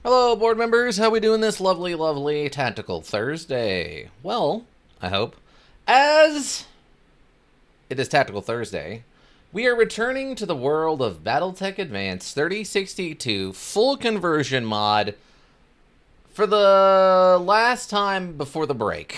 Hello, board members. How we doing this lovely, lovely Tactical Thursday? Well, I hope. As it is Tactical Thursday, we are returning to the world of Battletech Advanced 3062 full conversion mod for the last time before the break,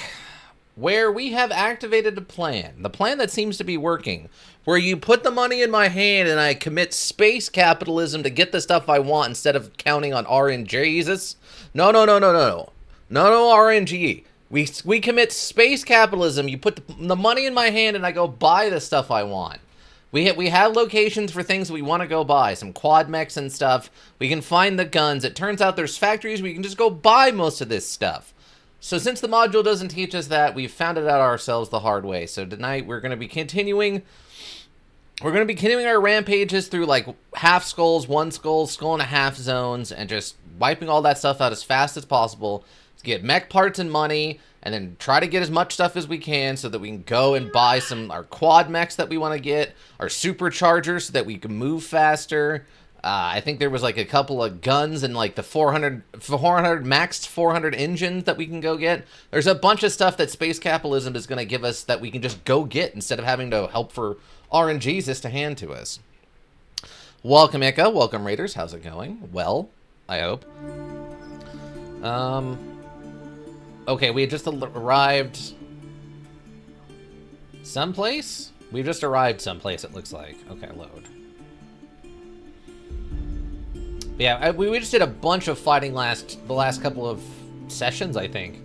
where we have activated a plan. The plan that seems to be working, where you put the money in my hand and I commit space capitalism to get the stuff I want instead of counting on RNGs. No, no, no, no, no. No RNG. We commit space capitalism. You put the money in my hand and I go buy the stuff I want. We have locations for things we want to go buy, some quad mechs and stuff. We can find the guns. It turns out there's factories where you can just go buy most of this stuff. So since the module doesn't teach us that, we've found it out ourselves the hard way. So tonight we're going to be continuing. We're going to be continuing our rampages through like half skulls, one skull, skull and a half zones, and just wiping all that stuff out as fast as possible to get mech parts and money, and then try to get as much stuff as we can so that we can go and buy our quad mechs that we want to get, our superchargers so that we can move faster. I think there was like a couple of guns and like the 400 maxed 400 engines that we can go get. There's a bunch of stuff that space capitalism is going to give us that we can just go get instead of having to help for RNGs just to hand to us. Welcome, Ika. Welcome, Raiders. How's it going? Well, I hope. Okay, we had just arrived someplace? We've just arrived someplace, it looks like. Okay, load. Yeah, we just did a bunch of fighting the last couple of sessions, I think.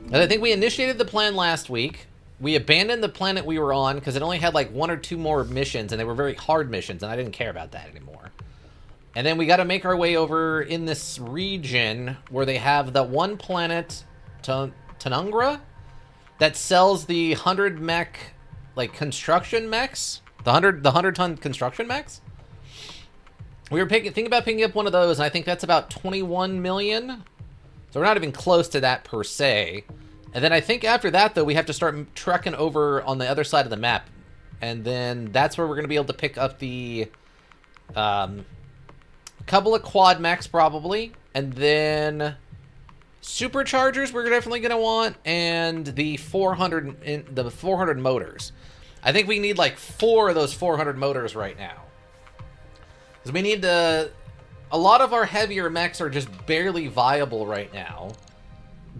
And I think we initiated the plan last week. We abandoned the planet we were on because it only had like 1 or 2 more missions, and they were very hard missions, and I didn't care about that anymore. And then we got to make our way over in this region where they have the one planet, Tanungra, that sells the 100 mech, like construction mechs, the 100-ton construction mechs. We were thinking about picking up one of those, and I think that's about 21 million. So we're not even close to that per se. And then I think after that, though, we have to start trekking over on the other side of the map. And then that's where we're going to be able to pick up the couple of quad mechs, probably. And then superchargers we're definitely going to want. And the 400 motors. I think we need like 4 of those 400 motors right now. Because we need to... A lot of our heavier mechs are just barely viable right now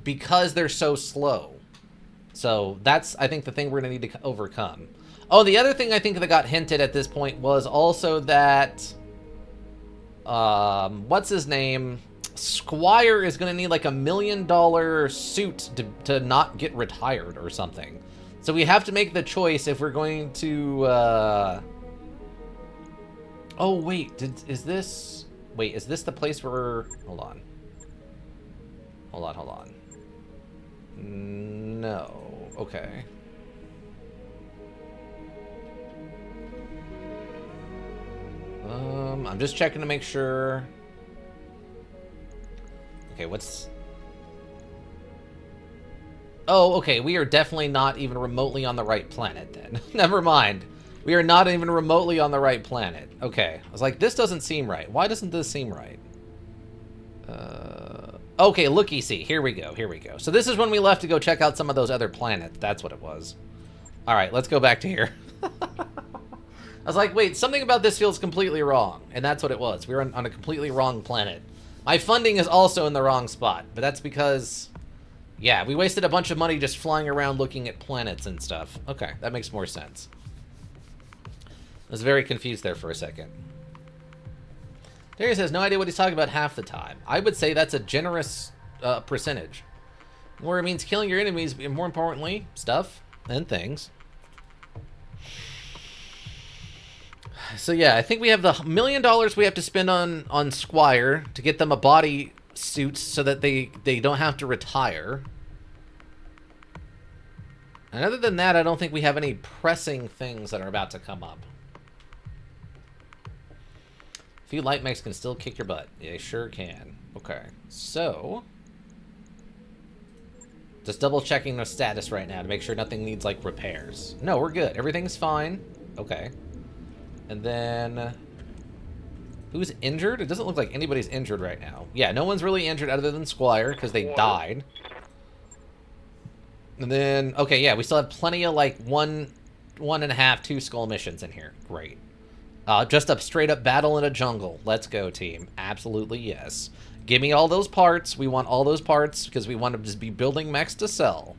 because they're so slow. So that's, I think, the thing we're going to need to overcome. Oh, the other thing I think that got hinted at this point was also that... what's his name? Squire is going to need like $1 million suit to not get retired or something. So we have to make the choice if we're going to... Oh, wait, is this the place where... Hold on. No. Okay. I'm just checking to make sure. Okay, what's... Oh, okay, we are definitely not even remotely on the right planet then. Never mind. We are not even remotely on the right planet. Okay. I was like, this doesn't seem right. Why doesn't this seem right? Okay, looky-see. Here we go. So this is when we left to go check out some of those other planets. That's what it was. All right, let's go back to here. I was like, wait, something about this feels completely wrong. And that's what it was. We were on a completely wrong planet. My funding is also in the wrong spot. But that's because, yeah, we wasted a bunch of money just flying around looking at planets and stuff. Okay, that makes more sense. I was very confused there for a second. Darius has no idea what he's talking about half the time. I would say that's a generous percentage. Where it means killing your enemies, and more importantly, stuff and things. So yeah, I think we have the $1 million we have to spend on Squire to get them a body suit so that they don't have to retire. And other than that, I don't think we have any pressing things that are about to come up. A few light mechs can still kick your butt. Yeah, they sure can. Okay, so... Just double checking the status right now to make sure nothing needs, like, repairs. No, we're good. Everything's fine. Okay. And then... Who's injured? It doesn't look like anybody's injured right now. Yeah, no one's really injured other than Squire, because they died. And then, okay, yeah, we still have plenty of, like, one and a half, 2 skull missions in here. Great. Just a straight-up battle in a jungle. Let's go, team. Absolutely, yes. Give me all those parts. We want all those parts, because we want to just be building mechs to sell.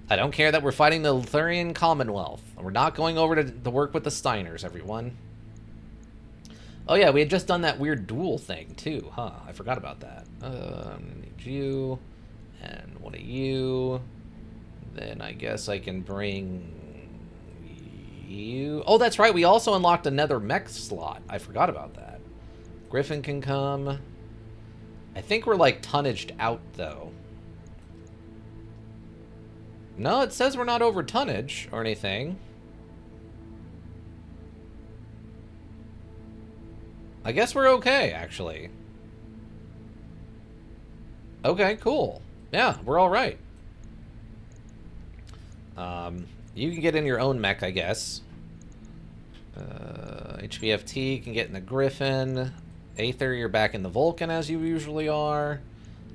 I don't care that we're fighting the Lutherian Commonwealth. We're not going over to work with the Steiners, everyone. Oh, yeah, we had just done that weird duel thing, too, huh? I forgot about that. Need you, and one of you. Then I guess I can bring you. Oh, that's right. We also unlocked another mech slot. I forgot about that. Griffin can come. I think we're, like, tonnaged out, though. No, it says we're not over tonnage or anything. I guess we're okay, actually. Okay, cool. Yeah, we're all right. You can get in your own mech, I guess. HVFT can get in the Griffin. Aether, you're back in the Vulcan as you usually are.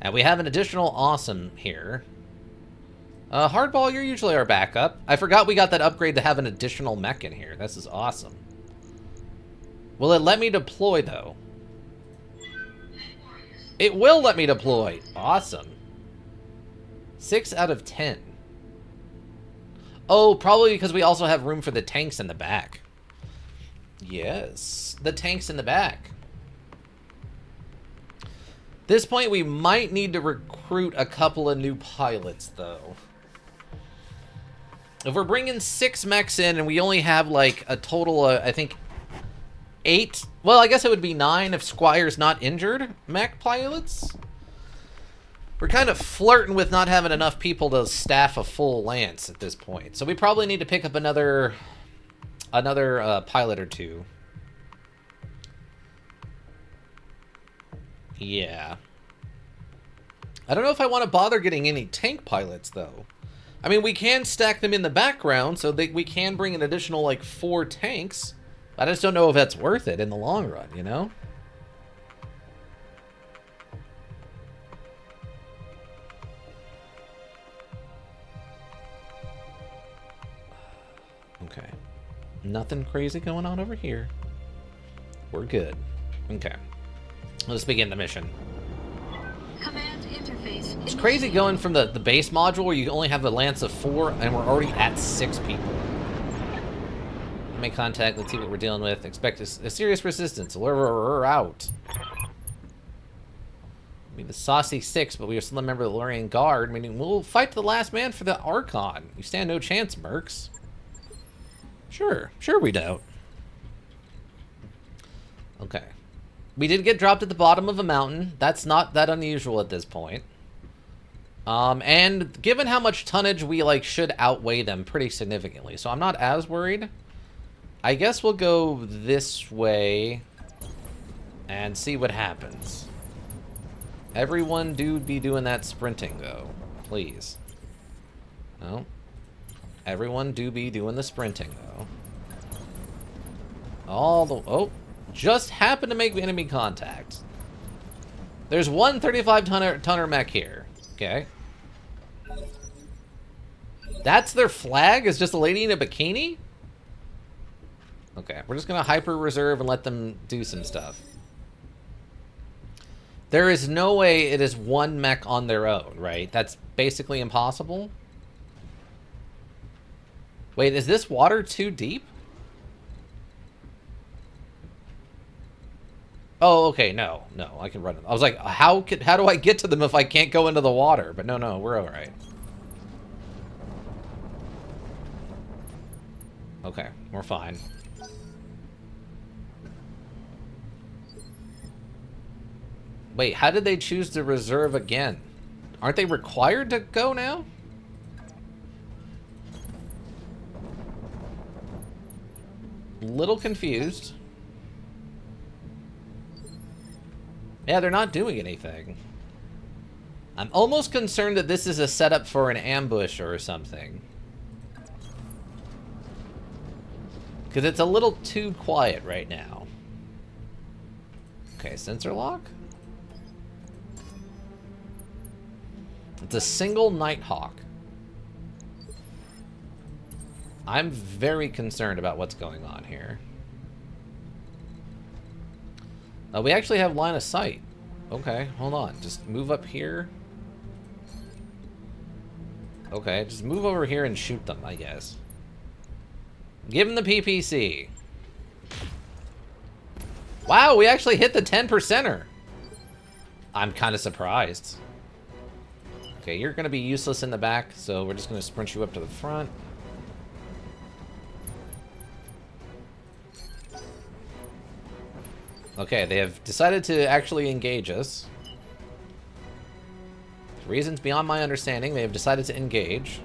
And we have an additional awesome here. Hardball, you're usually our backup. I forgot we got that upgrade to have an additional mech in here. This is awesome. Will it let me deploy, though? It will let me deploy. Awesome. 6 out of 10. Oh, probably because we also have room for the tanks in the back. Yes, the tanks in the back. This point, we might need to recruit a couple of new pilots, though. If we're bringing 6 mechs in and we only have, like, a total of, I think, 8... Well, I guess it would be 9 if Squire's not injured mech pilots. We're kind of flirting with not having enough people to staff a full lance at this point. So we probably need to pick up another pilot or 2. Yeah. I don't know if I want to bother getting any tank pilots, though. I mean, we can stack them in the background, so we can bring an additional, like, 4 tanks. I just don't know if that's worth it in the long run, you know? Okay. Nothing crazy going on over here. We're good. Okay. Let's begin the mission. Command interface. It's crazy going from the base module where you only have a lance of 4 and we're already at 6 people. Make contact, let's see what we're dealing with. Expect a serious resistance. We're out. I mean, the saucy 6, but we are still a member of the Lurian Guard, meaning we'll fight to the last man for the Archon. You stand no chance, mercs. Sure we don't. Okay. We did get dropped at the bottom of a mountain. That's not that unusual at this point. And given how much tonnage we, like, should outweigh them pretty significantly. So I'm not as worried. I guess we'll go this way and see what happens. Everyone do be doing that sprinting, though. Please. No. Everyone do be doing the sprinting, though. Oh, just happened to make enemy contact. There's one 35-tonner mech here. Okay. That's their flag? Is just a lady in a bikini? Okay, we're just gonna hyper reserve and let them do some stuff. There is no way it is one mech on their own, right? That's basically impossible. Wait, is this water too deep? Oh, okay, no, I can run it. I was like, how do I get to them if I can't go into the water? But no, we're all right. Okay, we're fine. Wait, how did they choose to reserve again? Aren't they required to go now? Little confused. Yeah, they're not doing anything. I'm almost concerned that this is a setup for an ambush or something. Because it's a little too quiet right now. Okay, sensor lock? It's a single Nighthawk. I'm very concerned about what's going on here. We actually have line of sight. Okay, hold on. Just move up here. Okay, just move over here and shoot them, I guess. Give them the PPC. Wow, we actually hit the 10%er. I'm kind of surprised. Okay, you're going to be useless in the back, so we're just going to sprint you up to the front. Okay, they have decided to actually engage us. For reasons beyond my understanding, they have decided to engage.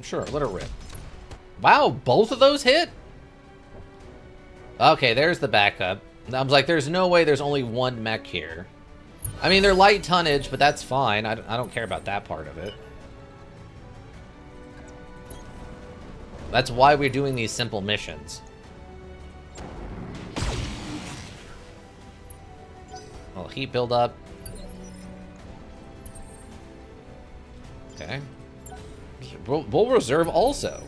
Sure, let her rip. Wow, both of those hit? Okay, there's the backup. I was like, there's no way there's only one mech here. I mean, they're light tonnage, but that's fine. I don't care about that part of it. That's why we're doing these simple missions. Well, heat build up. Okay. We'll reserve also.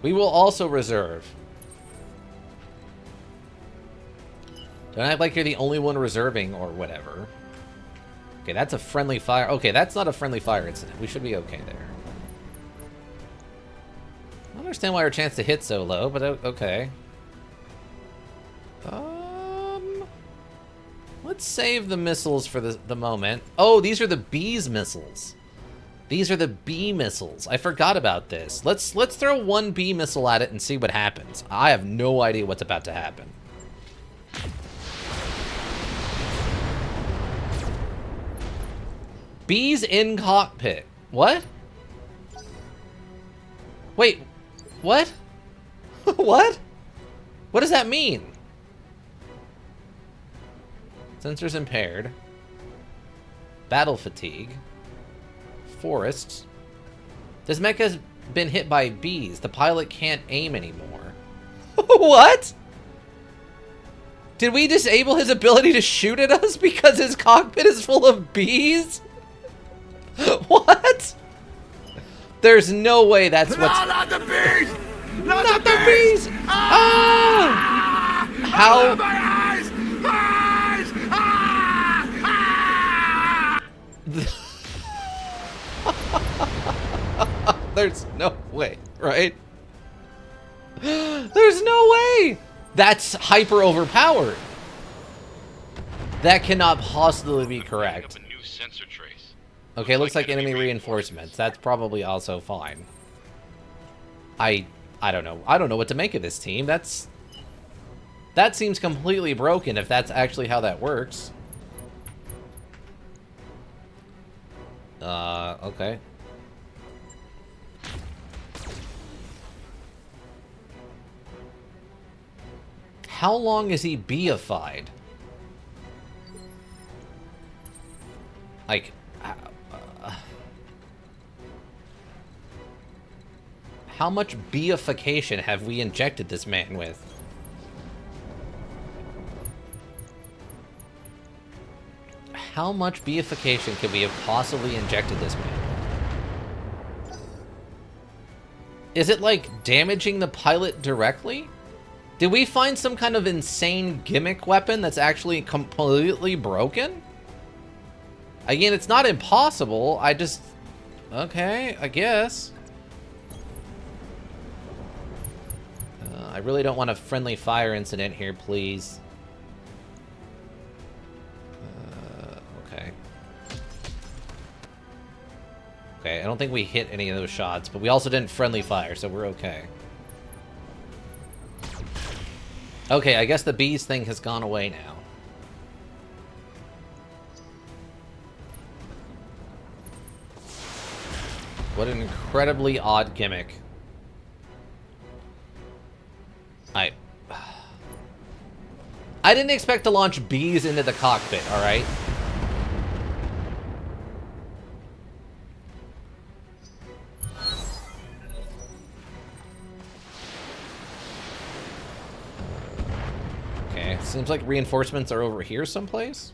We will also reserve. Don't act like you're the only one reserving or whatever. Okay, that's a friendly fire. Okay, that's not a friendly fire incident. We should be okay there. I don't understand why our chance to hit so low, but okay. Let's save the missiles for the moment. Oh, these are the B's missiles. These are the B missiles. I forgot about this. Let's throw one B missile at it and see what happens. I have no idea what's about to happen. B's in cockpit. What? Wait, what? What? What does that mean? Sensors impaired. Battle fatigue. Forests. This mech has been hit by bees. The pilot can't aim anymore. What? Did we disable his ability to shoot at us because his cockpit is full of bees? What? There's no way that's what's... No, not the bees! Not the bees! Ah! How... My eyes! Eyes! There's no way, right? There's no way! That's hyper overpowered. That cannot possibly be correct. A new sensor trace. Okay, looks like enemy reinforcements. That's probably also fine. I don't know. I don't know what to make of this team. That seems completely broken if that's actually how that works. Okay. How long is he beified? Like, how much beification have we injected this man with? How much beification could we have possibly injected this man with? Is it like damaging the pilot directly? Did we find some kind of insane gimmick weapon that's actually completely broken? Again, it's not impossible. I just... Okay, I guess. I really don't want a friendly fire incident here, please. Okay. Okay, I don't think we hit any of those shots, but we also didn't friendly fire, so we're okay. Okay, I guess the bees thing has gone away now. What an incredibly odd gimmick. I didn't expect to launch bees into the cockpit, alright? Okay, seems like reinforcements are over here someplace.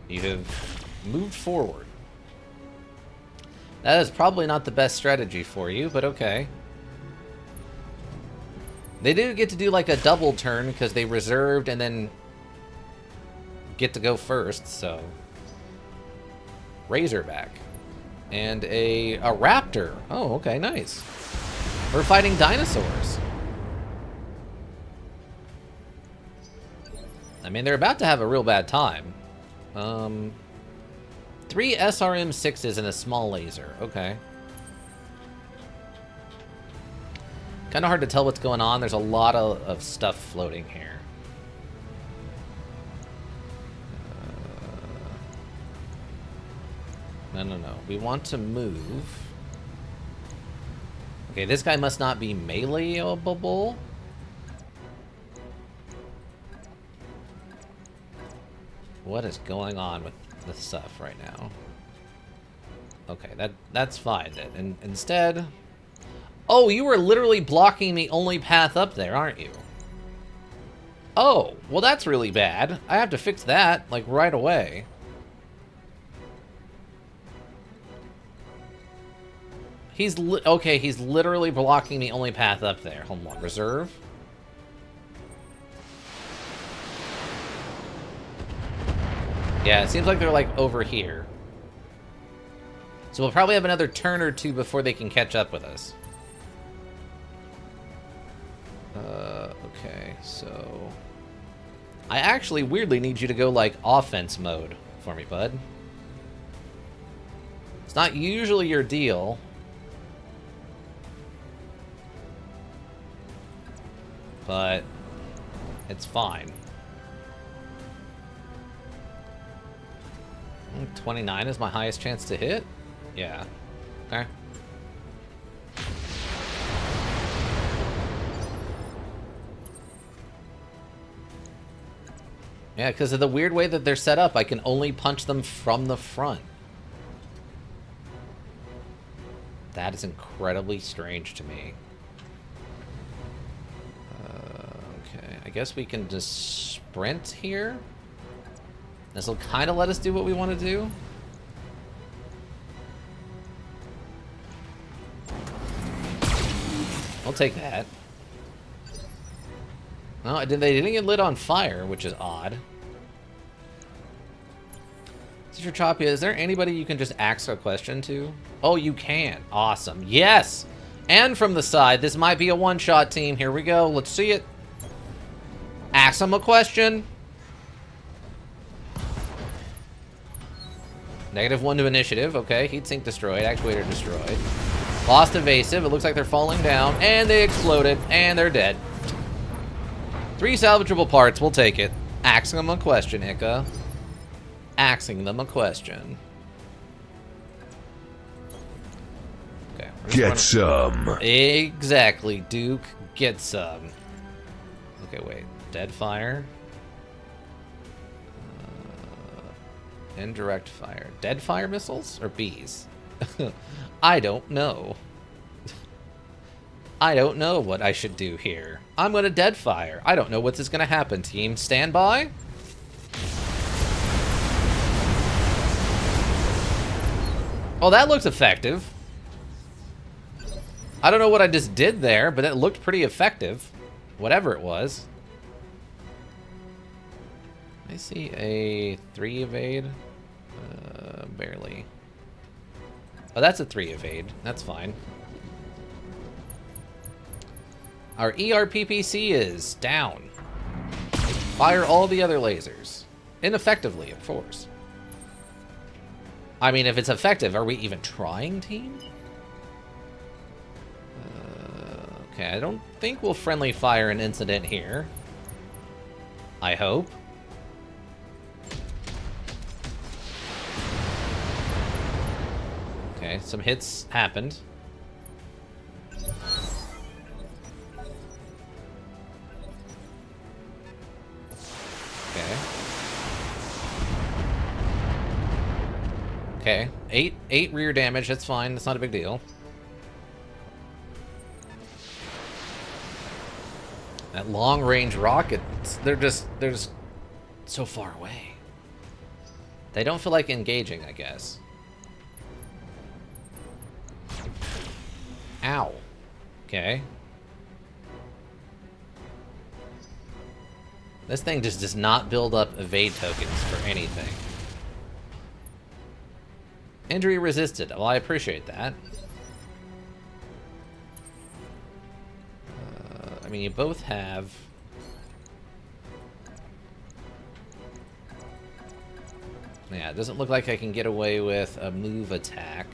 You have moved forward. That is probably not the best strategy for you, but okay. They do get to do like a double turn because they reserved and then get to go first, so. Razorback. And a raptor. Oh, okay, nice. We're fighting dinosaurs. I mean, they're about to have a real bad time. 3 SRM-6s and a small laser. Okay. Kind of hard to tell what's going on. There's a lot of stuff floating here. No. We want to move. Okay, this guy must not be meleeable. What is going on with this stuff right now? Okay, that's fine then. And instead... Oh, you were literally blocking the only path up there, aren't you? Oh, well that's really bad. I have to fix that, like, right away. Okay, he's literally blocking the only path up there. Hold on, reserve. Yeah, it seems like they're, like, over here. So we'll probably have another turn or two before they can catch up with us. Okay, so... I actually weirdly need you to go, like, offense mode for me, bud. It's not usually your deal. But it's fine. 29 is my highest chance to hit? Yeah. Okay. Yeah, because of the weird way that they're set up, I can only punch them from the front. That is incredibly strange to me. Okay, I guess we can just sprint here. This will kind of let us do what we want to do. I'll take that. No, they didn't get lit on fire, which is odd. Teacher Chopia, is there anybody you can just ask a question to? Oh, you can. Awesome. Yes! And from the side, this might be a one-shot team. Here we go. Let's see it. Ask them a question. -1 to initiative. Okay, heat sink destroyed. Actuator destroyed. Lost evasive. It looks like they're falling down. And they exploded. And they're dead. 3 salvageable parts. We'll take it. Asking them a question, Ika. Asking them a question. Okay. Get some. Exactly, Duke. Get some. Okay, wait. Dead fire. Indirect fire. Dead fire missiles or bees? I don't know. I don't know what I should do here. I'm gonna dead fire. I don't know what's gonna happen, team. Stand by. Oh, that looks effective. I don't know what I just did there, but it looked pretty effective. Whatever it was. I see a 3 evade. Barely. Oh, that's a 3 evade. That's fine. Our ERPPC is down. Fire all the other lasers. Ineffectively, of course. I mean, if it's effective, are we even trying, team? Okay, I don't think we'll friendly fire an incident here. I hope. Okay, some hits happened. Okay, 8 rear damage, that's fine, that's not a big deal. That long-range rockets, they're just so far away. They don't feel like engaging, I guess. Ow. Okay. This thing just does not build up evade tokens for anything. Injury resisted. Well, I appreciate that. I mean, you both have... Yeah, it doesn't look like I can get away with a move attack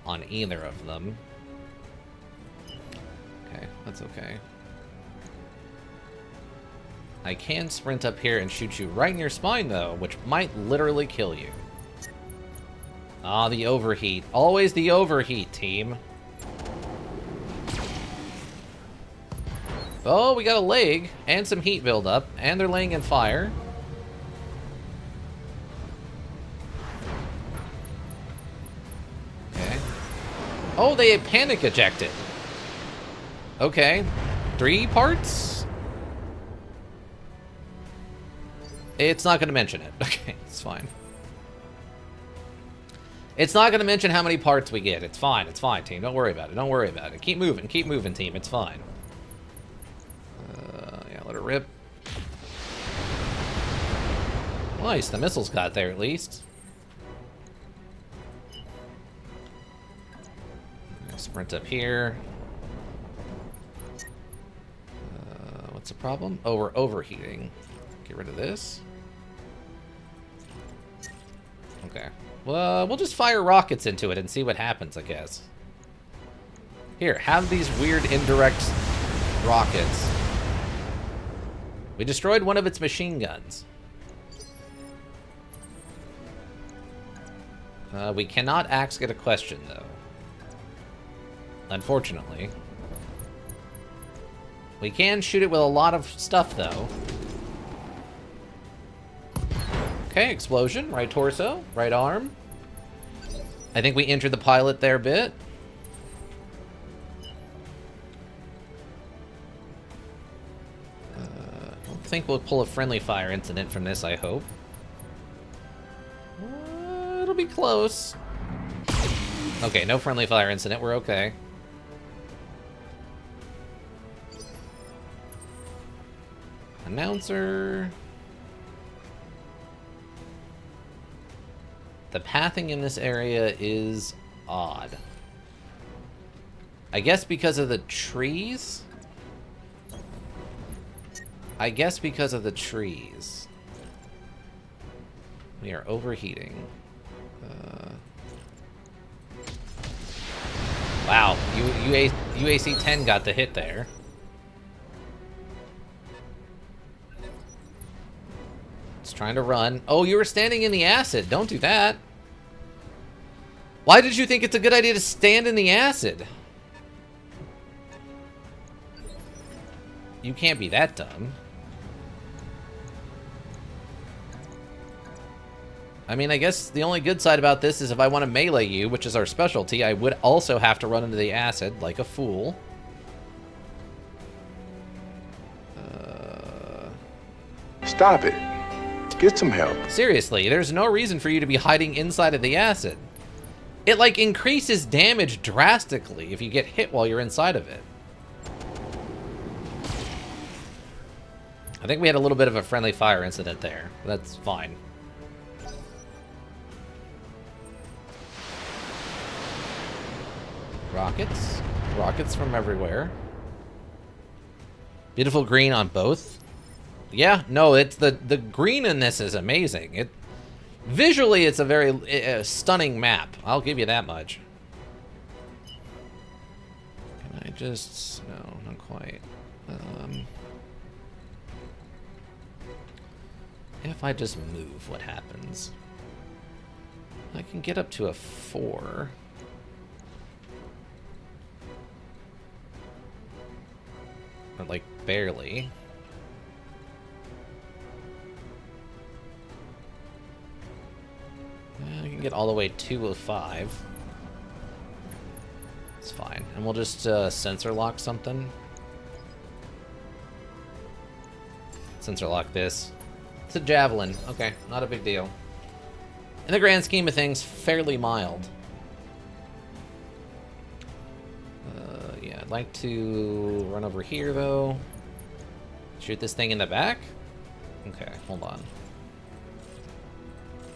on either of them. Okay, that's okay. I can sprint up here and shoot you right in your spine, though, which might literally kill you. Ah, the overheat. Always the overheat, team. Oh, we got a leg and some heat buildup, and they're laying in fire. Okay. Oh, they panic ejected. Okay. 3 parts? It's not going to mention it. Okay, it's fine. It's not going to mention how many parts we get. It's fine, team. Don't worry about it. Don't worry about it. Keep moving, team. It's fine. Yeah, let it rip. Nice, the missiles got there at least. Sprint up here. What's the problem? Oh, we're overheating. Get rid of this. Okay. Well, we'll just fire rockets into it and see what happens, I guess. Here, have these weird indirect rockets. We destroyed one of its machine guns. We cannot ask it a question, though. Unfortunately. We can shoot it with a lot of stuff, though. Okay, explosion. Right torso, right arm. I think we injured the pilot there a bit. I don't think we'll pull a friendly fire incident from this, I hope. It'll be close. Okay, no friendly fire incident. We're okay. Announcer. The pathing in this area is odd. I guess because of the trees? I guess because of the trees. We are overheating. Wow, UAC-10 got the hit there. It's trying to run. Oh, you were standing in the acid. Don't do that. Why did you think it's a good idea to stand in the acid? You can't be that dumb. I mean, I guess the only good side about this is if I want to melee you, which is our specialty, I would also have to run into the acid like a fool. Stop it. Get some help. Seriously, there's no reason for you to be hiding inside of the acid. It, like, increases damage drastically if you get hit while you're inside of it. I think we had a little bit of a friendly fire incident there. That's fine. Rockets. Rockets from everywhere. Beautiful green on both. Yeah, no, it's the green in this is amazing. Visually, it's a very stunning map. I'll give you that much. Can I just... No, not quite. If I just move, what happens? I can get up to a 4. Or, like, barely. I can get all the way to a 5. It's fine. And we'll just sensor lock something. Sensor lock this. It's a javelin. Okay, not a big deal. In the grand scheme of things, fairly mild. Yeah, I'd like to run over here, though. Shoot this thing in the back? Okay, hold on.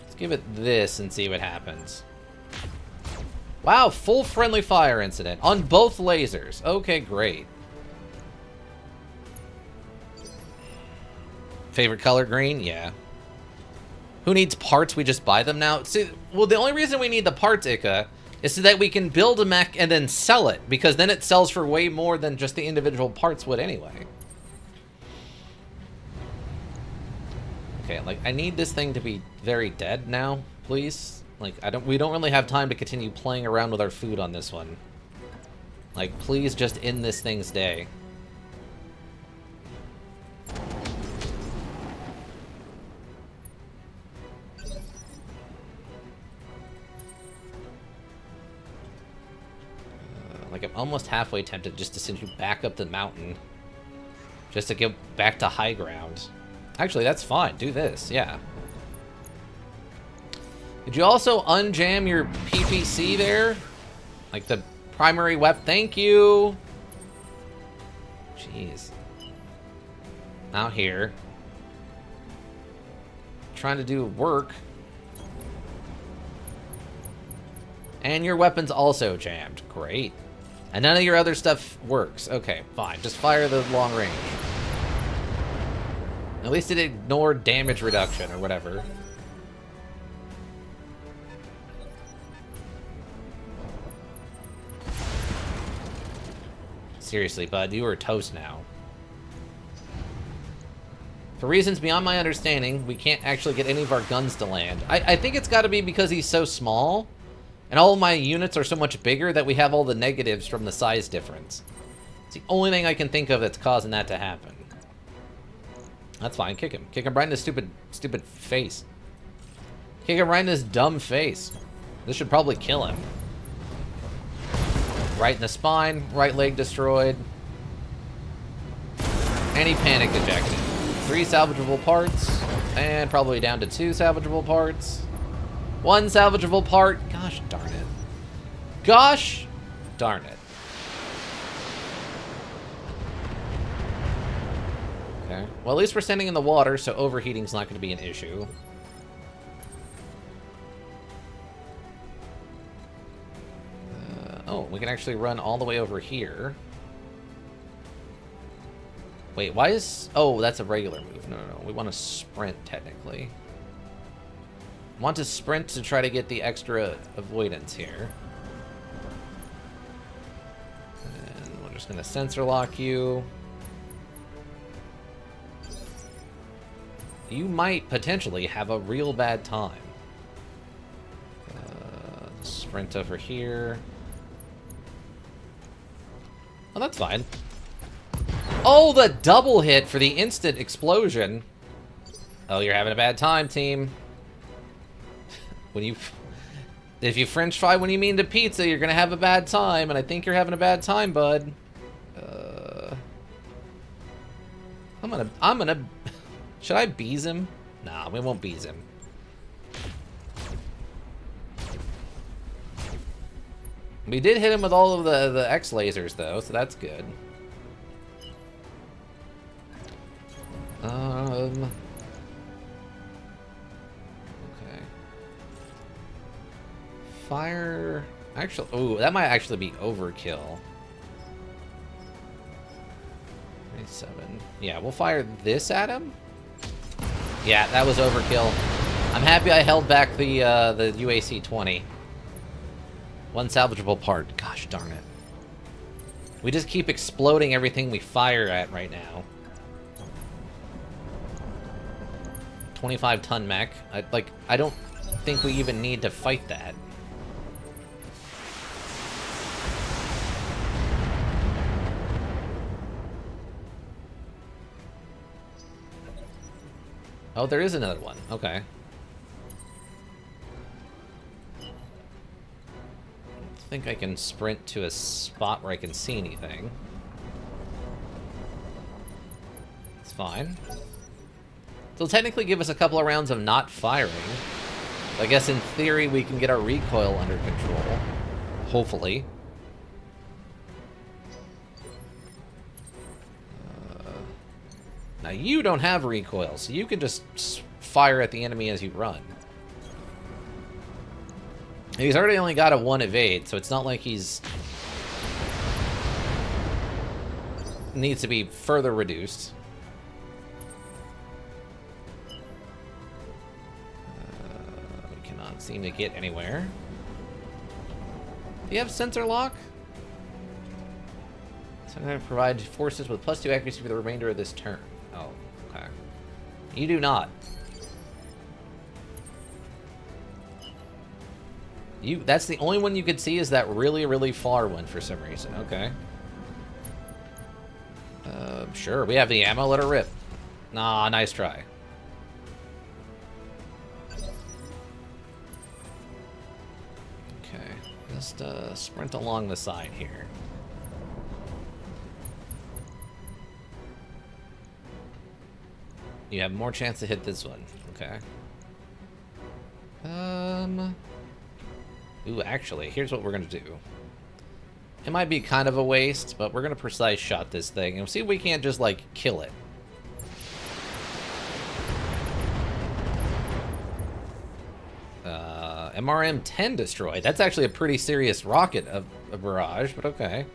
Let's give it this and see what happens. Wow, full friendly fire incident on both lasers. Okay, great. Favorite color, green? Yeah. Who needs parts? We just buy them now? See, well, the only reason we need the parts, Ika, is so that we can build a mech and then sell it, because then it sells for way more than just the individual parts would anyway. Okay, like, I need this thing to be very dead now, please. Like, we don't really have time to continue playing around with our food on this one. Like, please just end this thing's day. Like, I'm almost halfway tempted just to send you back up the mountain. Just to get back to high ground. Actually, that's fine. Do this, yeah. Did you also unjam your PPC there? Like the primary weapon? Thank you! Jeez. Out here. Trying to do work. And your weapon's also jammed. Great. And none of your other stuff works. Okay, fine. Just fire the long range. At least it ignored damage reduction or whatever. Seriously, bud, you are toast now. For reasons beyond my understanding, we can't actually get any of our guns to land. I think it's got to be because he's so small, and all of my units are so much bigger that we have all the negatives from the size difference. It's the only thing I can think of that's causing that to happen. That's fine. Kick him. Kick him right in his stupid face. Kick him right in his dumb face. This should probably kill him. Right in the spine. Right leg destroyed. And he panic ejected. 3 salvageable parts. And probably down to 2 salvageable parts. 1 salvageable part. Gosh darn it. Gosh darn it. Okay. Well, at least we're standing in the water, so overheating's not going to be an issue. Oh, we can actually run all the way over here. Wait, why is... Oh, that's a regular move. No, no, no. We want to sprint, technically. Want to sprint to try to get the extra avoidance here. And we're just going to sensor lock you. You might potentially have a real bad time. Sprint over here. Oh, that's fine. Oh, the double hit for the instant explosion. Oh, you're having a bad time, team. If you French fry when you mean to pizza, you're gonna have a bad time, and I think you're having a bad time, bud. I'm gonna. Should I bees him? Nah, we won't bees him. We did hit him with all of the X lasers, though, so that's good. Okay. Fire... Actually... Ooh, that might actually be overkill. 27. Yeah, we'll fire this at him. Yeah, that was overkill. I'm happy I held back the UAC-20. 1 salvageable part. Gosh darn it. We just keep exploding everything we fire at right now. 25-ton mech. I don't think we even need to fight that. Oh, there is another one. Okay. I think I can sprint to a spot where I can see anything. It's fine. They'll technically give us a couple of rounds of not firing. I guess in theory we can get our recoil under control. Hopefully. Now you don't have recoil, so you can just fire at the enemy as you run. And he's already only got a 1 evade, so it's not like he's needs to be further reduced. We cannot seem to get anywhere. Do you have sensor lock? So I'm going to provide forces with +2 accuracy for the remainder of this turn. Oh, okay. You do not. That's the only one you could see is that really, really far one for some reason. Okay. Sure, we have the ammo. Let her rip. Nah, nice try. Okay, just sprint along the side here. You have more chance to hit this one. Okay. Ooh, actually, here's what we're gonna do. It might be kind of a waste, but we're gonna precise shot this thing and see if we can't just, like, kill it. MRM-10 destroyed. That's actually a pretty serious rocket of a barrage, but okay.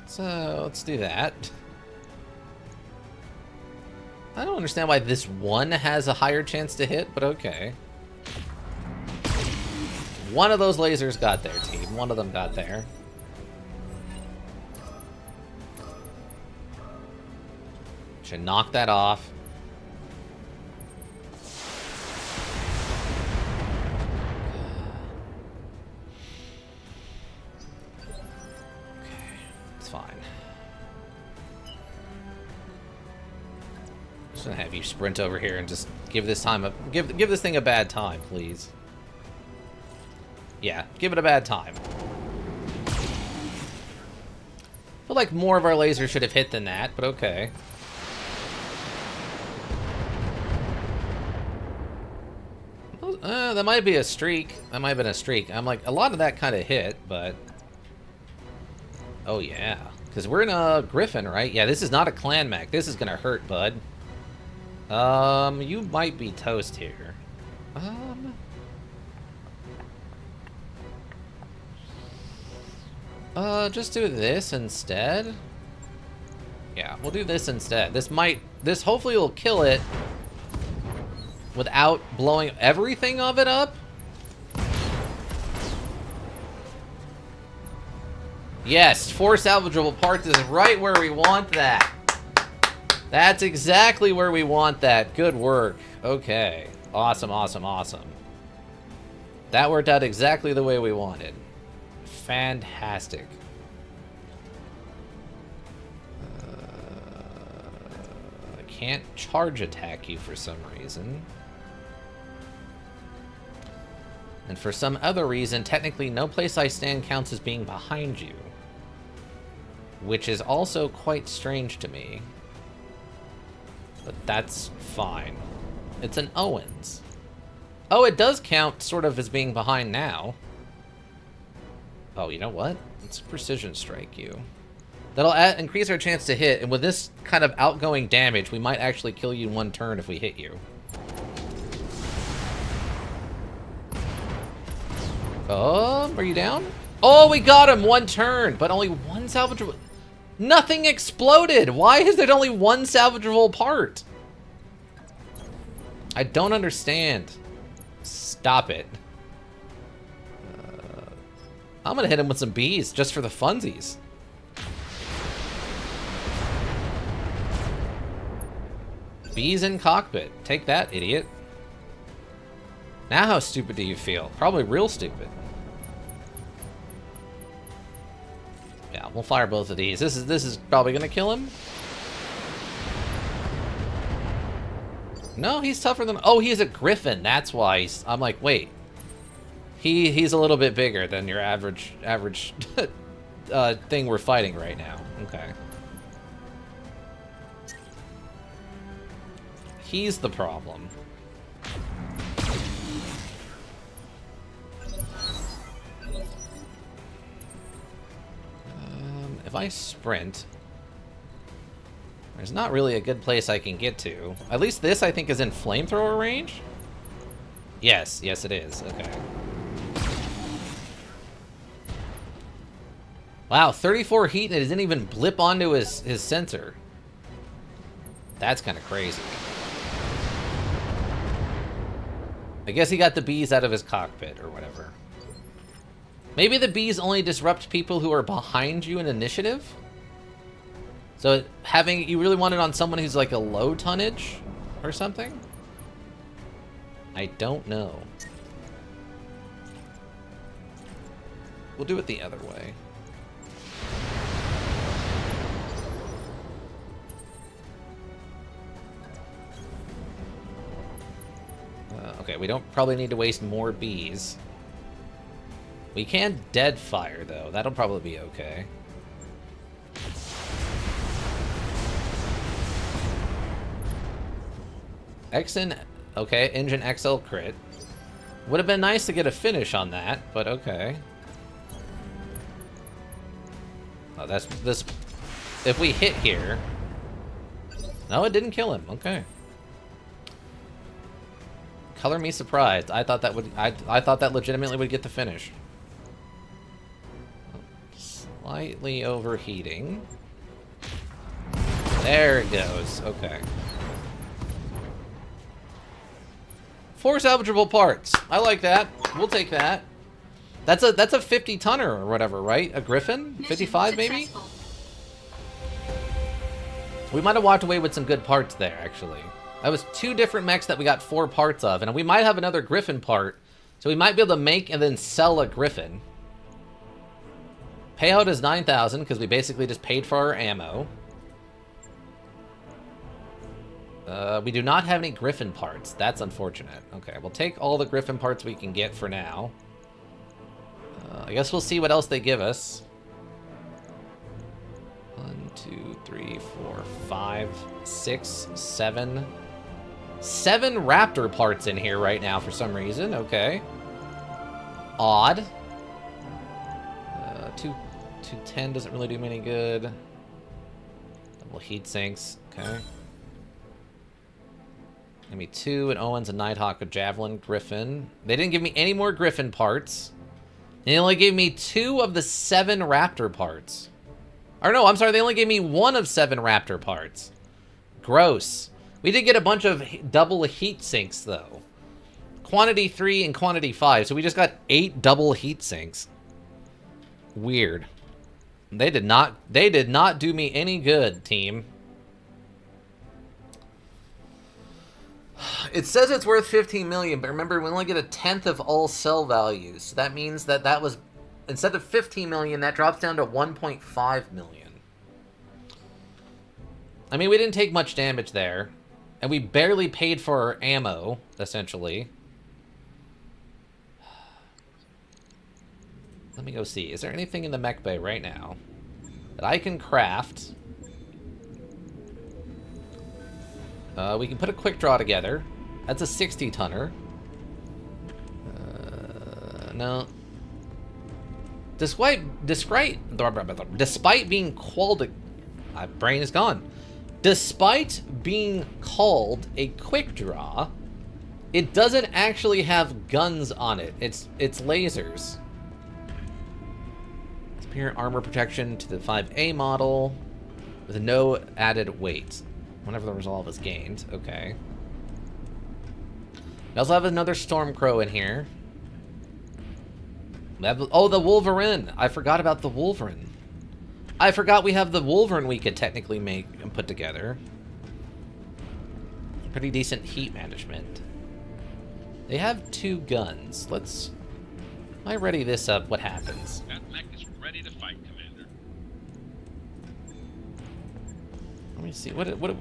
So, let's do that. I don't understand why this one has a higher chance to hit, but okay. One of those lasers got there, team. One of them got there. Should knock that off. Okay, it's fine. Just gonna have you sprint over here and just give this time a give this thing a bad time, please. Yeah, give it a bad time. I feel like more of our lasers should have hit than that, but okay. That might be a streak. That might have been a streak. I'm like, a lot of that kind of hit, but... Oh, yeah. Because we're in a Griffin, right? Yeah, this is not a clan mech. This is going to hurt, bud. You might be toast here. Just do this instead. Yeah, we'll do this instead. This hopefully will kill it without blowing everything of it up. Yes, 4 salvageable parts is right where we want that. That's exactly where we want that. Good work. Okay. Awesome, awesome, awesome. That worked out exactly the way we wanted. Fantastic. I can't charge attack you for some reason. And for some other reason, technically no place I stand counts as being behind you. Which is also quite strange to me. But that's fine. It's an Owens. Oh, it does count sort of as being behind now. Oh, you know what? Let's precision strike you. That'll increase our chance to hit, and with this kind of outgoing damage, we might actually kill you in 1 turn if we hit you. Are you down? Oh, we got him! 1 turn, but only 1 salvageable... Nothing exploded! Why is there only 1 salvageable part? I don't understand. Stop it. I'm gonna hit him with some bees, just for the funsies. Bees in cockpit. Take that, idiot. Now how stupid do you feel? Probably real stupid. Yeah, we'll fire both of these. This is probably gonna kill him. No, he's tougher than... Oh, he's a Griffin. That's why I'm like, wait. He's a little bit bigger than your average thing we're fighting right now. Okay. He's the problem. If I sprint, there's not really a good place I can get to. At least this, I think, is in flamethrower range? Yes, yes it is. Okay. Wow, 34 heat and it didn't even blip onto his sensor. That's kind of crazy. I guess he got the bees out of his cockpit or whatever. Maybe the bees only disrupt people who are behind you in initiative? So you really want it on someone who's like a low tonnage or something? I don't know. We'll do it the other way. Okay, we don't probably need to waste more bees. We can dead fire, though. That'll probably be okay. Okay, engine XL crit. Would have been nice to get a finish on that, but okay. Oh, that's this. If we hit here. No, it didn't kill him. Okay. Color me surprised. I thought that would. I thought that legitimately would get the finish. Slightly overheating. There it goes. Okay. 4 salvageable parts. I like that. We'll take that. That's a 50 tonner or whatever, right? A Griffin? 55 maybe? We might have walked away with some good parts there, actually. That was 2 different mechs that we got 4 parts of, and we might have another Griffin part, so we might be able to make and then sell a Griffin. Payout is 9,000 because we basically just paid for our ammo. We do not have any Griffin parts. That's unfortunate. Okay, we'll take all the Griffin parts we can get for now. I guess we'll see what else they give us. 1, 2, 3, 4, 5, 6, 7. 7 Raptor parts in here right now for some reason. Okay. Odd. 210 doesn't really do me any good. Double heat sinks. Okay. Give me 2 an Owens, a Nighthawk, a Javelin, Griffin. They didn't give me any more Griffin parts. They only gave me 2 of the 7 Raptor parts. Or no, I'm sorry, they only gave me 1 of 7 Raptor parts. Gross. We did get a bunch of double heat sinks, though. Quantity 3 and quantity 5, so we just got 8 double heat sinks. Weird. They did not do me any good, team. It says it's worth 15 million, but remember, we only get a 10th of all sell values. So that means that was, instead of 15 million, that drops down to 1.5 million. I mean, we didn't take much damage there. And we barely paid for our ammo, essentially. Let me go see. Is there anything in the mech bay right now that I can craft? We can put a quick draw together. That's a 60 tonner. No. Despite being called my brain is gone. Despite being called a quick draw, it doesn't actually have guns on it. It's lasers. Superior armor protection to the 5A model with no added weight. Whenever the resolve is gained. Okay. We also have another Stormcrow in here. Oh, the Wolverine. I forgot about the Wolverine. I forgot we have the Wolverine we could technically make and put together. Pretty decent heat management. They have 2 guns. Let's... I ready this up. What happens? That mech is ready to fight, Commander. Let me see. What?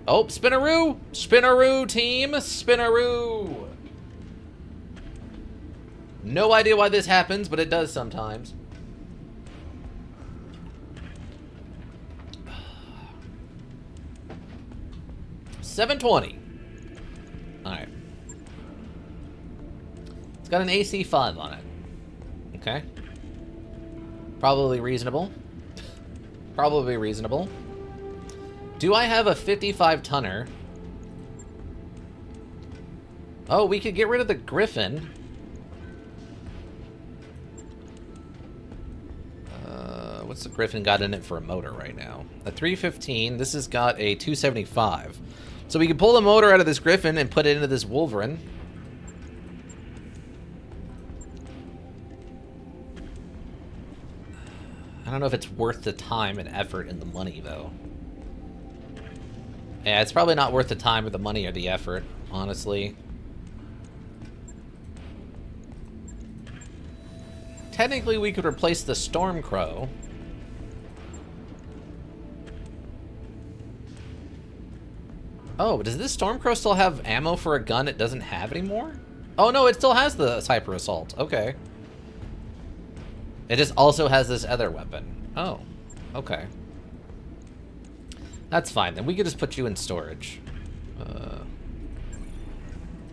Oh, Spinaroo! Spinaroo, team! Spinaroo! No idea why this happens, but it does sometimes. $720. Alright. It's got an AC 5 on it. Okay. Probably reasonable. Probably reasonable. Do I have a 55 tonner? Oh, we could get rid of the Griffin. What's the Griffin got in it for a motor right now? A 315. This has got a 275. So we can pull the motor out of this Griffin and put it into this Wolverine. I don't know if it's worth the time and effort and the money, though. Yeah, it's probably not worth the time or the money or the effort, honestly. Technically, we could replace the Stormcrow. Oh, does this Stormcrow still have ammo for a gun it doesn't have anymore? Oh, no, it still has the Hyper Assault. Okay. It just also has this other weapon. Oh, okay. That's fine, then we could just put you in storage.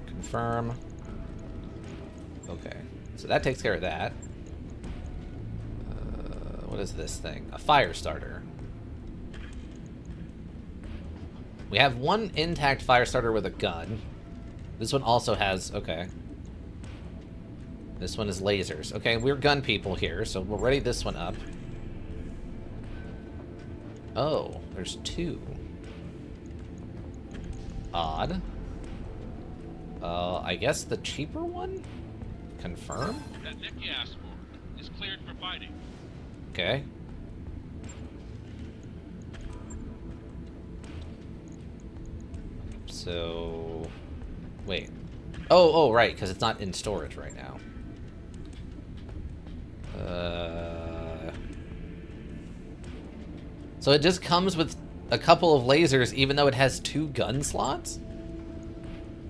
Confirm. Okay, so that takes care of that. What is this thing? A fire starter. We have one intact fire starter with a gun. This one also has, okay. This one is lasers. Okay, we're gun people here, so we'll ready this one up. Oh, there's two. Odd. I guess the cheaper one? Confirm? That Nick you asked for is cleared for fighting. Okay. So... Wait. Oh, right, because it's not in storage right now. So it just comes with a couple of lasers, even though it has 2 gun slots?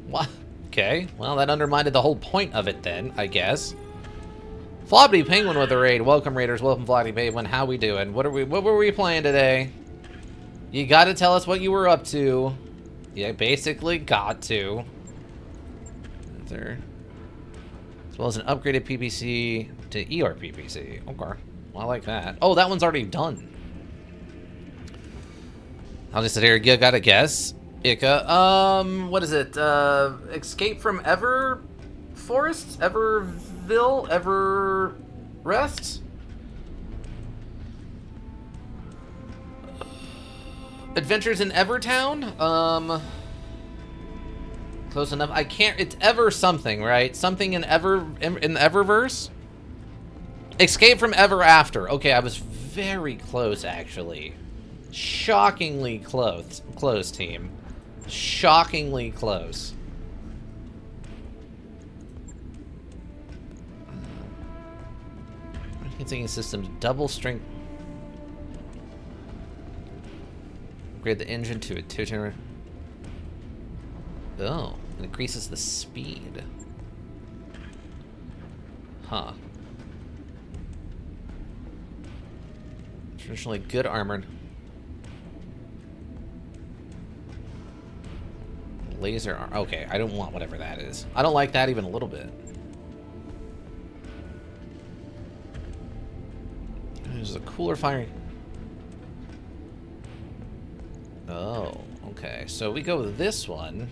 What? Okay, well, that undermined the whole point of it then, I guess. Floppy Penguin with a raid. Welcome, Raiders. Welcome, Floppy Penguin. How we doing? What were we playing today? You gotta tell us what you were up to. Yeah, basically got to. There. As well as an upgraded PPC to ERPPC. Okay. Well, I like that. Oh, that one's already done. I'll just sit here. You gotta guess. Ika. What is it? Escape from Forest? Everville? Everrest? Adventures in Evertown? Close enough. I can't. It's Ever something, right? Something in the Eververse? Escape from Ever After. Okay, I was very close, actually. Shockingly close. Close, team. Shockingly close. Enhancing system double strength. Upgrade the engine to a 2-turner. Oh, it increases the speed. Huh. Traditionally good armored. Laser arm. Okay, I don't want whatever that is. I don't like that even a little bit. There's a cooler firing. Oh, okay. So we go with this one.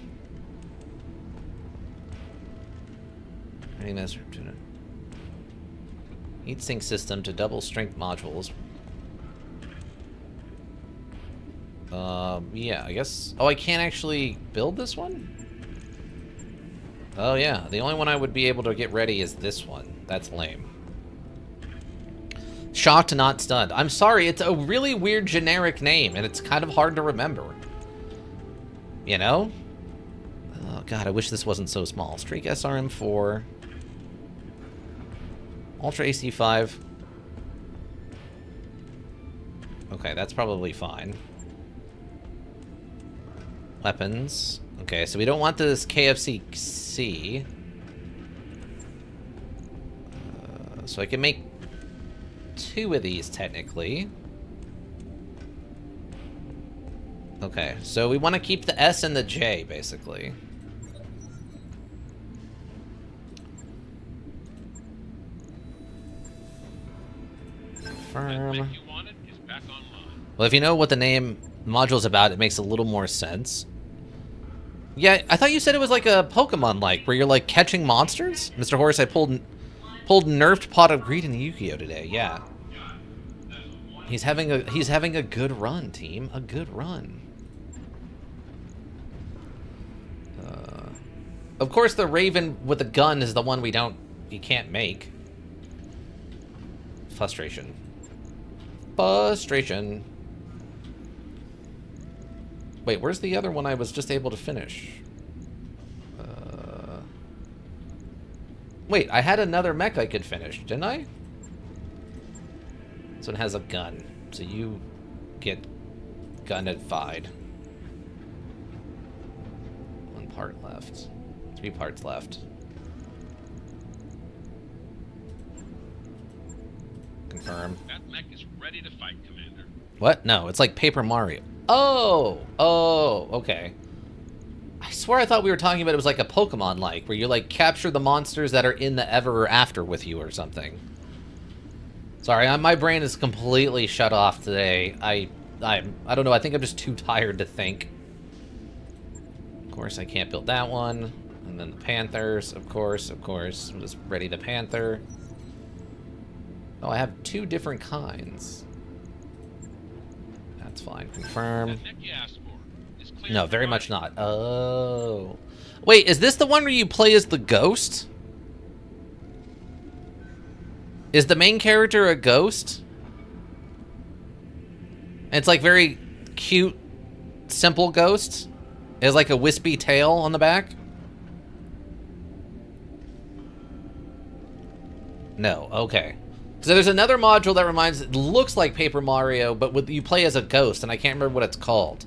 Heat sink system to double strength modules. Yeah, I guess... Oh, I can't actually build this one? Oh, yeah. The only one I would be able to get ready is this one. That's lame. Shocked, not stunned. I'm sorry, it's a really weird generic name, and it's kind of hard to remember. You know? Oh, God, I wish this wasn't so small. Streak SRM4. Ultra AC5. Okay, that's probably fine. Weapons. Okay, so we don't want this KFC-C. So I can make 2 of these, technically. Okay, so we want to keep the S and the J, basically. Confirm. Well, if you know what the name module's about, it makes a little more sense. Yeah, I thought you said it was like a Pokemon-like, where you're like catching monsters? Mr. Horse, I pulled nerfed Pot of Greed in Yu-Gi-Oh! Today, yeah. He's having a good run, team. A good run. Of course, the Raven with the gun is the one you can't make. Frustration. Frustration. Wait, where's the other one I was just able to finish? Wait, I had another mech I could finish, didn't I? This one has a gun, so you get gun-ified. 1 part left. 3 parts left. Confirm. That mech is ready to fight, Commander. What? No, it's like Paper Mario. Oh, okay. I swear I thought we were talking about it was like a Pokemon-like, where you like capture the monsters that are in the ever after with you or something. Sorry, my brain is completely shut off today. I don't know. I think I'm just too tired to think. Of course, I can't build that one. And then the Panthers, of course. I'm just ready to Panther. Oh, I have 2 different kinds. That's fine. Confirm. No, very much not. Oh. Wait, is this the one where you play as the ghost? Is the main character a ghost? And it's like very cute, simple ghost? It has like a wispy tail on the back? No, okay. So there's another module that looks like Paper Mario, but you play as a ghost, and I can't remember what it's called.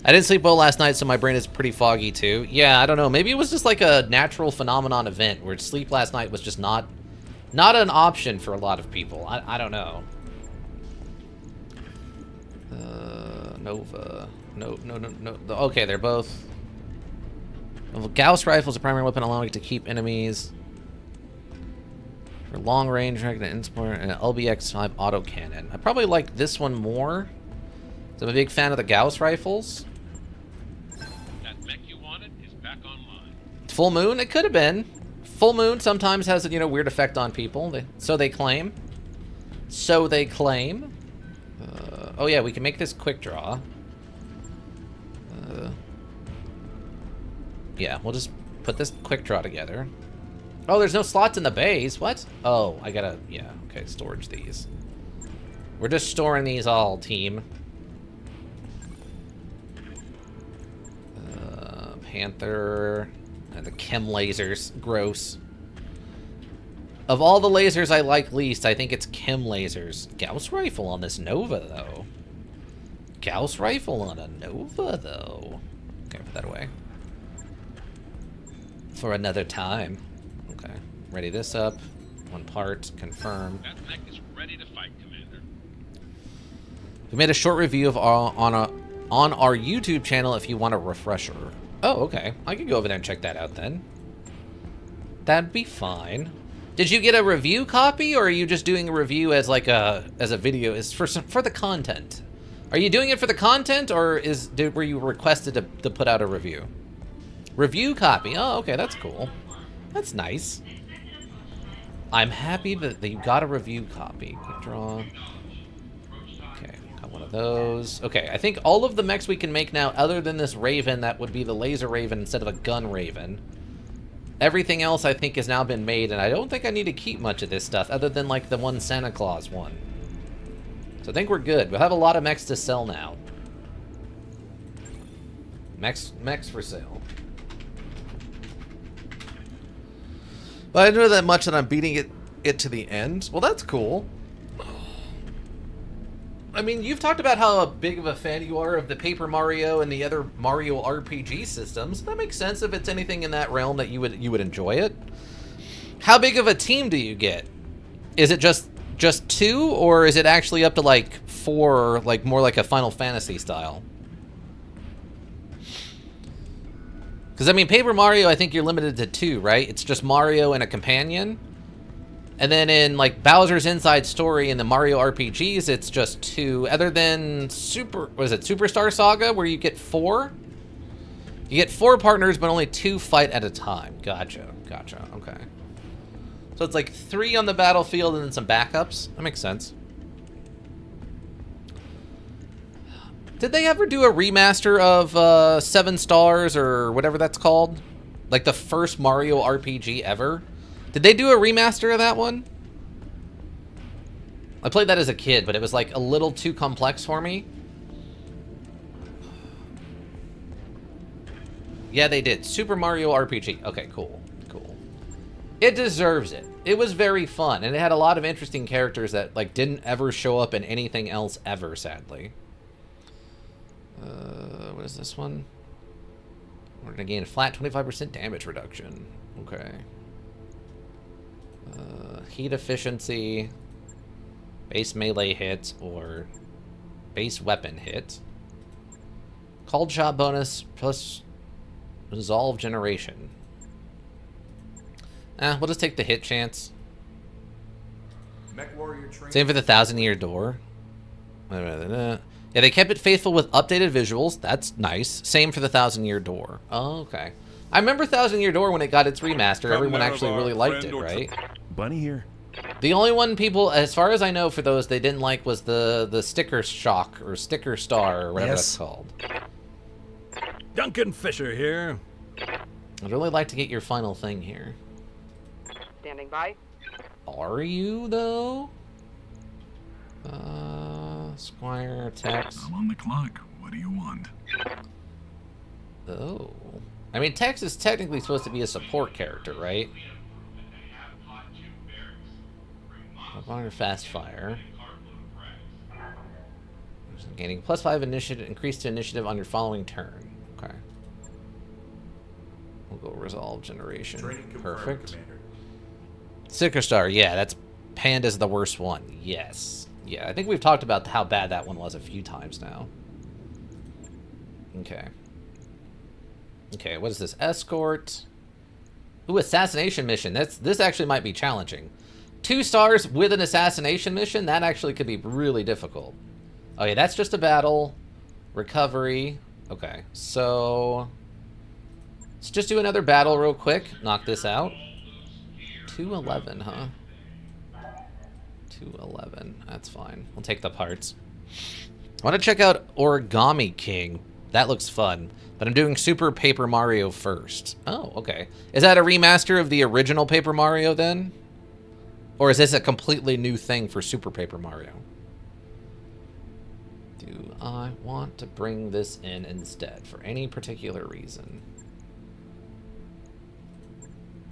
I didn't sleep well last night, so my brain is pretty foggy too. Yeah, I don't know. Maybe it was just like a natural phenomenon event where sleep last night was just not an option for a lot of people. I don't know. Nova. No. Okay, they're both. Gauss rifle is a primary weapon allowing it to keep enemies. For long range, and an LBX-5 autocannon. I probably like this one more. So I'm a big fan of the Gauss rifles. That mech you wanted is back online. Full moon? It could have been. Full moon sometimes has a weird effect on people. So they claim. Oh yeah, we can make this quick draw. Yeah, we'll just put this quick draw together. Oh, there's no slots in the bays. What? Oh, I gotta... Yeah, okay, storage these. We're just storing these all, team. Panther... And the chem lasers. Gross. Of all the lasers I like least, I think it's chem lasers. Gauss rifle on this Nova, though. Gauss rifle on a Nova, though. Okay, put that away. For another time. Okay, ready this up. 1 part, confirm. That mech is ready to fight, Commander. We made a short review of on our YouTube channel if you want a refresher. Oh, okay. I can go over there and check that out then. That'd be fine. Did you get a review copy, or are you just doing a review as like a video? Is for the content? Are you doing it for the content, or were you requested to put out a review? Review copy. Oh, okay, that's cool. That's nice. I'm happy that you got a review copy. Quick draw. Okay, got one of those. Okay, I think all of the mechs we can make now, other than this Raven, that would be the Laser Raven instead of a Gun Raven. Everything else I think has now been made, and I don't think I need to keep much of this stuff, other than like the one Santa Claus one. So I think we're good. We'll have a lot of mechs to sell now. Mechs for sale. But I don't know that much that I'm beating it to the end. Well, that's cool. I mean, you've talked about how big of a fan you are of the Paper Mario and the other Mario RPG systems. That makes sense if it's anything in that realm that you would enjoy it. How big of a team do you get? Is it just 2, or is it actually up to like 4, like more like a Final Fantasy style? Because I mean, Paper Mario, I think you're limited to 2, right? It's just Mario and a companion. And then in like Bowser's Inside Story in the Mario RPGs, it's just 2. Other than Superstar Saga, where you get 4? You get 4 partners, but only 2 fight at a time. Gotcha. Okay. So it's like 3 on the battlefield and then some backups. That makes sense. Did they ever do a remaster of 7 Stars or whatever that's called? Like the first Mario RPG ever? Did they do a remaster of that one? I played that as a kid, but it was like a little too complex for me. Yeah, they did. Super Mario RPG. Okay, cool. It deserves it. It was very fun, and it had a lot of interesting characters that like didn't ever show up in anything else ever, sadly. What is this one? We're gonna gain a flat 25% damage reduction. Okay. Heat efficiency, base melee hit, or base weapon hit. Called shot bonus plus resolve generation. We'll just take the hit chance. Same for the 1,000-year door. Yeah, they kept it faithful with updated visuals. That's nice. Same for the 1,000-year door. Oh, okay. I remember 1,000-year door when it got its remaster. Everyone actually really liked it, right? Bunny here. The only one people, as far as I know, for those they didn't like was the sticker shock or sticker star or whatever that's called. Duncan Fisher here. I'd really like to get your final thing here. Standing by. Are you though? Squire Tex. I'm on the clock. What do you want? Oh. I mean, Tex is technically supposed to be a support character, right? Longer fast fire. Gaining +5 initiative, increase to initiative on your following turn. Okay. We'll go resolve generation. Perfect. Sticker star, yeah, that's Panda's the worst one. Yes. Yeah, I think we've talked about how bad that one was a few times now. Okay. Okay, what is this? Escort. Ooh, assassination mission. This actually might be challenging. 2 stars with an assassination mission? That actually could be really difficult. Okay, that's just a battle. Recovery. Okay, so let's just do another battle real quick. Knock this out. 211, huh? 211. That's fine. We'll take the parts. I want to check out Origami King. That looks fun. But I'm doing Super Paper Mario first. Oh, okay. Is that a remaster of the original Paper Mario then? Or is this a completely new thing for Super Paper Mario? Do I want to bring this in instead for any particular reason?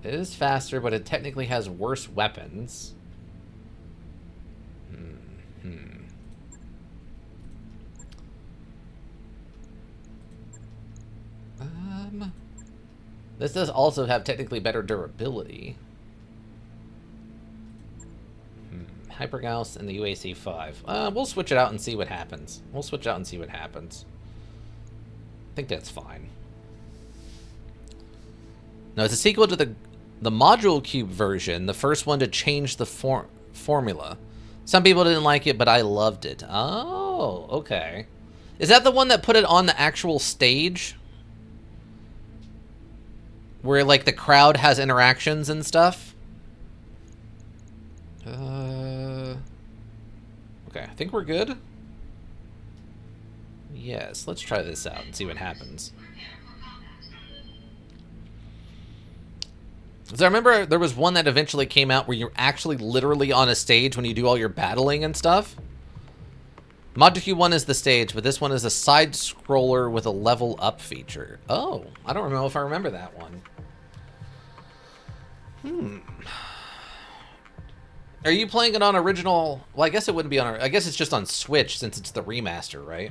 It is faster, but it technically has worse weapons. This does also have technically better durability. Hypergauss and the UAC 5. We'll switch it out and see what happens. I think that's fine. No, it's a sequel to the Module Cube version, the first one to change the formula. Some people didn't like it, but I loved it. Oh, okay. Is that the one that put it on the actual stage? Where, like, the crowd has interactions and stuff? Okay, I think we're good. Yes, let's try this out and see what happens. Because I remember there was one that eventually came out where you're actually literally on a stage when you do all your battling and stuff. Module 1 is the stage, but this one is a side scroller with a level up feature. Oh, I don't know if I remember that one. Are you playing it on original? Well, I guess it wouldn't be on. I guess it's just on Switch since it's the remaster, right?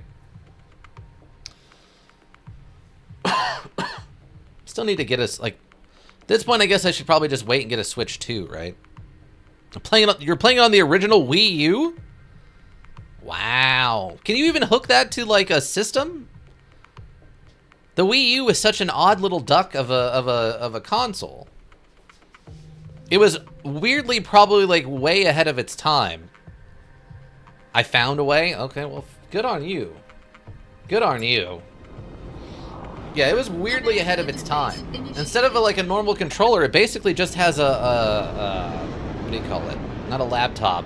Still need to get us like. At this point, I guess I should probably just wait and get a Switch 2, right? You're playing on the original Wii U? Wow. Can you even hook that to like a system? The Wii U is such an odd little duck of a console. It was weirdly probably like way ahead of its time. I found a way? Okay, well, good on you. Good on you. Yeah, it was weirdly ahead of its time. Instead of like a normal controller, it basically just has what do you call it? Not a laptop.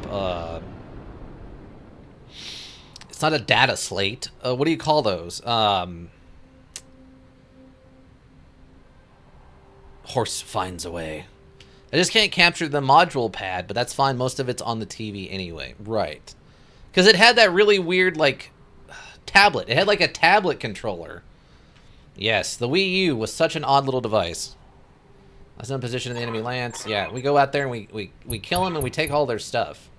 It's not a data slate. What do you call those? Horse finds a way. I just can't capture the module pad, but that's fine. Most of it's on the TV anyway. Right. Because it had that really weird, like, tablet. It had, like, a tablet controller. Yes, the Wii U was such an odd little device. That's in position in the enemy lance. Yeah, we go out there and we kill them and we take all their stuff.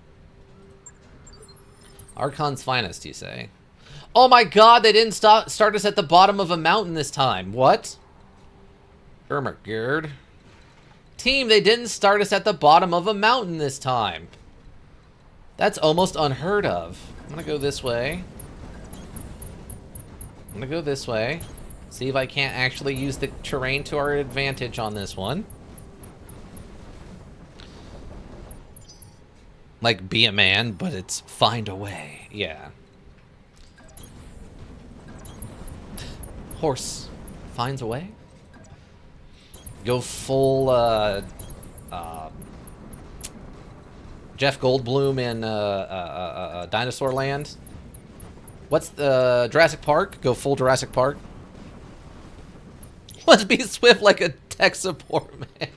Archon's finest, you say? Oh my god, they didn't start us at the bottom of a mountain this time. What? Ermagerd. Team, they didn't start us at the bottom of a mountain this time. That's almost unheard of. I'm gonna go this way. I'm gonna go this way. See if I can't actually use the terrain to our advantage on this one. Like, be a man, but it's find a way. Yeah. Horse finds a way. Go full, Jeff Goldblum in Dinosaur Land. What's the Jurassic Park? Go full Jurassic Park. Let's be swift like a tech support man.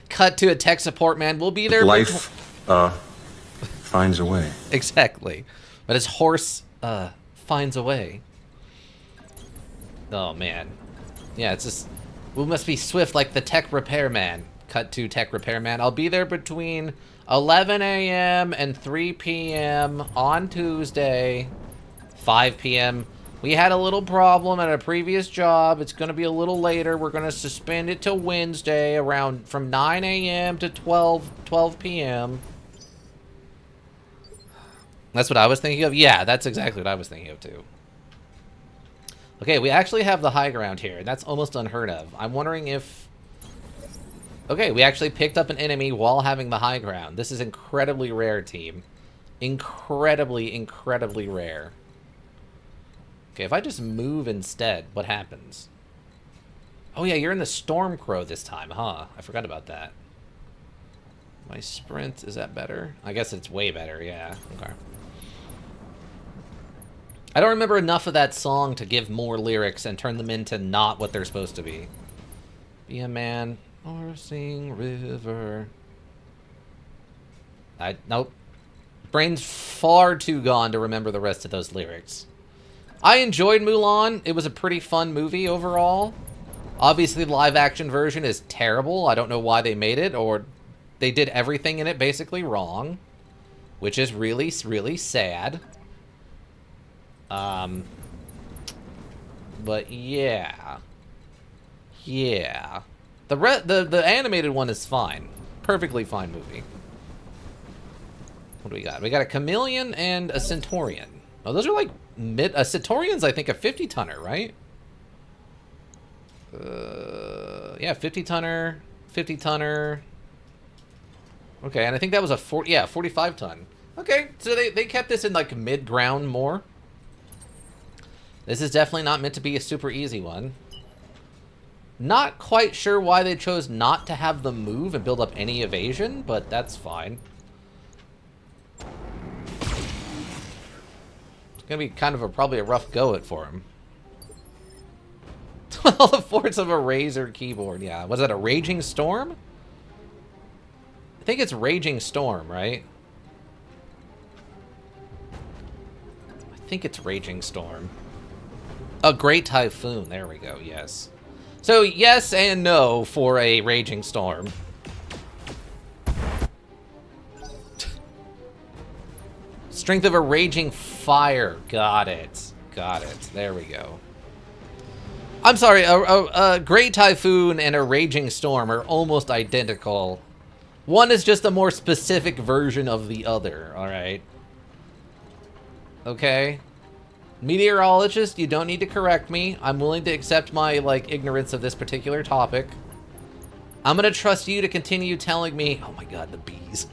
Cut to a tech support man. We'll be there. Life finds a way. Exactly. But his horse finds a way. Oh man. Yeah, it's just we must be swift like the tech repairman. Cut to tech repairman. I'll be there between 11 a.m. and 3 p.m. on Tuesday. 5 p.m. We had a little problem at a previous job. It's going to be a little later. We're going to suspend it till Wednesday around from 9 a.m. to 12 p.m. That's what I was thinking of? Yeah, that's exactly what I was thinking of too. Okay, we actually have the high ground here. That's almost unheard of. I'm wondering if... Okay, we actually picked up an enemy while having the high ground. This is incredibly rare, team. Incredibly, incredibly rare. Okay, if I just move instead, what happens? Oh yeah, you're in the Stormcrow this time, huh? I forgot about that. My sprint, is that better? I guess it's way better, yeah. Okay. I don't remember enough of that song to give more lyrics and turn them into not what they're supposed to be. Be a man or sing river. Nope. Brain's far too gone to remember the rest of those lyrics. I enjoyed Mulan. It was a pretty fun movie overall. Obviously, the live-action version is terrible. I don't know why they made it, or they did everything in it basically wrong, which is really, really sad. But yeah. Yeah. The animated one is fine. Perfectly fine movie. What do we got? We got a chameleon and a centurion. Oh, those are like a centurion's I think a 50-tonner, right? Yeah, 50-tonner, 50-tonner. Okay, and I think that was a 45-ton. Okay, so they kept this in like mid-ground more. This is definitely not meant to be a super easy one. Not quite sure why they chose not to have them move and build up any evasion, but that's fine. It's gonna be kind of probably a rough go at for him. All the force of a Razer keyboard, yeah. Was that a Raging Storm? I think it's Raging Storm, right? I think it's Raging Storm. A Great Typhoon, there we go, yes. So, yes and no for a Raging Storm. Strength of a Raging Fire, got it. Got it, there we go. I'm sorry, a Great Typhoon and a Raging Storm are almost identical. One is just a more specific version of the other, alright? Okay? Meteorologist, you don't need to correct me. I'm willing to accept my, like, ignorance of this particular topic. I'm gonna trust you to continue telling me... Oh my god, the bees.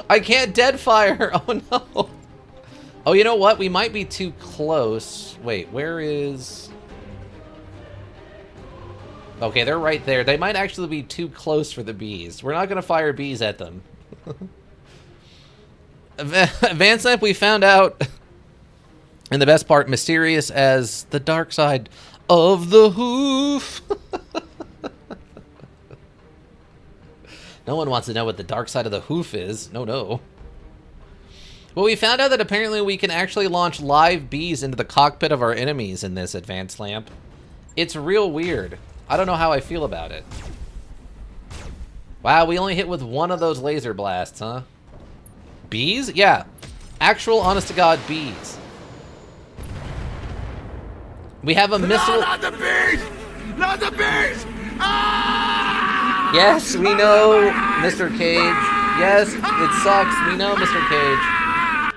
I can't dead fire! Oh no! Oh, you know what? We might be too close. Wait, where is... Okay, they're right there. They might actually be too close for the bees. We're not gonna fire bees at them. Advanced Lamp, we found out... And the best part, mysterious as the dark side of the hoof. No one wants to know what the dark side of the hoof is. No, no. Well, we found out that apparently we can actually launch live bees into the cockpit of our enemies in this Advanced Lamp. It's real weird. I don't know how I feel about it. Wow, we only hit with one of those laser blasts, huh? Bees? Yeah. Actual, honest-to-God bees. We have a missile... No, not the bees! Not the bees! Ah! Yes, we know, Mr. Cage. Yes, it sucks. We know, Mr. Cage.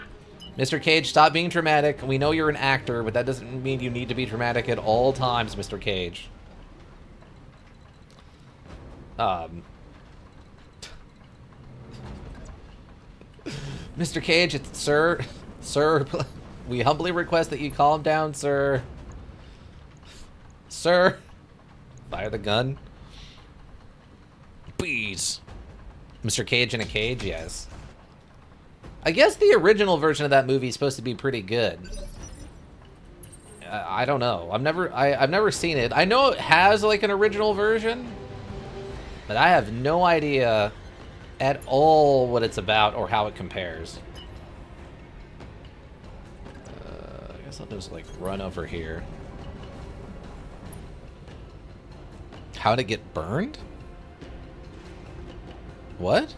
Mr. Cage, stop being dramatic. We know you're an actor, but that doesn't mean you need to be dramatic at all times, Mr. Cage. Mr. Cage, it's... Sir, we humbly request that you calm down, sir. Sir. Fire the gun. Bees. Mr. Cage in a cage, yes. I guess the original version of that movie is supposed to be pretty good. I don't know. I've never seen it. I know it has like an original version, but I have no idea at all what it's about or how it compares. I guess I'll just like run over here. How to get burned? What?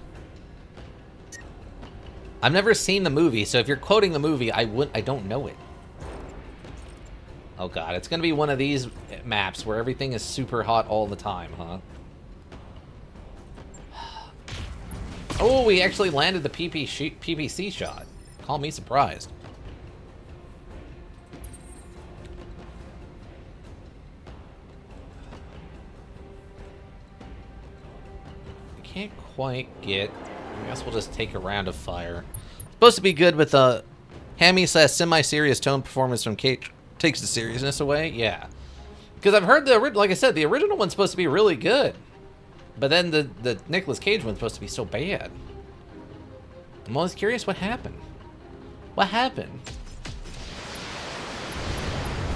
I've never seen the movie, so if you're quoting the movie, I don't know it. Oh god, it's gonna be one of these maps where everything is super hot all the time, huh? Oh, we actually landed the PPC shot. Call me surprised. Can't quite get... I guess we'll just take a round of fire. Supposed to be good with a hammy / semi-serious tone performance from Cage. Takes the seriousness away? Yeah. Because I've heard like I said, the original one's supposed to be really good. But then the Nicolas Cage one's supposed to be so bad. I'm always curious what happened. What happened?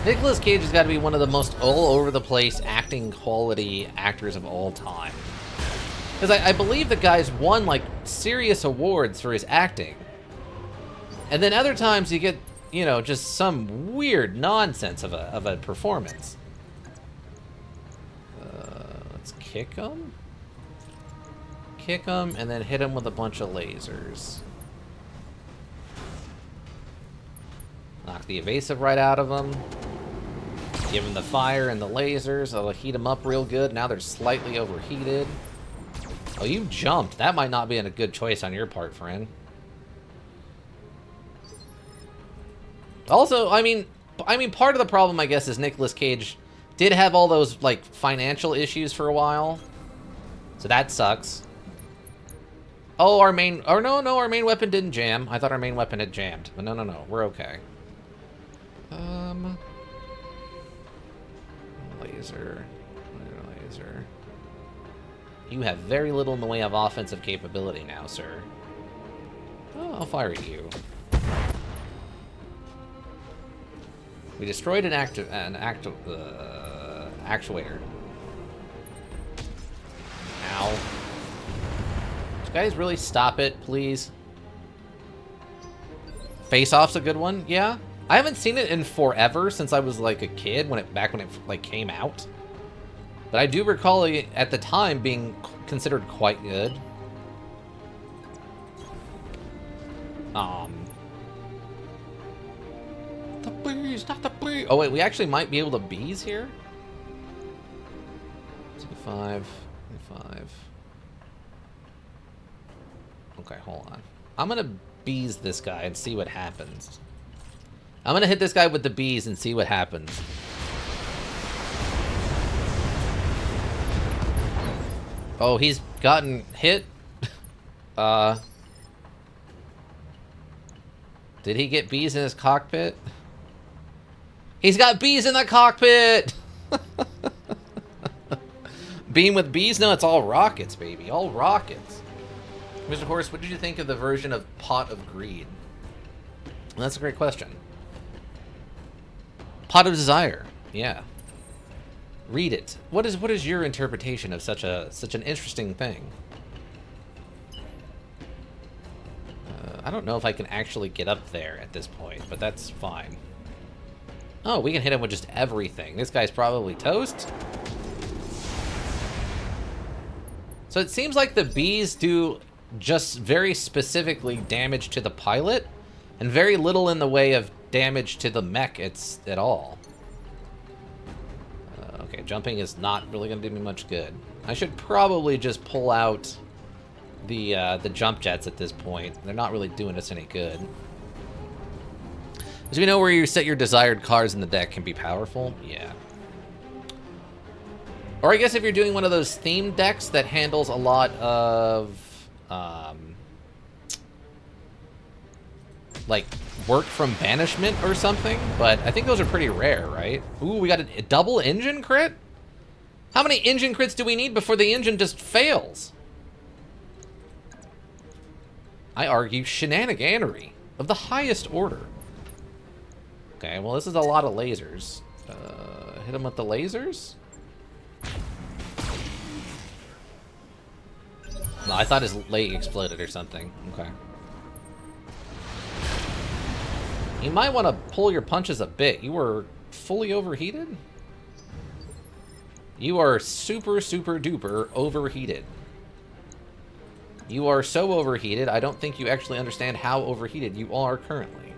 Nicolas Cage has got to be one of the most all-over-the-place acting quality actors of all time. Because I believe the guy's won, like, serious awards for his acting. And then other times you get, you know, just some weird nonsense of a performance. Let's kick him. Kick him, and then hit him with a bunch of lasers. Knock the evasive right out of him. Give him the fire and the lasers. That'll heat him up real good. Now they're slightly overheated. Oh, you jumped. That might not be a good choice on your part, friend. Also, I mean, part of the problem, I guess, is Nicolas Cage did have all those, like, financial issues for a while. So that sucks. Oh, our main... Or no, our main weapon didn't jam. I thought our main weapon had jammed. But no. We're okay. Laser. You have very little in the way of offensive capability now, sir. Oh, I'll fire at you. We destroyed an actuator. Ow. Would you guys really stop it, please? Face-Off's a good one, yeah. I haven't seen it in forever, since I was like a kid, back when it like came out. But I do recall it at the time being considered quite good. The bees, not the bees. Oh wait, we actually might be able to bees here. 5. Okay, hold on. I'm gonna bees this guy and see what happens. I'm gonna hit this guy with the bees and see what happens. Oh, he's gotten hit. Did he get bees in his cockpit? He's got bees in the cockpit! Beam with bees? No, it's all rockets, baby. All rockets. Mr. Horse, what did you think of the version of Pot of Greed? Well, that's a great question. Pot of Desire. Yeah. Read it. What is your interpretation of such an interesting thing? I don't know if I can actually get up there at this point, but that's fine. Oh, we can hit him with just everything. This guy's probably toast. So it seems like the bees do just very specifically damage to the pilot, and very little in the way of damage to the mech at all. Okay, jumping is not really going to do me much good. I should probably just pull out the jump jets at this point. They're not really doing us any good. As we know, where you set your desired cards in the deck can be powerful. Yeah. Or I guess if you're doing one of those themed decks that handles a lot of like work from banishment or something, but I think those are pretty rare, right? Ooh, we got a double engine crit? How many engine crits do we need before the engine just fails? I argue shenaniganery of the highest order. Okay, well, this is a lot of lasers. Hit him with the lasers? No, I thought his leg exploded or something. Okay. You might want to pull your punches a bit. You were fully overheated? You are super, super duper overheated. You are so overheated, I don't think you actually understand how overheated you are currently.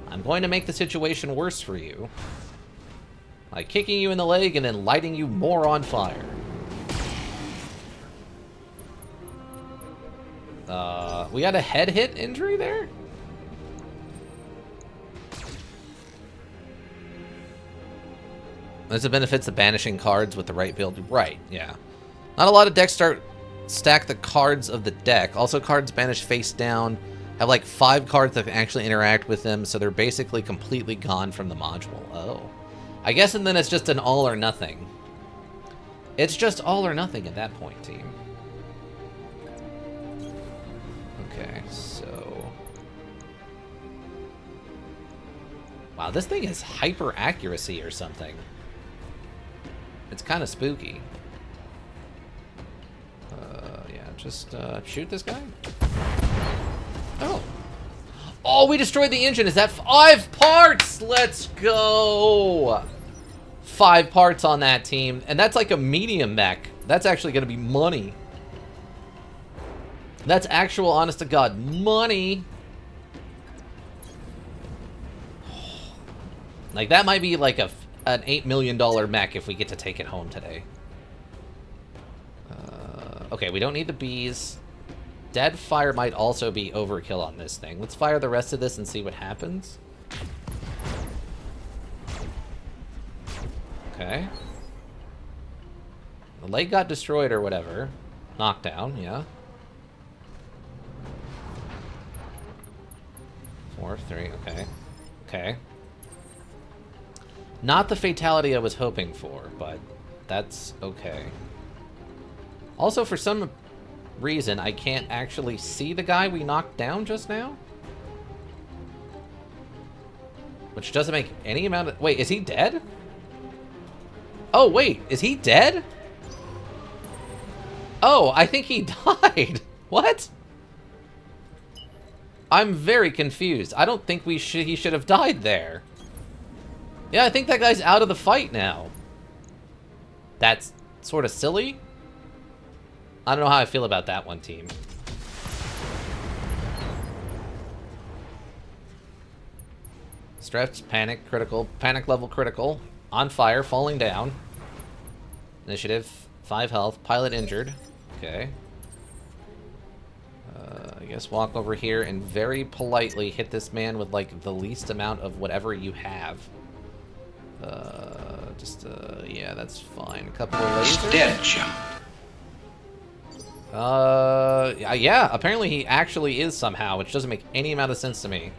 I'm going to make the situation worse for you by kicking you in the leg and then lighting you more on fire. We got a head hit injury there? There's the benefits of banishing cards with the right build. Right, yeah. Not a lot of decks stack the cards of the deck. Also, cards banished face down have like 5 cards that can actually interact with them, so they're basically completely gone from the module. Oh. I guess and then it's just an all or nothing. It's just all or nothing at that point, team. Okay, so... Wow, this thing is hyper accuracy or something. It's kind of spooky. Yeah, just shoot this guy. Oh. Oh, we destroyed the engine. Is that 5 parts? Let's go. 5 parts on that team. And that's like a medium mech. That's actually going to be money. That's actual, honest to God, money. Like, that might be like an $8 million mech if we get to take it home today. Okay, we don't need the bees. Dead fire might also be overkill on this thing. Let's fire the rest of this and see what happens. Okay. The leg got destroyed or whatever. Knockdown, yeah. 4, 3, okay. Okay. Not the fatality I was hoping for, but that's okay. Also, for some reason, I can't actually see the guy we knocked down just now. Which doesn't make any amount of... Wait, is he dead? Oh, wait, is he dead? Oh, I think he died. What? I'm very confused. I don't think he should have died there. Yeah, I think that guy's out of the fight now. That's sort of silly. I don't know how I feel about that one, team. Stress, panic, critical, panic level critical, on fire, falling down. Initiative, 5 health, pilot injured. Okay. I guess walk over here and very politely hit this man with, like, the least amount of whatever you have. Yeah, that's fine. A couple of lasers. Yeah, apparently he actually is somehow, which doesn't make any amount of sense to me.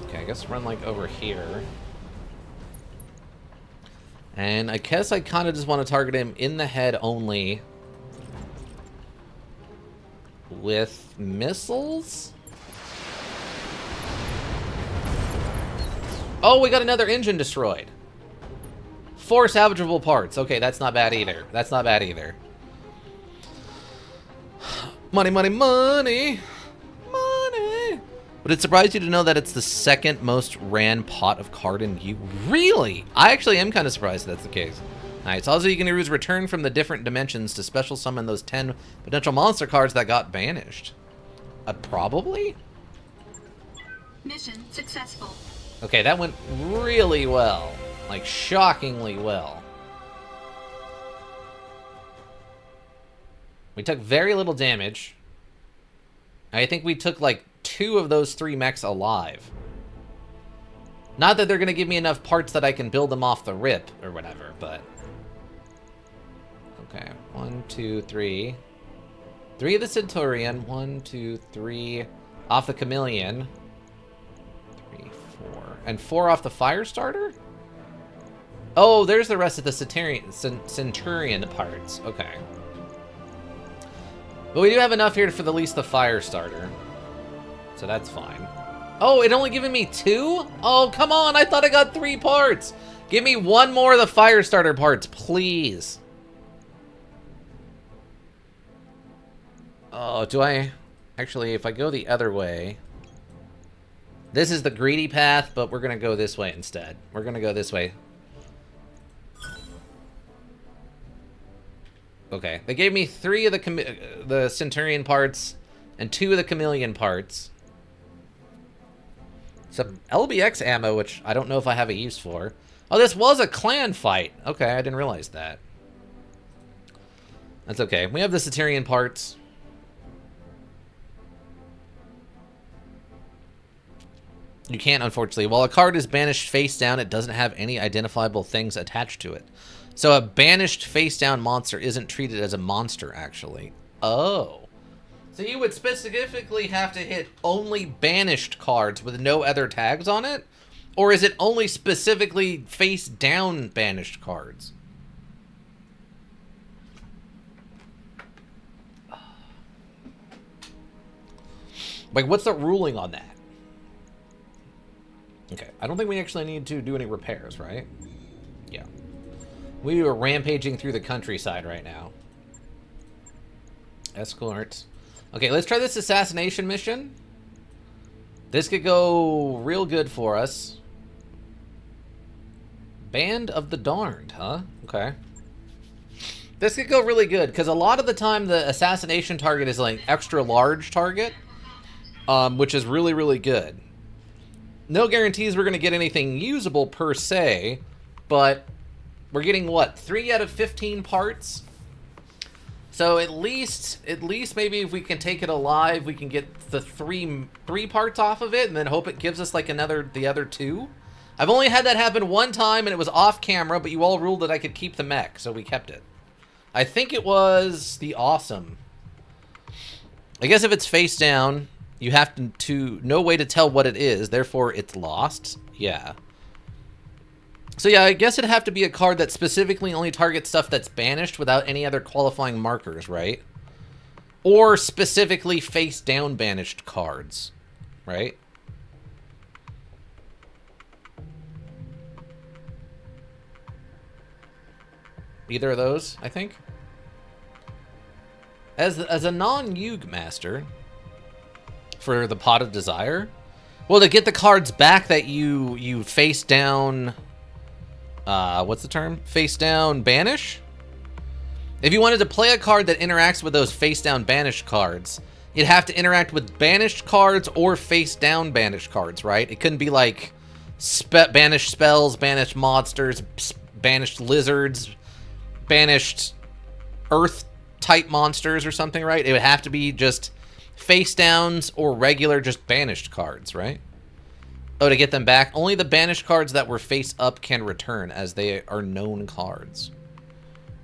Okay, I guess run, like, over here. And I guess I kind of just want to target him in the head only with missiles? Oh, we got another engine destroyed. 4 salvageable parts. Okay, that's not bad either. That's not bad either. Money, money, money. Money. Would it surprise you to know that it's the second most ran pot of card in you? Really? I actually am kind of surprised that's the case. Nice. Also, you can use return from the different dimensions to special summon those 10 potential monster cards that got banished. Probably? Mission successful. Okay, that went really well. Like, shockingly well. We took very little damage. I think we took, like, 2 of those 3 mechs alive. Not that they're going to give me enough parts that I can build them off the rip or whatever, but... Okay, 1, 2, 3. 3 of the Centurion. 1, 2, 3 off the Chameleon. 3, 4. And 4 off the Firestarter? Oh, there's the rest of the Centurion parts. Okay. But we do have enough here for at least the Firestarter. So that's fine. Oh, it only given me 2? Oh, come on. I thought I got 3 parts. Give me 1 more of the Firestarter parts, please. Oh, do I... Actually, if I go the other way... This is the greedy path, but we're going to go this way instead. We're going to go this way. Okay, they gave me 3 of the Centurion parts and 2 of the Chameleon parts. Some LBX ammo, which I don't know if I have a use for. Oh, this was a clan fight. Okay, I didn't realize that. That's okay. We have the Centurion parts. You can't, unfortunately. While a card is banished face down, it doesn't have any identifiable things attached to it. So a banished face-down monster isn't treated as a monster, actually. Oh. So you would specifically have to hit only banished cards with no other tags on it? Or is it only specifically face-down banished cards? Like, what's the ruling on that? Okay, I don't think we actually need to do any repairs, right? Yeah. We are rampaging through the countryside right now. Escort. Okay, let's try this assassination mission. This could go real good for us. Band of the Darned, huh? Okay. This could go really good, because a lot of the time the assassination target is like extra large target, which is really, really good. No guarantees we're going to get anything usable per se, but we're getting, what, 3 out of 15 parts? So at least maybe if we can take it alive, we can get the three parts off of it, and then hope it gives us like the other 2. I've only had that happen 1 time, and it was off camera, but you all ruled that I could keep the mech, so we kept it. I think it was the Awesome. I guess if it's face down, you have to no way to tell what it is, therefore it's lost. Yeah. So yeah, I guess it'd have to be a card that specifically only targets stuff that's banished without any other qualifying markers, right? Or specifically face-down banished cards, right? Either of those, I think. As a non-Yug master for the Pot of Desire, well, to get the cards back that you face down. What's the term? Face down banish? If you wanted to play a card that interacts with those face down banished cards, you'd have to interact with banished cards or face down banished cards, right? It couldn't be like banished spells, banished monsters, banished lizards, banished earth type monsters or something, right? It would have to be just face downs or regular just banished cards, right? Oh, to get them back, only the banished cards that were face up can return, as they are known cards.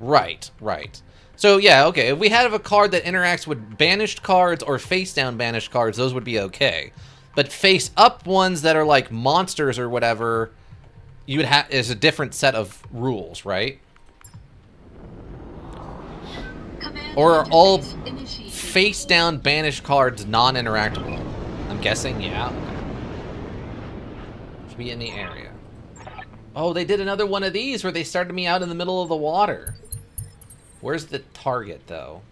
Right, right. So yeah, okay, if we have a card that interacts with banished cards or face down banished cards, those would be okay. But face up ones that are like monsters or whatever, you would have is a different set of rules, right? Or are all face down banished cards non-interactable? I'm guessing, yeah. Should be in the area. Oh, they did another one of these where they started me out in the middle of the water. Where's the target though?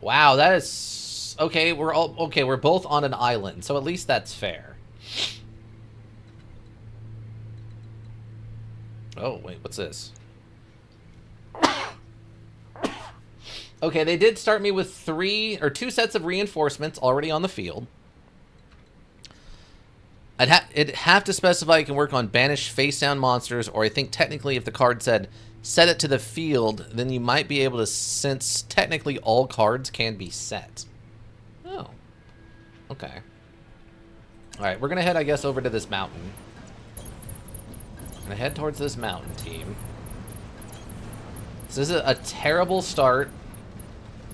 Wow, that is okay. We're both on an island, so at least that's fair. Oh, wait, what's this? Okay, they did start me with 2 sets of reinforcements already on the field. It'd have to specify it can work on banished face-down monsters, or I think technically if the card said set it to the field, then you might be able to, since technically all cards can be set. Oh. Okay. Alright, we're going to head, I guess, over to this mountain. I'm going to head towards this mountain, team. This is a terrible start,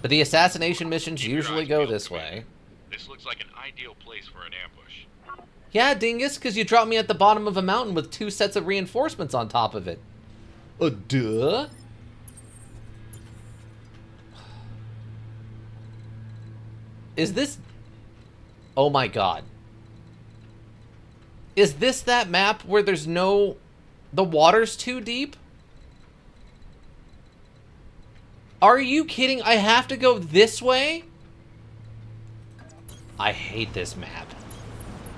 but the assassination missions usually go this way. This looks like an ideal place for an ambush. Yeah, dingus, because you dropped me at the bottom of a mountain with 2 sets of reinforcements on top of it. Duh. Is this... Oh my god. Is this that map where there's no... The water's too deep? Are you kidding? I have to go this way? I hate this map.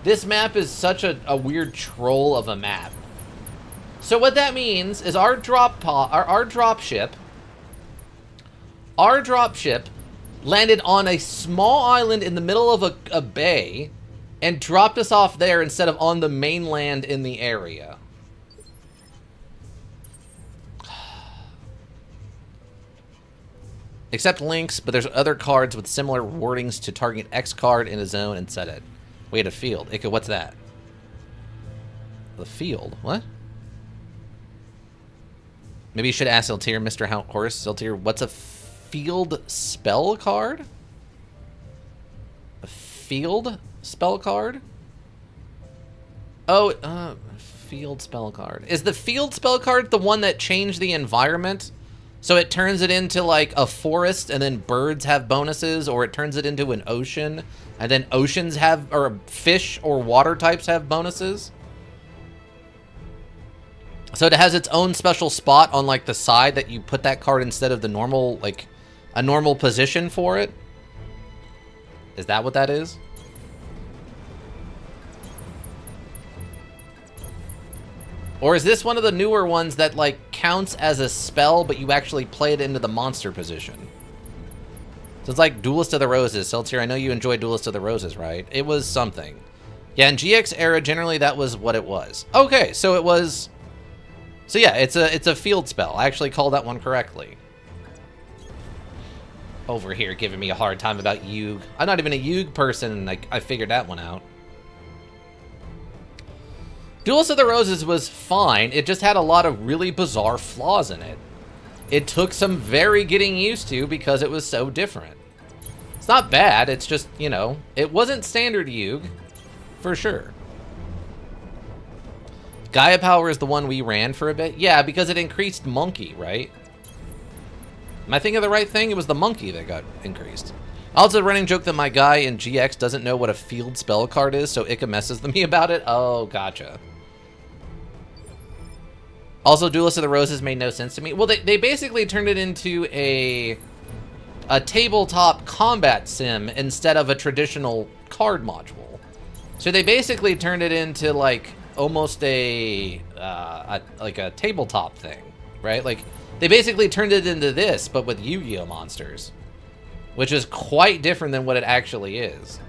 This map is such a weird troll of a map. So what that means is our drop ship landed on a small island in the middle of a bay and dropped us off there instead of on the mainland in the area. Except links, but there's other cards with similar wordings to target X card in a zone and set it. Wait, a field. Ika, what's that? The field? What? Maybe you should ask Siltier, Mr. Horse. Siltier, what's a field spell card? A field spell card? Oh, field spell card. Is the field spell card the one that changed the environment? So it turns it into like a forest and then birds have bonuses, or it turns it into an ocean and then oceans have, or fish or water types have bonuses? So it has its own special spot on like the side that you put that card instead of the normal, like a normal position for it? Is that what that is? Or is this one of the newer ones that like counts as a spell, but you actually play it into the monster position? So it's like Duelist of the Roses. Seltzer, I know you enjoyed Duelist of the Roses, right? It was something. Yeah, in GX era, generally that was what it was. Okay, so it was... So yeah, it's a field spell. I actually called that one correctly. Over here giving me a hard time about Yug. I'm not even a Yug person, and I figured that one out. Duelist of the Roses was fine. It just had a lot of really bizarre flaws in it. It took some very getting used to because it was so different. It's not bad, it's just, you know, it wasn't standard Yug, for sure. Gaia Power is the one we ran for a bit. Yeah, because it increased Monkey, right? Am I thinking of the right thing? It was the Monkey that got increased. Also, a running joke that my guy in GX doesn't know what a field spell card is, so Ika messes with me about it. Oh, gotcha. Also, Duelist of the Roses made no sense to me. Well, they basically turned it into a tabletop combat sim instead of a traditional card module. So they basically turned it into like almost a tabletop thing, right? Like they basically turned it into this, but with Yu-Gi-Oh monsters, which is quite different than what it actually is.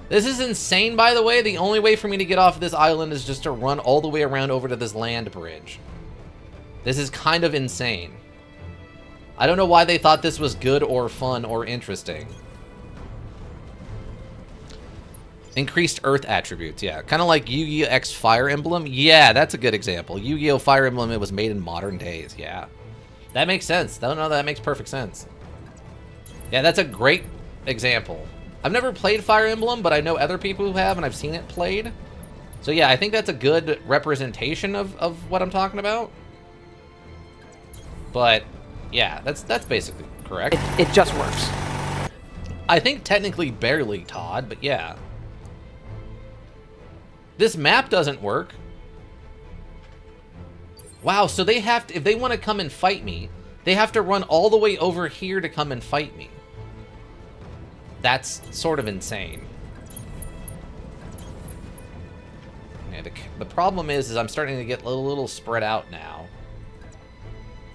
This is insane, by the way. The only way for me to get off this island is just to run all the way around over to this land bridge. This is kind of insane. I don't know why they thought this was good or fun or interesting. Increased Earth attributes, yeah. Kind of like Yu-Gi-Oh! X Fire Emblem. Yeah, that's a good example. Yu-Gi-Oh! Fire Emblem, it was made in modern days, yeah. That makes sense. No, that makes perfect sense. Yeah, that's a great example. I've never played Fire Emblem, but I know other people who have, and I've seen it played. So yeah, I think that's a good representation of what I'm talking about. But, yeah, that's basically correct. It just works. I think technically barely, Todd, but yeah. This map doesn't work. Wow, so they have to, if they want to come and fight me, they have to run all the way over here to come and fight me. That's sort of insane. Yeah, the problem is I'm starting to get a little spread out now.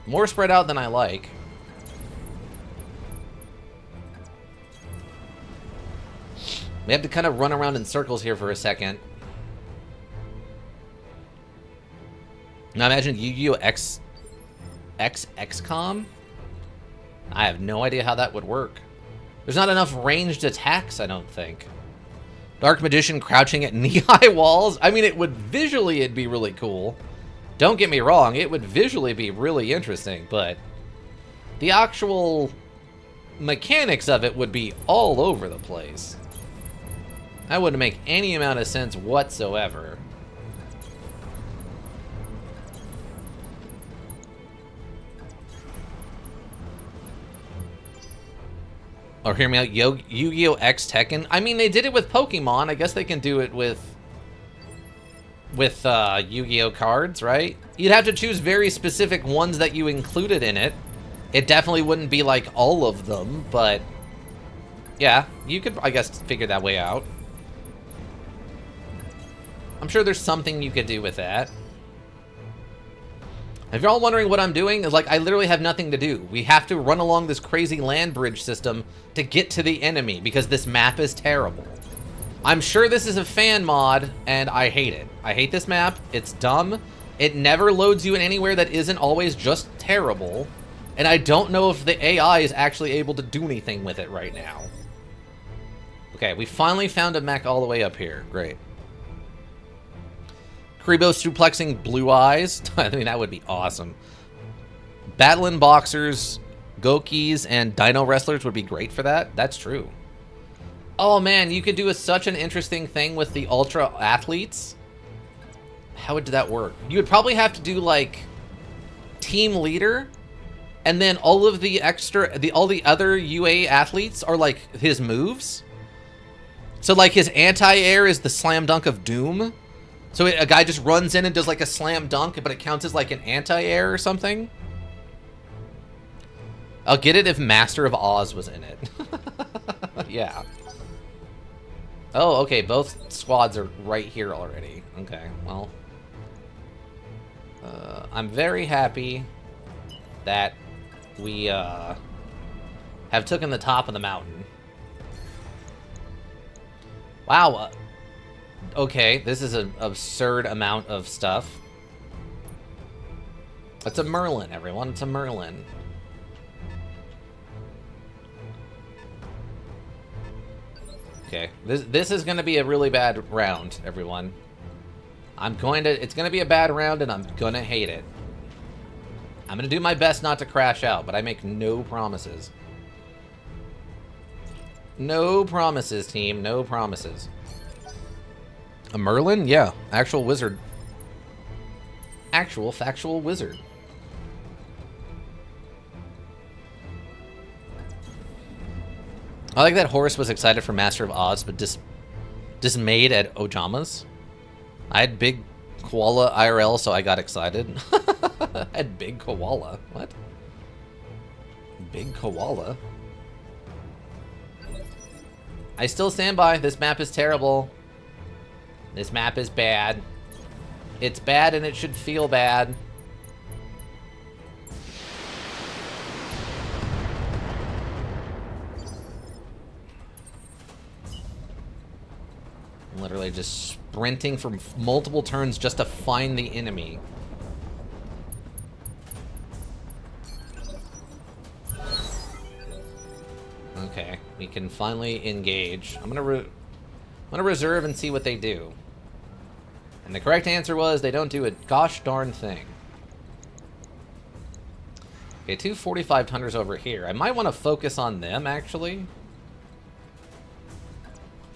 More spread out than I like. We have to kind of run around in circles here for a second. Now imagine Yu-Gi-Oh! XCOM? I have no idea how that would work. There's not enough ranged attacks, I don't think. Dark Magician crouching at knee-high walls? I mean, it'd be really cool. Don't get me wrong, it would visually be really interesting, but the actual mechanics of it would be all over the place. That wouldn't make any amount of sense whatsoever. Or hear me out, Yu-Gi-Oh! X Tekken. I mean, they did it with Pokemon. I guess they can do it with Yu-Gi-Oh! Cards, right? You'd have to choose very specific ones that you included in it. It definitely wouldn't be like all of them, but yeah, you could, I guess, figure that way out. I'm sure there's something you could do with that. If you're all wondering what I'm doing, is like I literally have nothing to do. We have to run along this crazy land bridge system to get to the enemy because this map is terrible. I'm sure this is a fan mod, and I hate it. I hate this map. It's dumb. It never loads you in anywhere that isn't always just terrible. And I don't know if the AI is actually able to do anything with it right now. Okay, we finally found a mech all the way up here. Great. Kribo suplexing blue eyes. I mean, that would be awesome. Battling boxers, Gokis, and dino wrestlers would be great for that. That's true. Oh man, you could do such an interesting thing with the ultra athletes. How would that work? You would probably have to do like team leader, and then all of the all the other UA athletes are like his moves. So like his anti-air is the slam dunk of doom. So a guy just runs in and does like a slam dunk, but it counts as like an anti-air or something. I'll get it if Master of Oz was in it. Yeah. Oh, okay, both squads are right here already. Okay, well. I'm very happy that we have taken the top of the mountain. Wow. Okay, this is an absurd amount of stuff. It's a Merlin, everyone. It's a Merlin. Okay, this is going to be a really bad round, everyone. It's going to be a bad round, and I'm going to hate it. I'm going to do my best not to crash out, but I make no promises. No promises, team. No promises. A Merlin? Yeah. Actual wizard. Actual factual wizard. I like that Horace was excited for Master of Oz, but dismayed at Ojama's. I had big koala IRL, so I got excited. I had big koala. What? Big koala? I still stand by. This map is terrible. This map is bad. It's bad and it should feel bad. Literally just sprinting for multiple turns just to find the enemy. we can finally engage. I'm gonna reserve and see what they do. And the correct answer was they don't do a gosh darn thing. Okay, 2 45 tonners over here. I might want to focus on them, actually.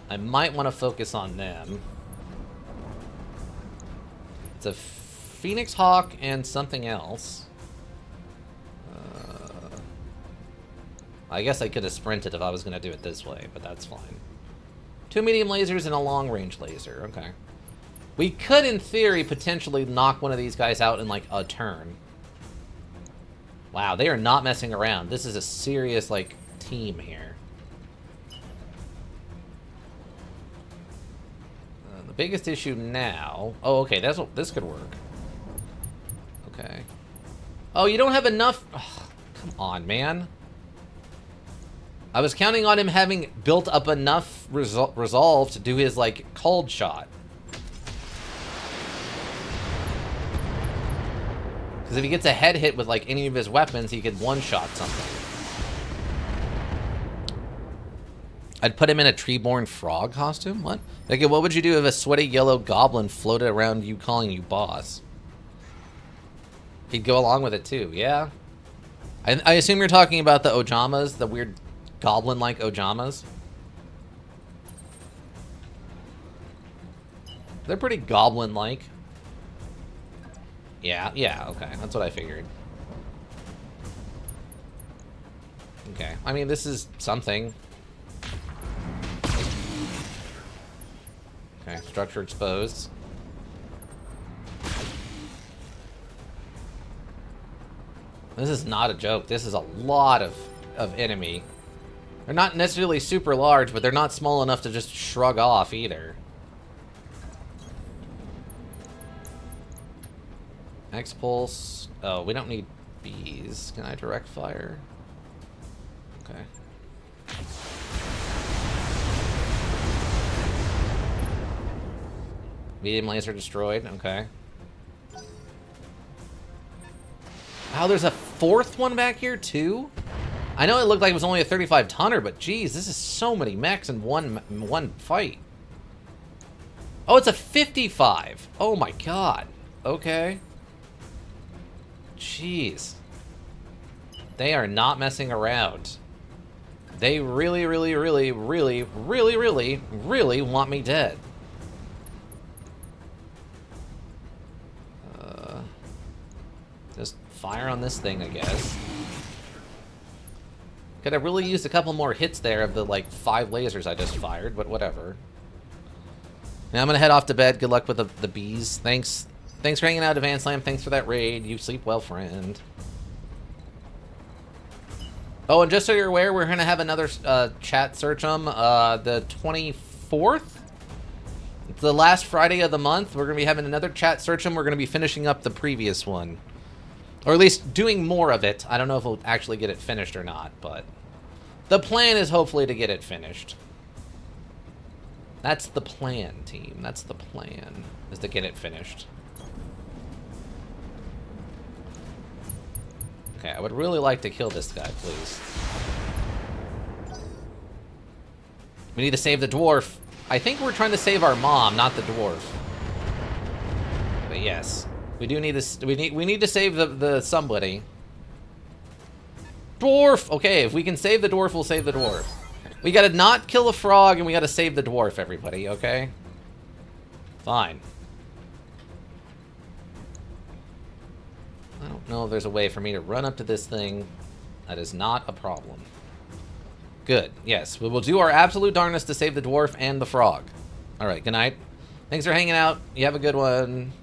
I might want to focus on them. It's a Phoenix Hawk and something else. I guess I could have sprinted if I was going to do it this way, but that's fine. 2 medium lasers and a long-range laser. Okay. We could, in theory, potentially knock one of these guys out in, like, a turn. Wow, they are not messing around. This is a serious, like, team here. The biggest issue now... Oh, okay, this could work. Okay. Oh, you don't have enough... Oh, come on, man. I was counting on him having built up enough resolve to do his, like, cold shot. Because if he gets a head hit with, like, any of his weapons, he could one-shot something. I'd put him in a tree-born frog costume? What? Like, what would you do if a sweaty yellow goblin floated around you calling you boss? He'd go along with it, too, yeah? I assume you're talking about the Ojamas, the weird goblin-like Ojamas. They're pretty goblin-like. Yeah, okay. That's what I figured. Okay. I mean, this is something. Okay, structure exposed. This is not a joke. This is a lot of enemy. They're not necessarily super large, but they're not small enough to just shrug off either. X-Pulse. Oh, we don't need bees. Can I direct fire? Okay. Medium laser destroyed. Okay. Wow, there's a fourth one back here, too? I know it looked like it was only a 35 tonner, but geez, this is so many mechs in one fight. Oh, it's a 55. Oh my god. Okay. Jeez. They are not messing around. They really want me dead. Just fire on this thing, I guess. Could have really used a couple more hits there of the, like, 5 lasers I just fired, but whatever. Now I'm gonna head off to bed. Good luck with the bees. Thanks for hanging out, Advanced Slam. Thanks for that raid. You sleep well, friend. Oh, and just so you're aware, we're gonna have another chat search the 24th. It's the last Friday of the month. We're gonna be having another chat search. We're gonna be finishing up the previous one. Or at least doing more of it. I don't know if we'll actually get it finished or not, but the plan is hopefully to get it finished. That's the plan, team. That's the plan, is to get it finished. Okay, I would really like to kill this guy, please. We need to save the dwarf. I think we're trying to save our mom, not the dwarf. But yes. We do need this. We need to save the somebody. Dwarf. Okay, if we can save the dwarf, we'll save the dwarf. We gotta not kill a frog, and we gotta save the dwarf. Everybody, okay? Fine. I don't know if there's a way for me to run up to this thing. That is not a problem. Good. Yes, we will do our absolute darnest to save the dwarf and the frog. All right. Good night. Thanks for hanging out. You have a good one.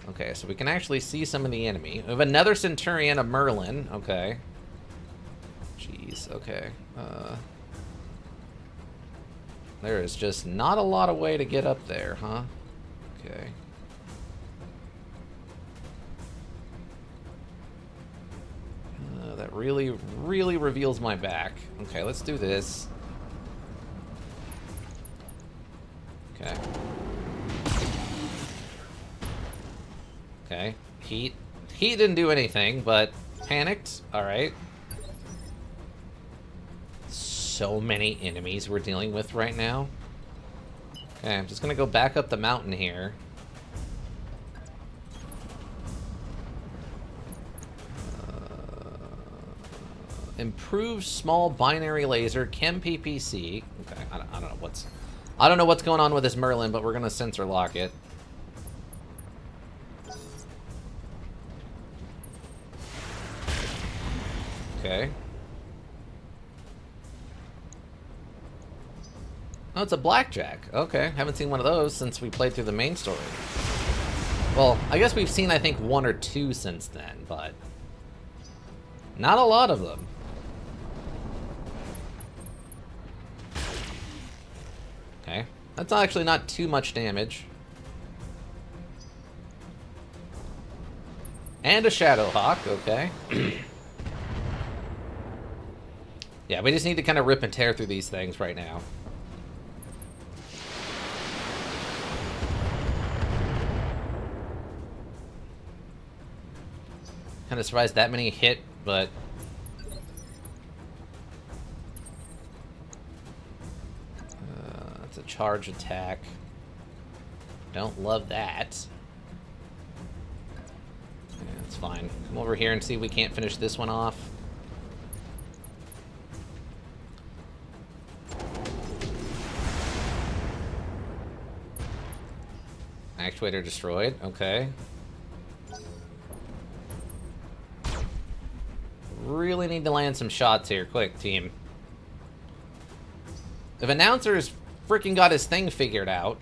Okay, so we can actually see some of the enemy. We have another Centurion, a Merlin. Okay. Jeez, okay. There is just not a lot of way to get up there, huh? Okay. That really reveals my back. Okay, let's do this. Okay. Okay. Heat didn't do anything, but panicked. All right. so many enemies we're dealing with right now. Okay, I'm just gonna go back up the mountain here. Improved small binary laser, chem PPC. Okay, I don't know what's going on with this Merlin, but we're gonna sensor lock it. Okay. Oh, it's a blackjack. Okay, haven't seen one of those since we played through the main story. Well, I guess we've seen, I think, 1 or 2 since then, but not a lot of them. Okay, that's actually not too much damage. And a Shadowhawk, okay. Yeah, we just need to kind of rip and tear through these things right now. Kind of surprised that many hit, but it's a charge attack. Don't love that. Yeah, it's fine. Come over here and see if we can't finish this one off. Actuator destroyed. Okay. Really need to land some shots here. Quick, team. If Announcer's freaking got his thing figured out.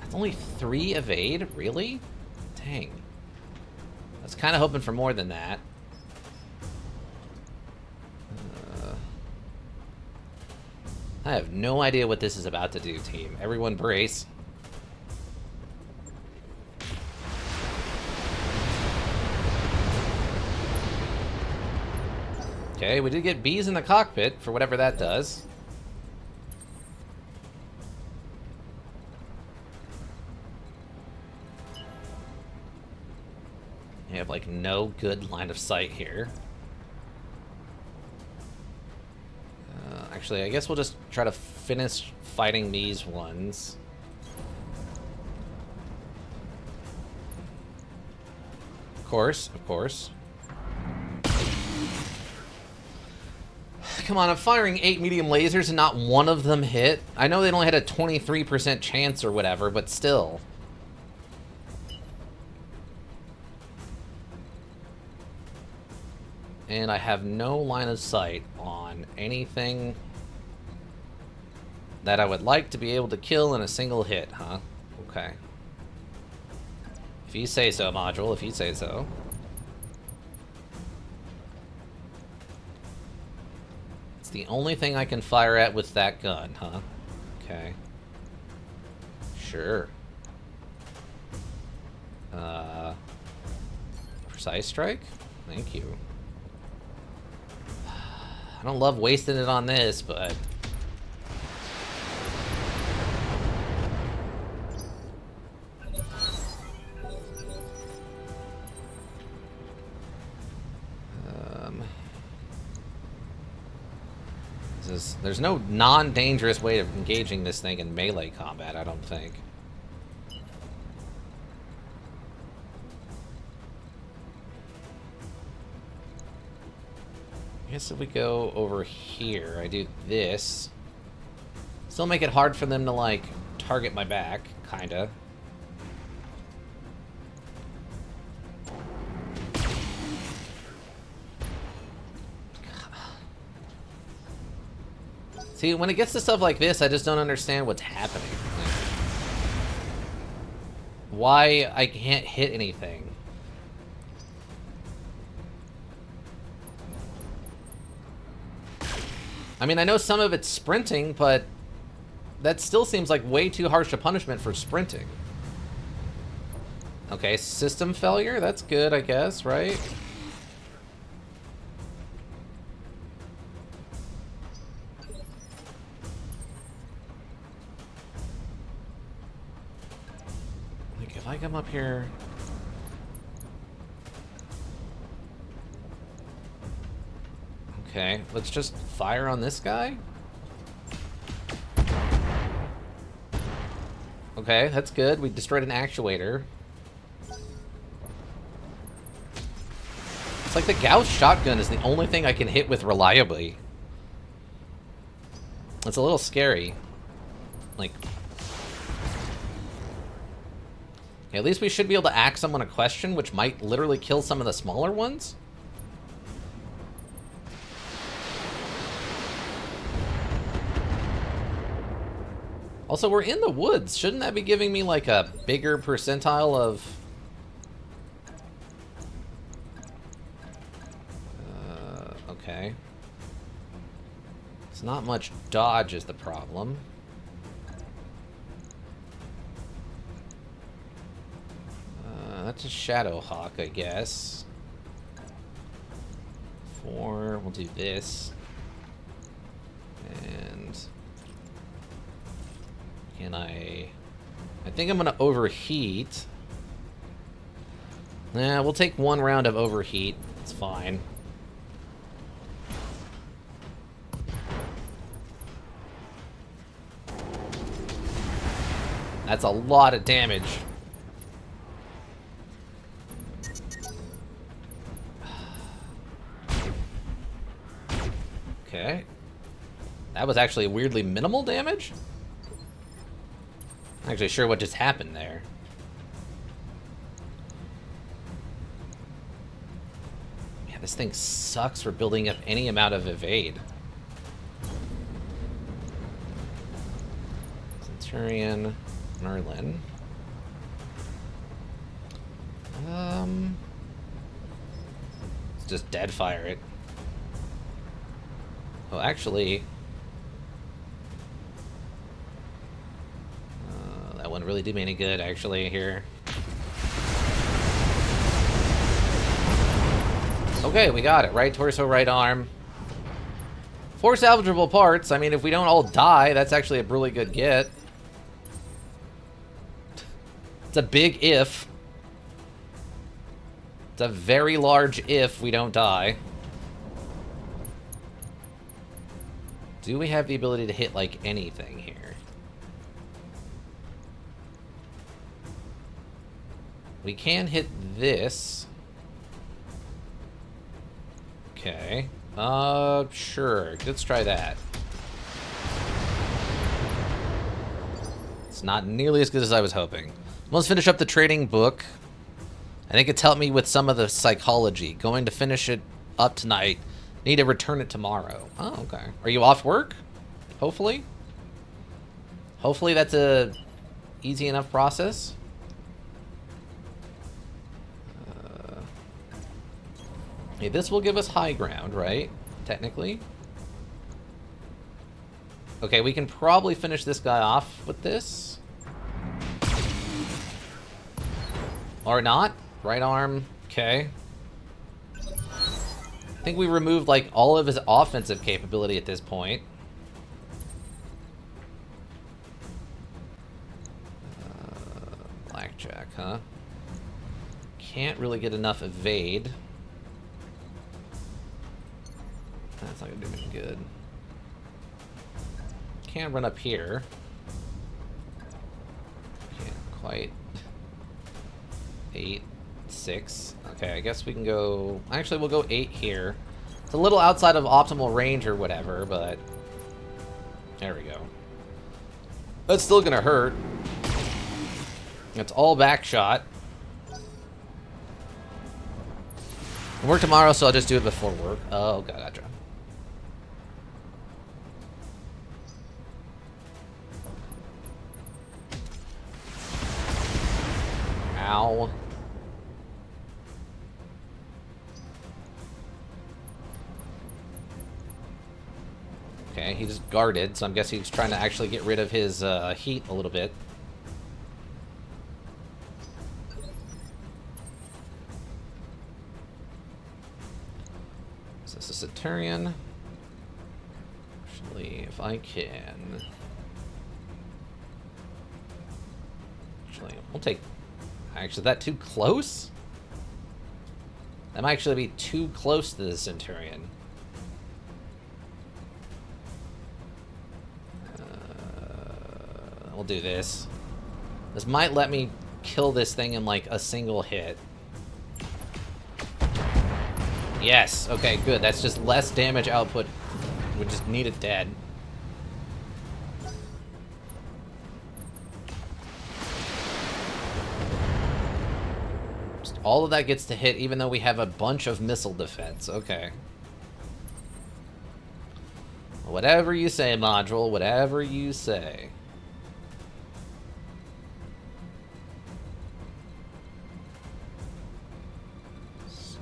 That's only 3 evade? Really? Dang. I was kind of hoping for more than that. I have no idea what this is about to do, team. Everyone brace. Okay, we did get bees in the cockpit for whatever that does. We have, like, no good line of sight here. Actually, I guess we'll just try to finish fighting these ones. Of course, of course. Come on, I'm firing 8 medium lasers and not one of them hit. I know they only had a 23% chance or whatever, but still. And I have no line of sight on anything that I would like to be able to kill in a single hit, huh? Okay. If you say so, module, if you say so. It's the only thing I can fire at with that gun, huh? Okay. Sure. Precise strike? Thank you. I don't love wasting it on this, but... there's no non-dangerous way of engaging this thing in melee combat, I don't think. I guess if we go over here, I do this. Still make it hard for them to, like, target my back, kinda. See, when it gets to stuff like this, I just don't understand what's happening. Like, why I can't hit anything. I mean, I know some of it's sprinting, but that still seems like way too harsh a punishment for sprinting. Okay, system failure? That's good, I guess, right? Like, if I come up here... Okay, let's just fire on this guy. Okay, that's good. We destroyed an actuator. It's like the Gauss shotgun is the only thing I can hit with reliably. It's a little scary. Like... at least we should be able to ask someone a question, which might literally kill some of the smaller ones. Also, we're in the woods. Shouldn't that be giving me, like, a bigger percentile of... okay. It's not much dodge is the problem. That's a Shadow Hawk, I guess. 4, we'll do this. And... can I think I'm gonna overheat. Nah, we'll take 1 round of overheat. It's fine. That's a lot of damage. Okay. That was actually weirdly minimal damage? Not actually sure what just happened there. Yeah, this thing sucks for building up any amount of evade. Centurion, Merlin. Let's just dead fire it. Oh, actually... that wouldn't really do me any good, actually, here. Okay, we got it. Right torso, right arm. 4 salvageable parts. I mean, if we don't all die, that's actually a really good get. It's a big if. It's a very large if we don't die. Do we have the ability to hit, like, anything here? We can hit this. Okay. Sure. Let's try that. It's not nearly as good as I was hoping. Let's finish up the trading book. I think it's helped me with some of the psychology. Going to finish it up tonight. Need to return it tomorrow. Oh, okay. Are you off work? Hopefully? Hopefully that's a easy enough process. Okay, this will give us high ground, right? Technically. Okay, we can probably finish this guy off with this. Or not. Right arm. Okay. I think we removed, like, all of his offensive capability at this point. Blackjack, huh? Can't really get enough evade. That's not gonna do me good. Can't run up here. Can't quite. 8, 6. Okay, I guess we can go... actually, we'll go 8 here. It's a little outside of optimal range or whatever, but... there we go. That's still gonna hurt. It's all back shot. I work tomorrow, so I'll just do it before work. Oh, gotcha. Ow. Okay, he's guarded, so I'm guessing he's trying to actually get rid of his heat a little bit. Is this a Centurion? Actually, if I can... actually, we'll take... actually, is that too close? That might actually be too close to the Centurion. we'll do this. This might let me kill this thing in, like, a single hit. Yes, okay, good. That's just less damage output. We just need it dead. Just all of that gets to hit, even though we have a bunch of missile defense. Okay. Whatever you say, module. Whatever you say. So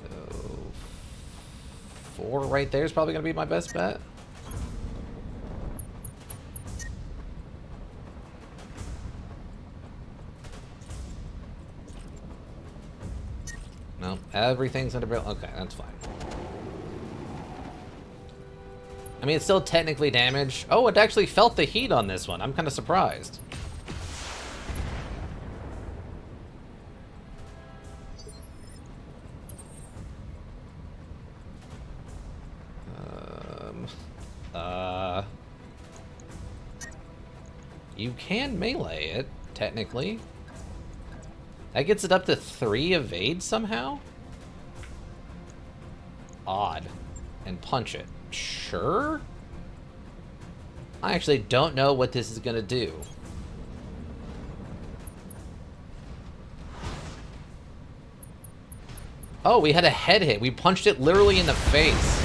4 right there is probably going to be my best bet. No, everything's under barrel. Okay, that's fine. I mean, it's still technically damaged. Oh, it actually felt the heat on this one. I'm kind of surprised. You can melee it, technically. That gets it up to 3 evade somehow? Odd. And punch it. Sure? I actually don't know what this is gonna do. Oh, we had a head hit. We punched it literally in the face.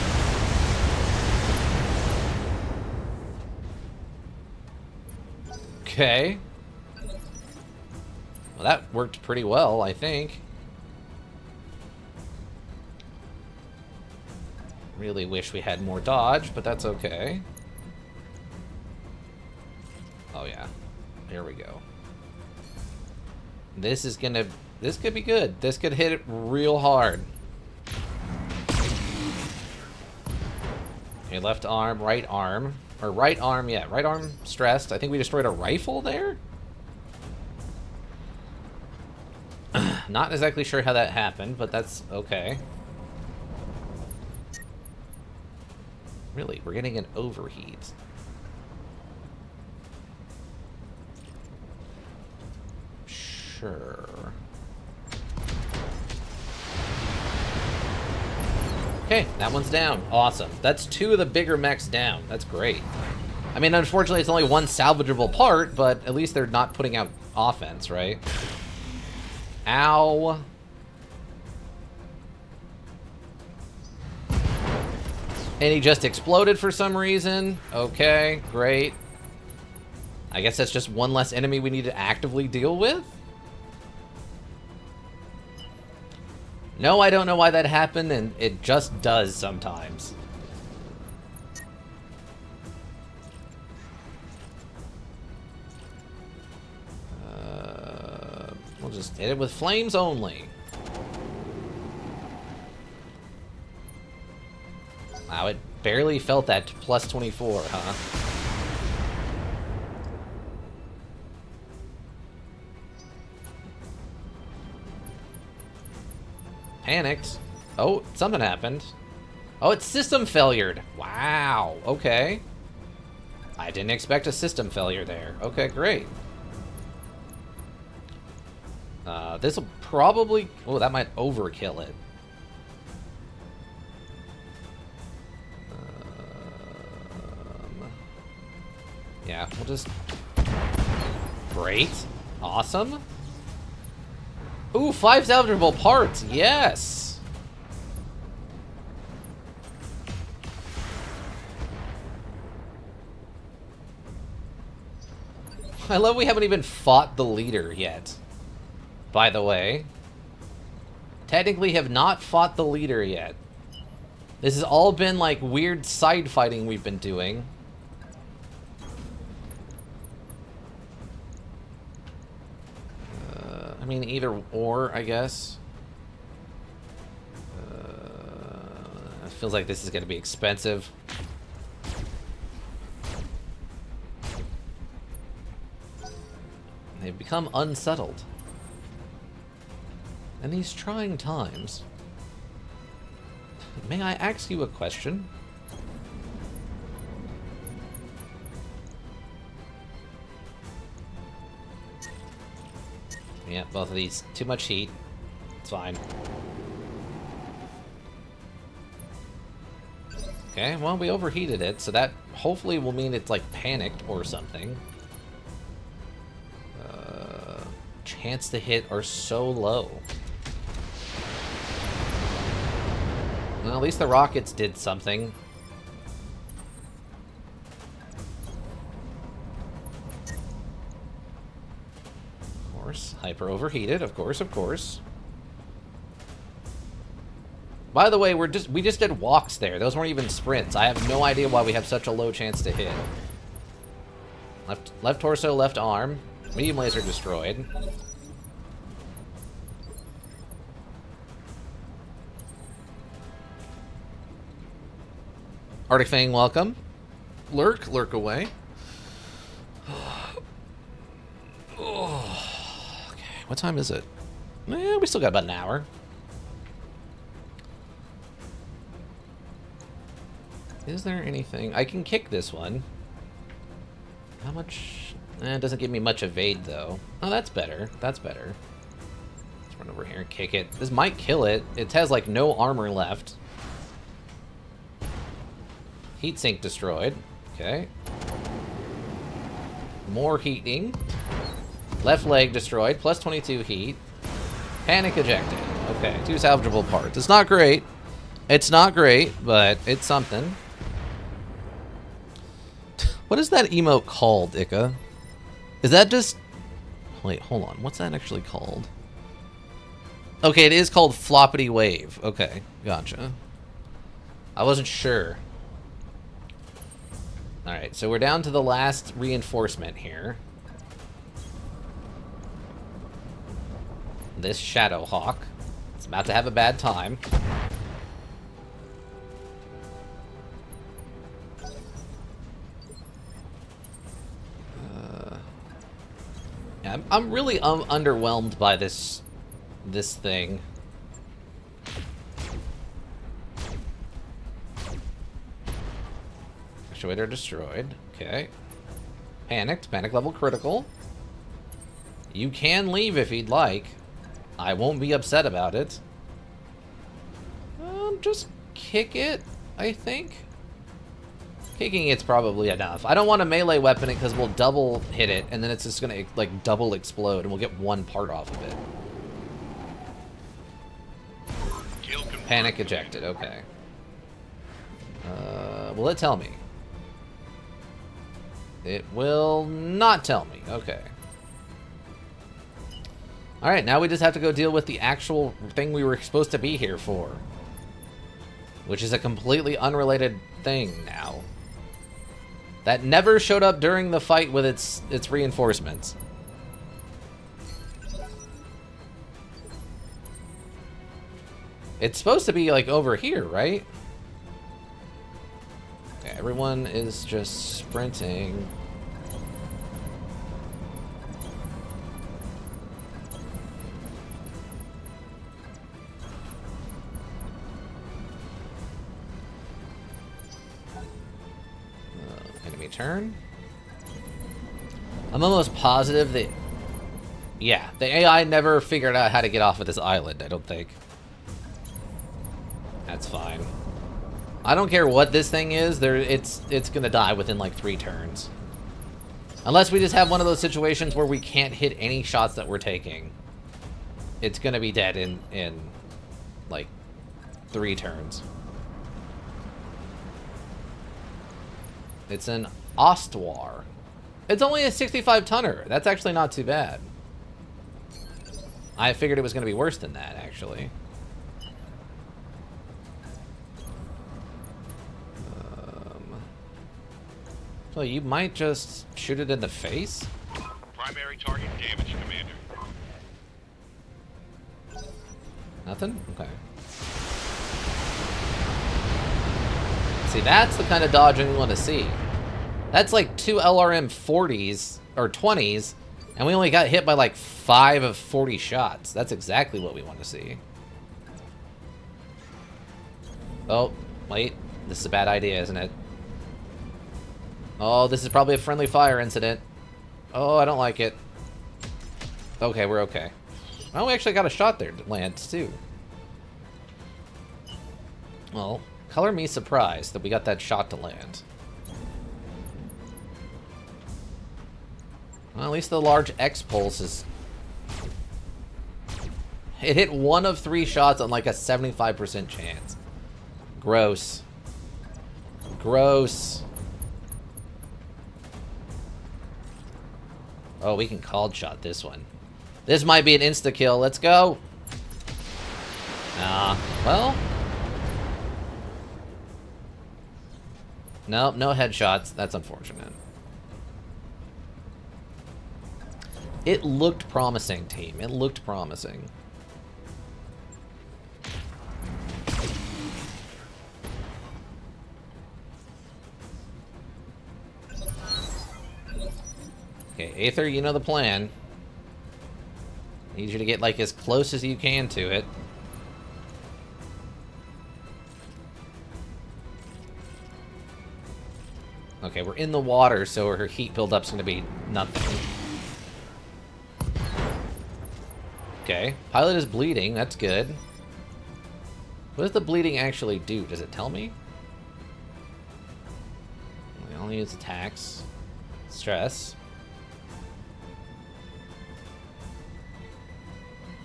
Okay. Well, that worked pretty well, I think. Really wish we had more dodge, but that's okay. Oh yeah. Here we go. This is gonna... This could be good. This could hit it real hard. Okay, left arm, right arm. Or right arm, yeah. Right arm stressed. I think we destroyed a rifle there? Not exactly sure how that happened, but that's okay. Really, we're getting an overheat. Sure. Okay, that one's down. Awesome. That's 2 of the bigger mechs down. That's great. I mean, unfortunately, it's only 1 salvageable part, but at least they're not putting out offense, right? Ow. And he just exploded for some reason. Okay, great. I guess that's just 1 less enemy we need to actively deal with? No, I don't know why that happened, and it just does sometimes. We'll just hit it with flames only. Wow, it barely felt that plus 24, huh? Panicked. Oh, something happened. Oh, it's system failured. Wow, okay. I didn't expect a system failure there. Okay, great. This will probably... Oh, that might overkill it. Yeah, we'll just... Great. Awesome. Ooh, 5 salvageable parts. Yes. I love we haven't even fought the leader yet. By the way. Technically have not fought the leader yet. This has all been like weird side fighting we've been doing. I mean, either or, I guess. It feels like this is going to be expensive. They've become unsettled. In these trying times, may I ask you a question? Yeah, both of these. Too much heat. It's fine. Okay, well, we overheated it, so that hopefully will mean it's, like, panicked or something. Chance to hit are so low. Well, at least the rockets did something. Of course, hyper overheated, of course, of course. By the way, we just did walks there. Those weren't even sprints. I have no idea why we have such a low chance to hit. Left torso, left arm. Medium laser destroyed. Arctic Fang, welcome. Lurk away. Okay, what time is it? We still got about an hour. Is there anything? I can kick this one. How much? It doesn't give me much evade, though. Oh, that's better. That's better. Let's run over here and kick it. This might kill it. It has, like, no armor left. Heat sink destroyed. Okay. More heating. Left leg destroyed. Plus 22 heat. Panic ejected. Okay, 2 salvageable parts. It's not great. It's not great, but it's something. What is that emote called, Ika? Is that just... Wait, hold on. What's that actually called? Okay, it is called Floppity Wave. Okay, gotcha. I wasn't sure. Alright, so we're down to the last reinforcement here. This Shadow Hawk. It's about to have a bad time. Yeah, I'm really underwhelmed by this thing. Actuator destroyed. Okay. Panicked. Panic level critical. You can leave if you'd like. I won't be upset about it. Just kick it, I think. Kicking it's probably enough. I don't want to melee weapon it because we'll double hit it, and then it's just going to, like, double explode, and we'll get one part off of it. Panic ejected, okay. Will it tell me? It will not tell me, okay. Alright, now we just have to go deal with the actual thing we were supposed to be here for. Which is a completely unrelated thing now. That never showed up during the fight with its reinforcements. It's supposed to be, like, over here, right? Okay, everyone is just sprinting. Enemy turn. I'm almost positive that... Yeah, the AI never figured out how to get off of this island, I don't think. That's fine. I don't care what this thing is, it's gonna die within like 3 turns. Unless we just have one of those situations where we can't hit any shots that we're taking. It's gonna be dead in like 3 turns. It's an Ostwar. It's only a 65 tonner. That's actually not too bad. I figured it was gonna be worse than that, actually. So you might just shoot it in the face? Primary target damage, Commander. Nothing? Okay. See, that's the kind of dodging we want to see. That's like 2 LRM 40s, or 20s, and we only got hit by like 5 of 40 shots. That's exactly what we want to see. Oh, wait. This is a bad idea, isn't it? Oh, this is probably a friendly fire incident. Oh, I don't like it. Okay, we're okay. Oh, we actually got a shot there, Lance, too. Well, color me surprised that we got that shot to land. Well, at least the large X pulse is... It hit 1 of 3 shots on like a 75% chance. Gross. Gross. Oh, we can cold shot this one. This might be an insta-kill. Let's go. Well. Nope, no headshots. That's unfortunate. It looked promising, team. It looked promising. Okay, Aether, you know the plan. Need you to get, like, as close as you can to it. Okay, we're in the water, so her heat buildup's gonna be nothing. Okay, pilot is bleeding. That's good. What does the bleeding actually do? Does it tell me? We only use attacks. Stress.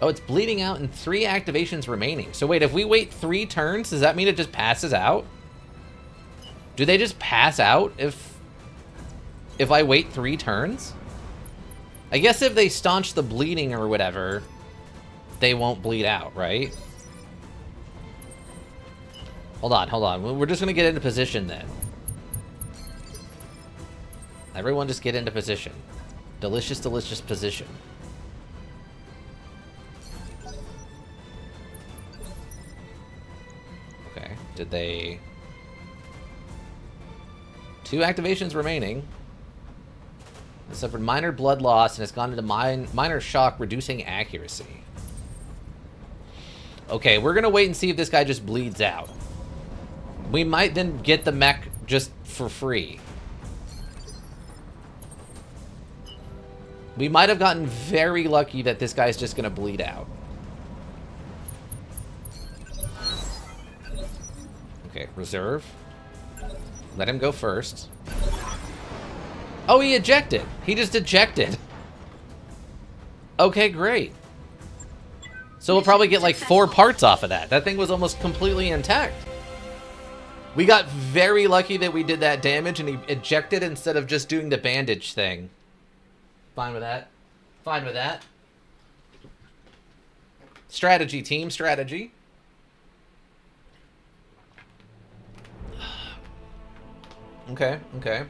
Oh, it's bleeding out and 3 activations remaining. So wait, if we wait 3 turns, does that mean it just passes out? Do they just pass out if I wait 3 turns? I guess if they staunch the bleeding or whatever, they won't bleed out, right? Hold on, hold on. We're just gonna get into position then. Everyone just get into position. Delicious, delicious position. Okay, did they... 2 activations remaining. It suffered minor blood loss and has gone into minor shock, reducing accuracy. Okay, we're gonna wait and see if this guy just bleeds out. We might then get the mech just for free. We might have gotten very lucky that this guy's just gonna bleed out. Okay, reserve. Let him go first. Oh, he ejected. He just ejected. Okay, great. So we'll probably get like 4 parts off of that. That thing was almost completely intact. We got very lucky that we did that damage and he ejected instead of just doing the bandage thing. Fine with that. Fine with that. Strategy, team, strategy. Okay, okay.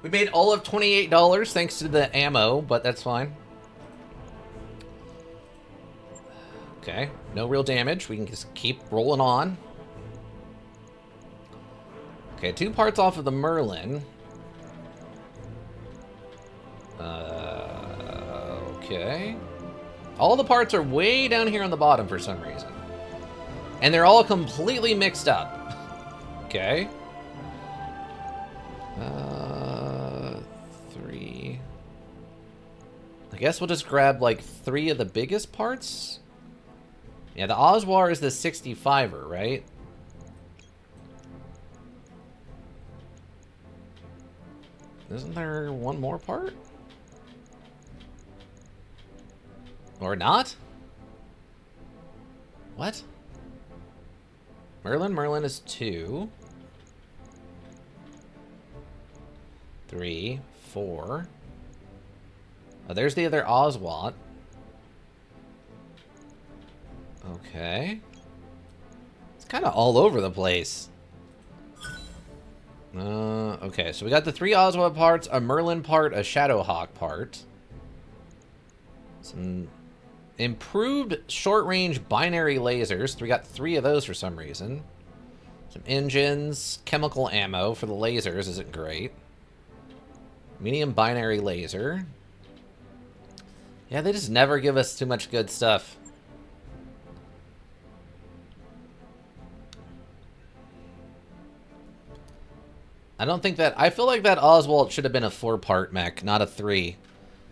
We made all of $28 thanks to the ammo, but that's fine. Okay, no real damage. We can just keep rolling on. Okay, 2 parts off of the Merlin. Okay. All the parts are way down here on the bottom for some reason. And they're all completely mixed up. Okay. 3. I guess we'll just grab like 3 of the biggest parts. Yeah, the Oswar is the 65er, right? Isn't there one more part? Or not? What? Merlin is 2. 3, 4. Oh, there's the other Oswald. Okay. It's kind of all over the place. Okay, so we got the 3 Oswald parts, a Merlin part, a Shadowhawk part. Some improved short-range binary lasers. We got 3 of those for some reason. Some engines, chemical ammo for the lasers isn't great. Medium binary laser. Yeah, they just never give us too much good stuff. I don't think that... I feel like that Oswald should have been a 4-part mech, not a 3.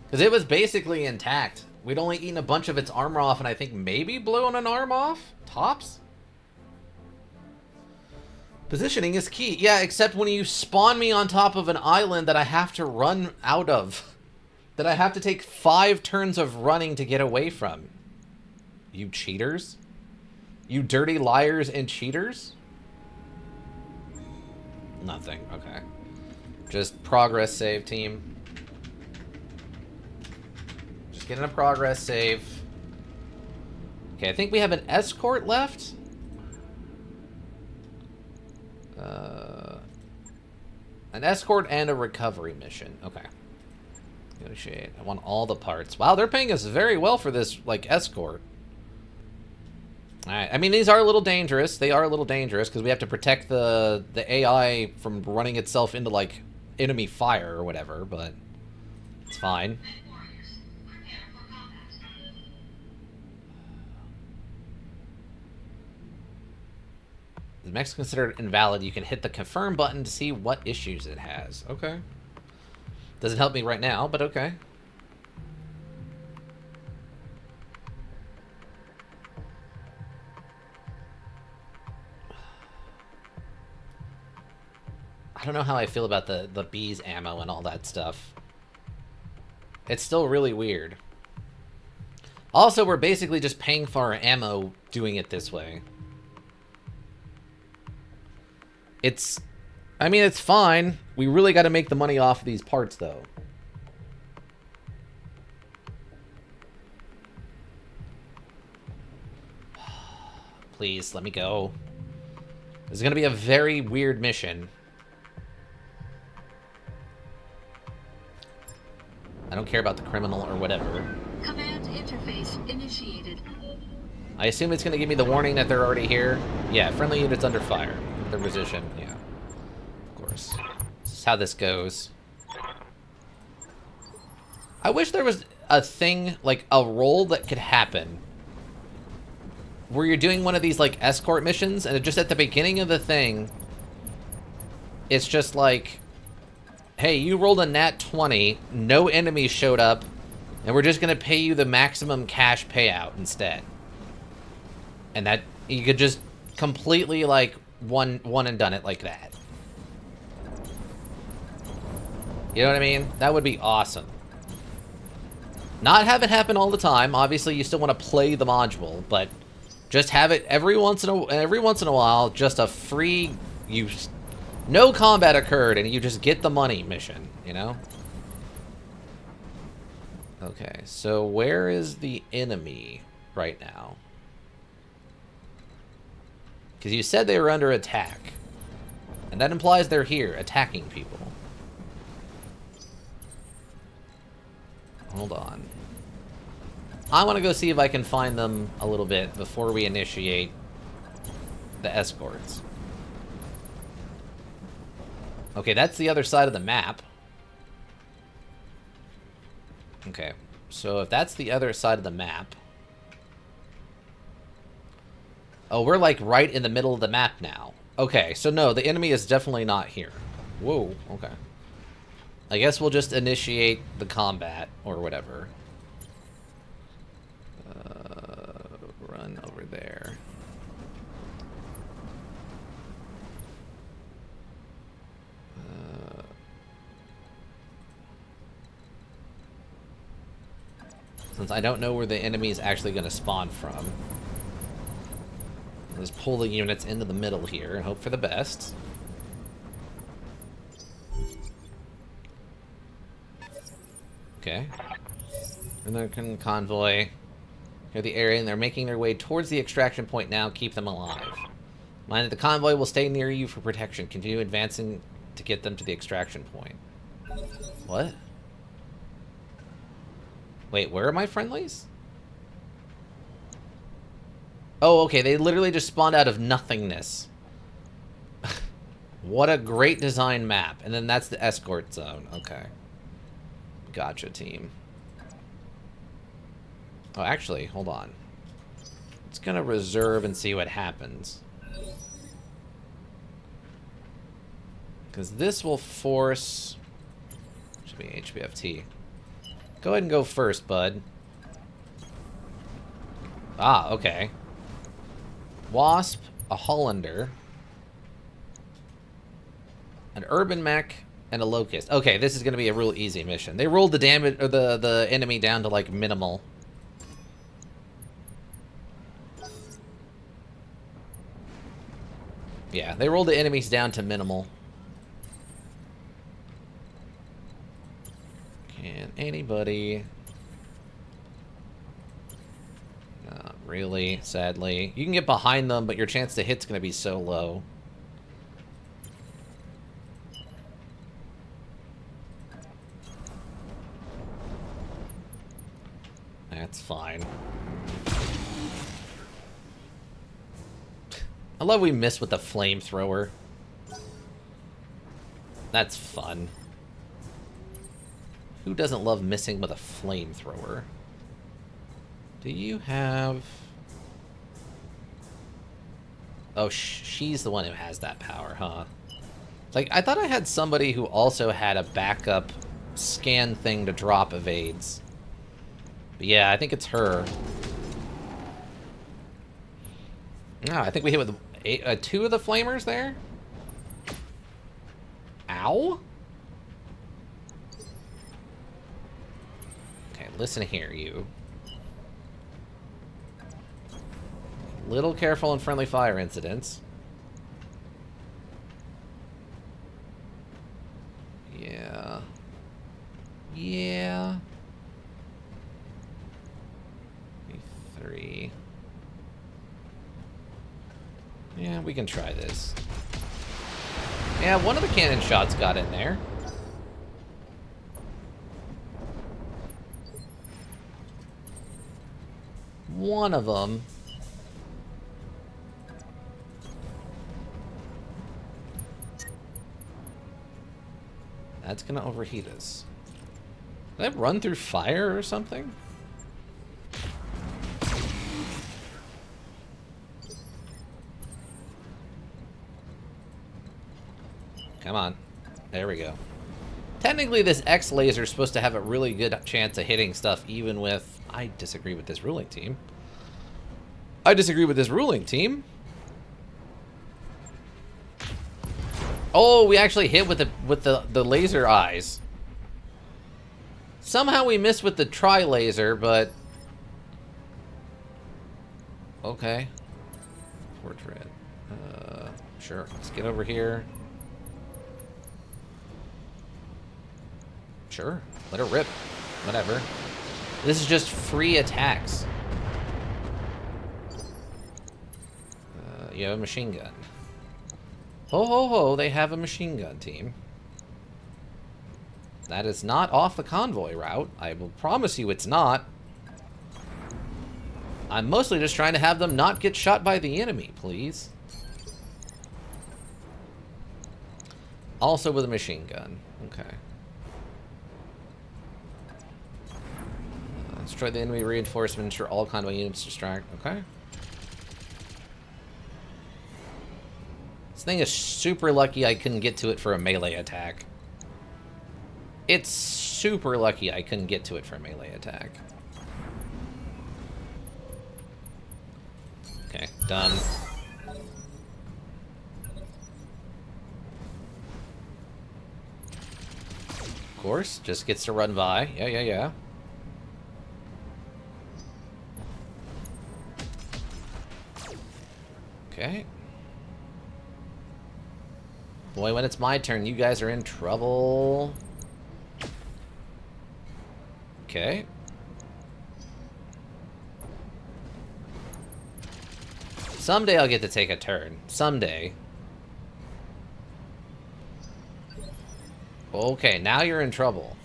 Because it was basically intact We'd only eaten a bunch of its armor off and I think maybe blown an arm off? Tops? Positioning is key. Yeah, except when you spawn me on top of an island that I have to run out of. That I have to take 5 turns of running to get away from. You cheaters? You dirty liars and cheaters? Nothing. Okay. Just progress save, team. Just getting a progress save. Okay, I think we have an escort left. An escort and a recovery mission. Okay. Negotiate. I want all the parts. Wow, they're paying us very well for this, like, escort. Alright, I mean, these are a little dangerous. They are a little dangerous, because we have to protect the AI from running itself into, like, enemy fire or whatever, but it's fine. The mech's considered invalid. You can hit the confirm button to see what issues it has. Okay. Doesn't help me right now, but okay. I don't know how I feel about the bees ammo and all that stuff. It's still really weird. Also, we're basically just paying for our ammo doing it this way. I mean, it's fine. We really got to make the money off of these parts, though. Please, let me go. This is going to be a very weird mission. I don't care about the criminal or whatever. Command interface initiated. I assume it's going to give me the warning that they're already here. Yeah, friendly units under fire. The position, yeah. Of course. This is how this goes. I wish there was a thing, like a role that could happen where you're doing one of these, like, escort missions, and just at the beginning of the thing, it's just like, hey, you rolled a nat 20, no enemies showed up, and we're just going to pay you the maximum cash payout instead. And that, you could just completely, like, one and done it like that. You know what I mean? That would be awesome. Not have it happen all the time. Obviously, you still want to play the module, but just have it every once in a while, just a free use. No combat occurred, and you just get the money mission, you know? Okay, so where is the enemy right now? Because you said they were under attack. And that implies they're here, attacking people. Hold on. I want to go see if I can find them a little bit before we initiate the escorts. Okay, that's the other side of the map. Okay, so if that's the other side of the map... Oh, we're like right in the middle of the map now. Okay, so no, the enemy is definitely not here. Whoa, okay. I guess we'll just initiate the combat or whatever. Run over there. Since I don't know where the enemy is actually going to spawn from, I'll just pull the units into the middle here and hope for the best. Okay. American convoy. Near the area, and they're making their way towards the extraction point now. Keep them alive. Mind that the convoy will stay near you for protection. Continue advancing to get them to the extraction point. What? Wait, where are my friendlies? Oh, okay, they literally just spawned out of nothingness. What a great design map. And then that's the escort zone. Okay. Gotcha, team. Oh, actually, hold on. It's gonna reserve and see what happens. Because this will force... Should be HBFT. Go ahead and go first, bud. Ah, okay. Wasp, a Hollander, an urban mech, and a locust. Okay, this is going to be a real easy mission. They rolled the damage or the enemy down to like minimal. Yeah, they rolled the enemies down to minimal. Can anybody? Not really, sadly. You can get behind them, but your chance to hit's going to be so low. That's fine. I love we missed with the flamethrower. That's fun. Who doesn't love missing with a flamethrower? Do you have... Oh, she's the one who has that power, huh? Like, I thought I had somebody who also had a backup scan thing to drop evades. But yeah, I think it's her. No, I think we hit with 2 of the flamers there. Ow. Okay, listen here, you. Little careful in friendly fire incidents. Yeah. Yeah. 3. Yeah, we can try this. Yeah, one of the cannon shots got in there. One of them. That's gonna overheat us. Did I run through fire or something? Come on. There we go. Technically, this X laser is supposed to have a really good chance of hitting stuff, even with... I disagree with this ruling team. I disagree with this ruling team. Oh, we actually hit with the laser eyes. Somehow we missed with the tri-laser, but... Okay. Portrait. Sure. Let's get over here. Sure. Let her rip. Whatever. This is just free attacks. You have a machine gun. Ho ho ho, they have a machine gun team. That is not off the convoy route. I will promise you it's not. I'm mostly just trying to have them not get shot by the enemy, please. Also with a machine gun. Okay. Destroy the enemy reinforcements for all convoy units distract. Okay. This thing is super lucky I couldn't get to it for a melee attack. It's super lucky I couldn't get to it for a melee attack. Okay, done. Of course, just gets to run by. Yeah. Okay. Boy, when it's my turn, you guys are in trouble. Okay. Someday I'll get to take a turn. Someday. Okay, now you're in trouble.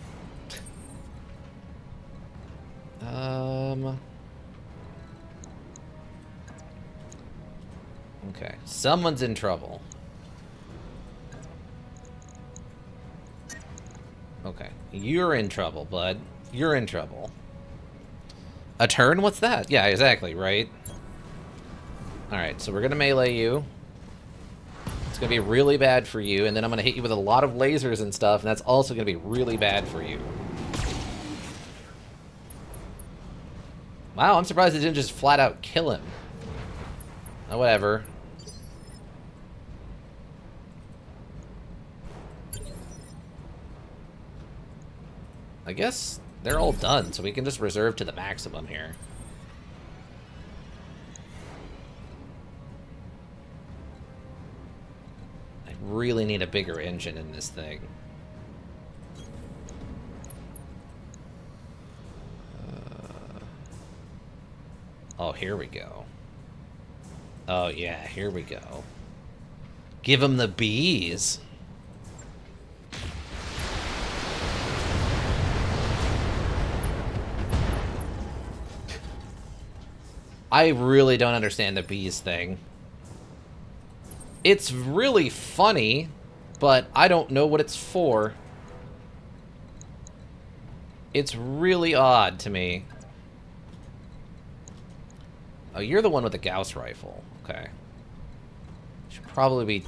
Okay, someone's in trouble. Okay, you're in trouble, bud. You're in trouble. A turn? What's that? Yeah, exactly, right? Alright, so we're gonna melee you. It's gonna be really bad for you, and then I'm gonna hit you with a lot of lasers and stuff, and that's also gonna be really bad for you. Wow, I'm surprised it didn't just flat out kill him. Oh, whatever. I guess they're all done, so we can just reserve to the maximum here. I really need a bigger engine in this thing. Oh, here we go. Oh, yeah, here we go. Give him the bees. I really don't understand the bees thing. It's really funny, but I don't know what it's for. It's really odd to me. Oh, you're the one with the Gauss rifle. Okay. Should probably be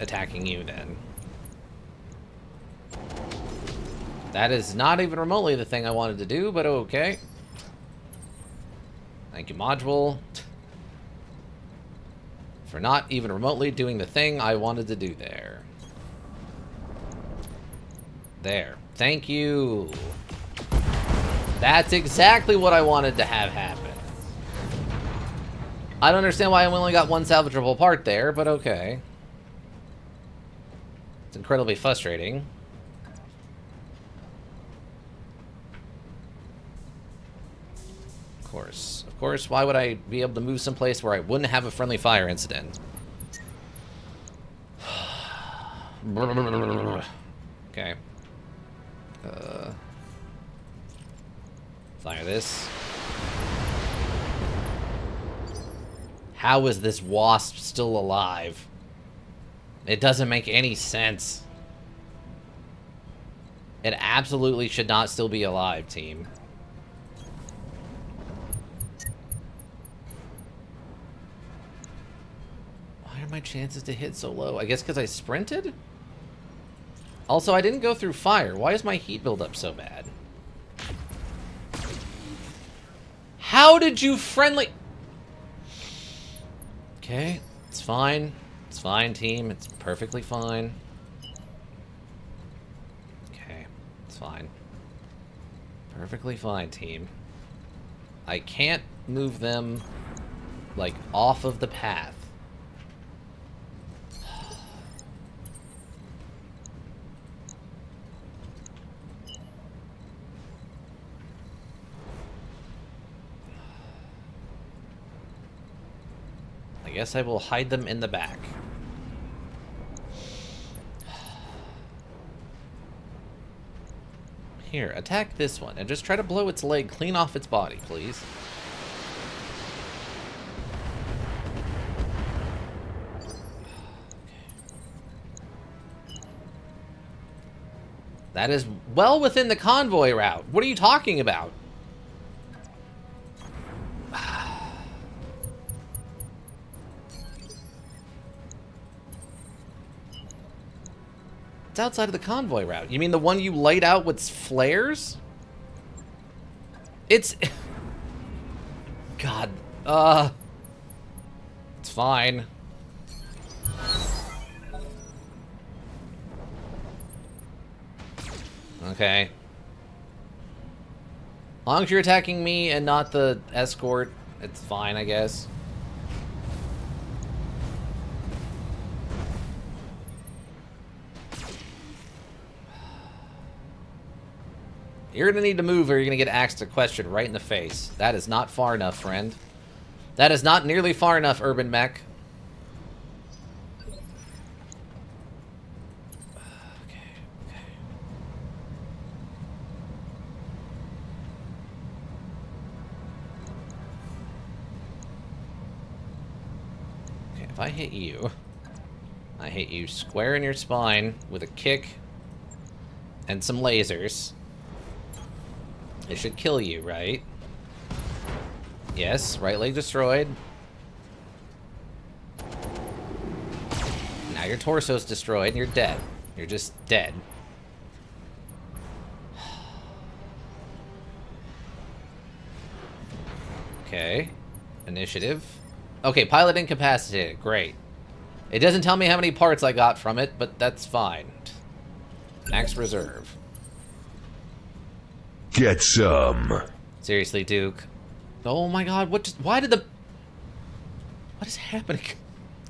attacking you then. That is not even remotely the thing I wanted to do, but okay. Thank you, module, for not even remotely doing the thing I wanted to do there. There. Thank you. That's exactly what I wanted to have happen. I don't understand why I only got one salvageable part there, but okay. It's incredibly frustrating. Of course. Of course, why would I be able to move someplace where I wouldn't have a friendly fire incident? Okay. Fire this. How is this wasp still alive? It doesn't make any sense. It absolutely should not still be alive, team. Why are my chances to hit so low? I guess because I sprinted? Also, I didn't go through fire. Why is my heat buildup so bad? How did you friendly... Okay, it's fine. It's fine, team. It's perfectly fine. Okay, it's fine. Perfectly fine, team. I can't move them, like, off of the path. I guess I will hide them in the back. Here, attack this one, and just try to blow its leg clean off its body, please. That is well within the convoy route. What are you talking about? It's outside of the convoy route. You mean the one you laid out with flares? It's... God. It's fine. Okay. As long as you're attacking me and not the escort, it's fine, I guess. You're gonna need to move or you're gonna get asked a question right in the face. That is not far enough, friend. That is not nearly far enough, Urban Mech. If I hit you, I hit you square in your spine with a kick and some lasers. It should kill you, right? Yes, right leg destroyed. Now your torso's destroyed and you're dead. You're just dead. Okay. Initiative. Okay, pilot incapacitated. Great. It doesn't tell me how many parts I got from it, but that's fine. Max reserve. Get some. Seriously, Duke. Oh my god, what just... Why did the... What is happening?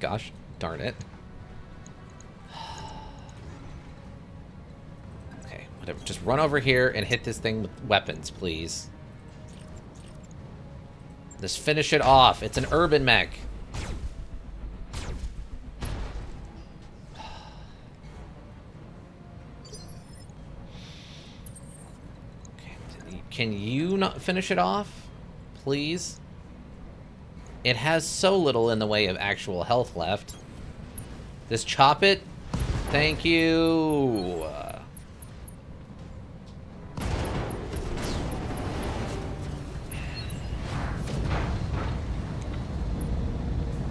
Gosh, darn it. Okay, whatever. Just run over here and hit this thing with weapons, please. Just finish it off. It's an urban mech. Okay, can you not finish it off? Please? It has so little in the way of actual health left. Just chop it. Thank you.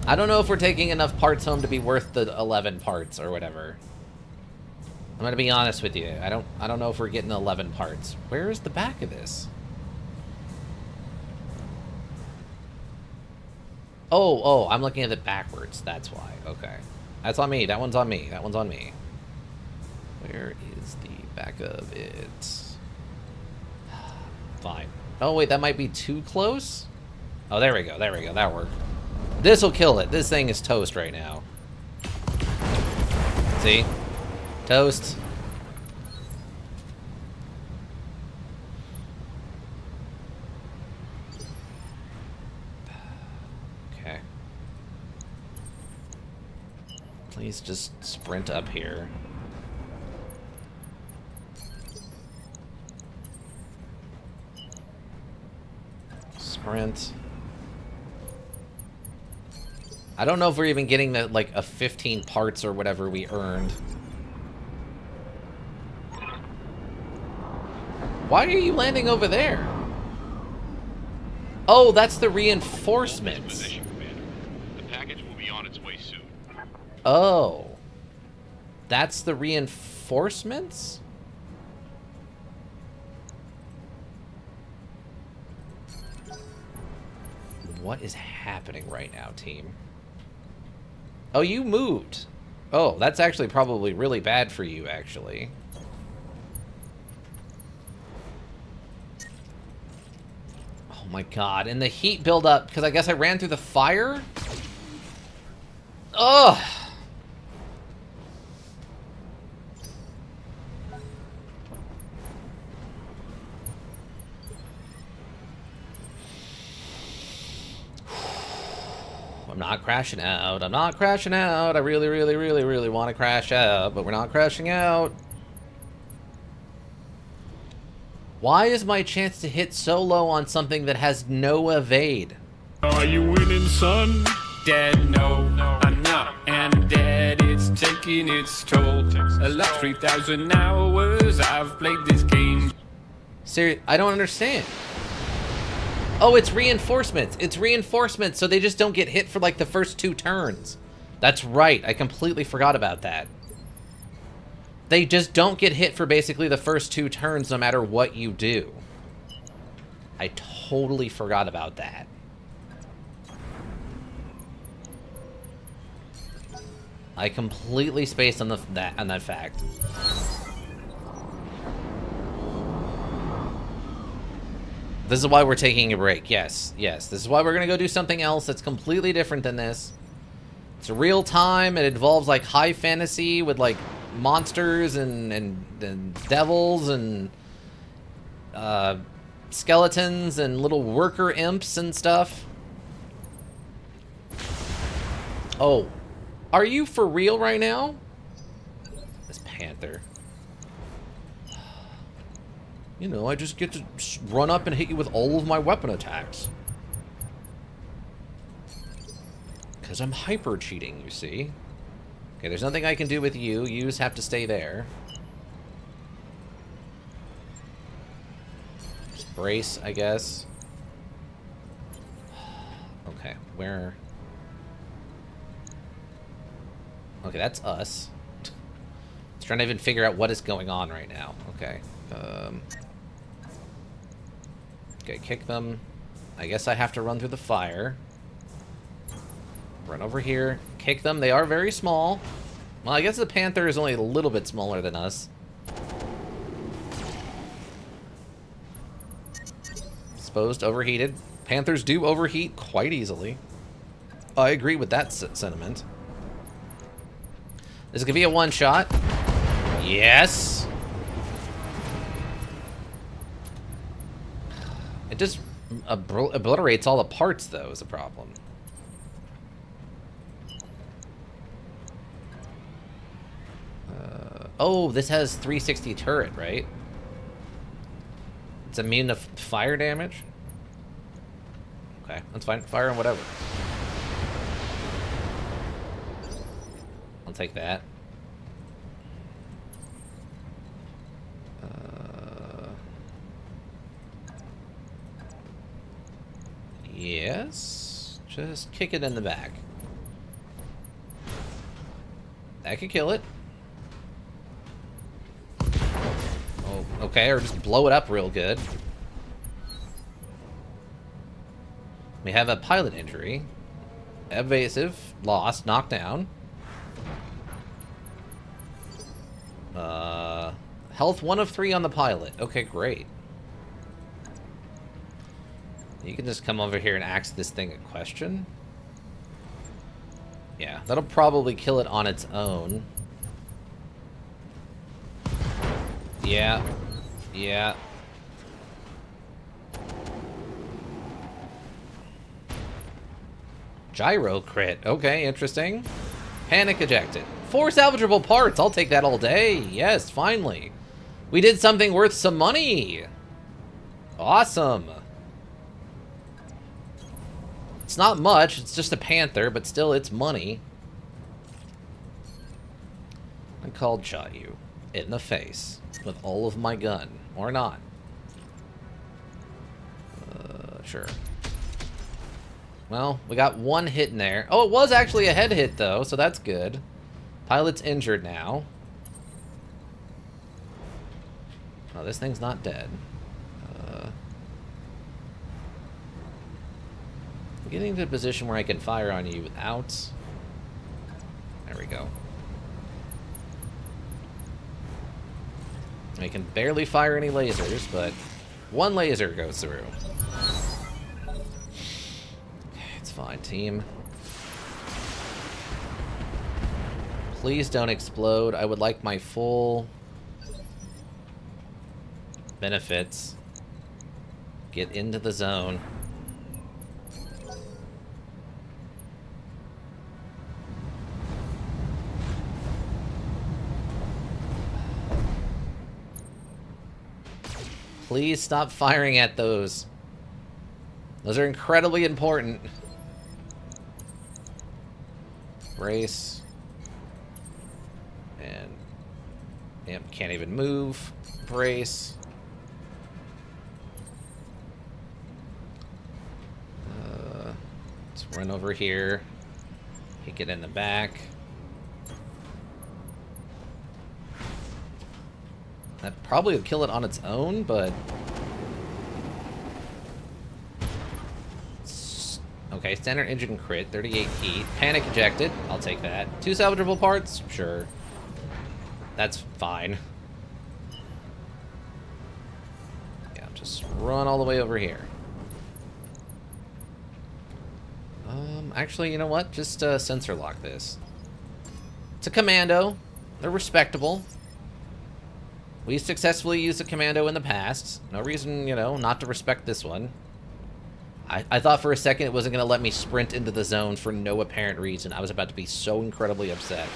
I don't know if we're taking enough parts home to be worth the 11 parts or whatever. I'm gonna be honest with you. I don't know if we're getting 11 parts. Where is the back of this? Oh, I'm looking at it backwards. That's why. Okay. That's on me. That one's on me. That one's on me. Where is the back of it? Fine. Oh, wait, that might be too close? Oh, there we go. There we go. That worked. This'll kill it. This thing is toast right now. See? Toast. Okay. Please just sprint up here. Sprint. I don't know if we're even getting the, like, a 15 parts or whatever we earned. Why are you landing over there? Oh, that's the reinforcements. Position, Commander. The package will be on its way soon. Oh. That's the reinforcements? What is happening right now, team? Oh, you moved. Oh, that's actually probably really bad for you, actually. Oh my god, and the heat buildup, because I guess I ran through the fire? Ugh! I'm not crashing out. I'm not crashing out. I really, really, really, really want to crash out, but we're not crashing out. Why is my chance to hit so low on something that has no evade? Are you winning, son? Dead, no, I'm not. And dead, it's taking its toll. A lot, 3,000 hours I've played this game. Seriously, I don't understand. Oh, it's reinforcements. It's reinforcements, so they just don't get hit for like the first 2 turns. That's right. I completely forgot about that. They just don't get hit for basically the first 2 turns no matter what you do. I totally forgot about that. I completely spaced on that fact. This is why we're taking a break. Yes, yes. This is why we're going to go do something else that's completely different than this. It's real time. It involves, like, high fantasy with, like, monsters and devils and skeletons and little worker imps and stuff. Oh. Are you for real right now? This panther. You know, I just get to run up and hit you with all of my weapon attacks. Because I'm hyper cheating, you see. Okay, there's nothing I can do with you. You just have to stay there. Just brace, I guess. Okay, where... Okay, that's us. It's trying to even figure out what is going on right now. Okay. Okay, kick them. I guess I have to run through the fire. Run over here. Kick them. They are very small. Well, I guess the panther is only a little bit smaller than us. Exposed, overheated. Panthers do overheat quite easily. I agree with that sentiment. This is gonna be a one-shot. Yes! It just obliterates all the parts, though, is a problem. Oh, this has 360 turret, right? It's immune to fire damage? Okay, that's fine. Fire and whatever. I'll take that. Yes. Just kick it in the back. That could kill it. Oh, okay, or just blow it up real good. We have a pilot injury. Evasive, lost, knocked down. Health 1 of 3 on the pilot. Okay, great. You can just come over here and ask this thing a question. Yeah, that'll probably kill it on its own. Yeah. Yeah. Gyro crit. Okay, interesting. Panic ejected. 4 salvageable parts. I'll take that all day. Yes, finally. We did something worth some money. Awesome. It's not much. It's just a panther, but still, it's money. I cold shot you in the face with all of my gun. Or not. Sure. Well, we got 1 hit in there. Oh, it was actually a head hit, though, so that's good. Pilot's injured now. Oh, this thing's not dead. I'm getting to a position where I can fire on you without... There we go. I can barely fire any lasers, but 1 laser goes through. It's fine, team. Please don't explode. I would like my full benefits. Get into the zone. Please stop firing at those. Those are incredibly important. Brace. And... Yep, can't even move. Brace. Let's run over here. Kick it in the back. That probably would kill it on its own, but... Okay, standard engine crit, 38 heat. Panic ejected, I'll take that. 2 salvageable parts? Sure. That's fine. Yeah, just run all the way over here. Actually, you know what? Just sensor lock this. It's a commando. They're respectable. We successfully used a commando in the past. No reason, you know, not to respect this one. I thought for a second it wasn't going to let me sprint into the zone for no apparent reason. I was about to be so incredibly upset.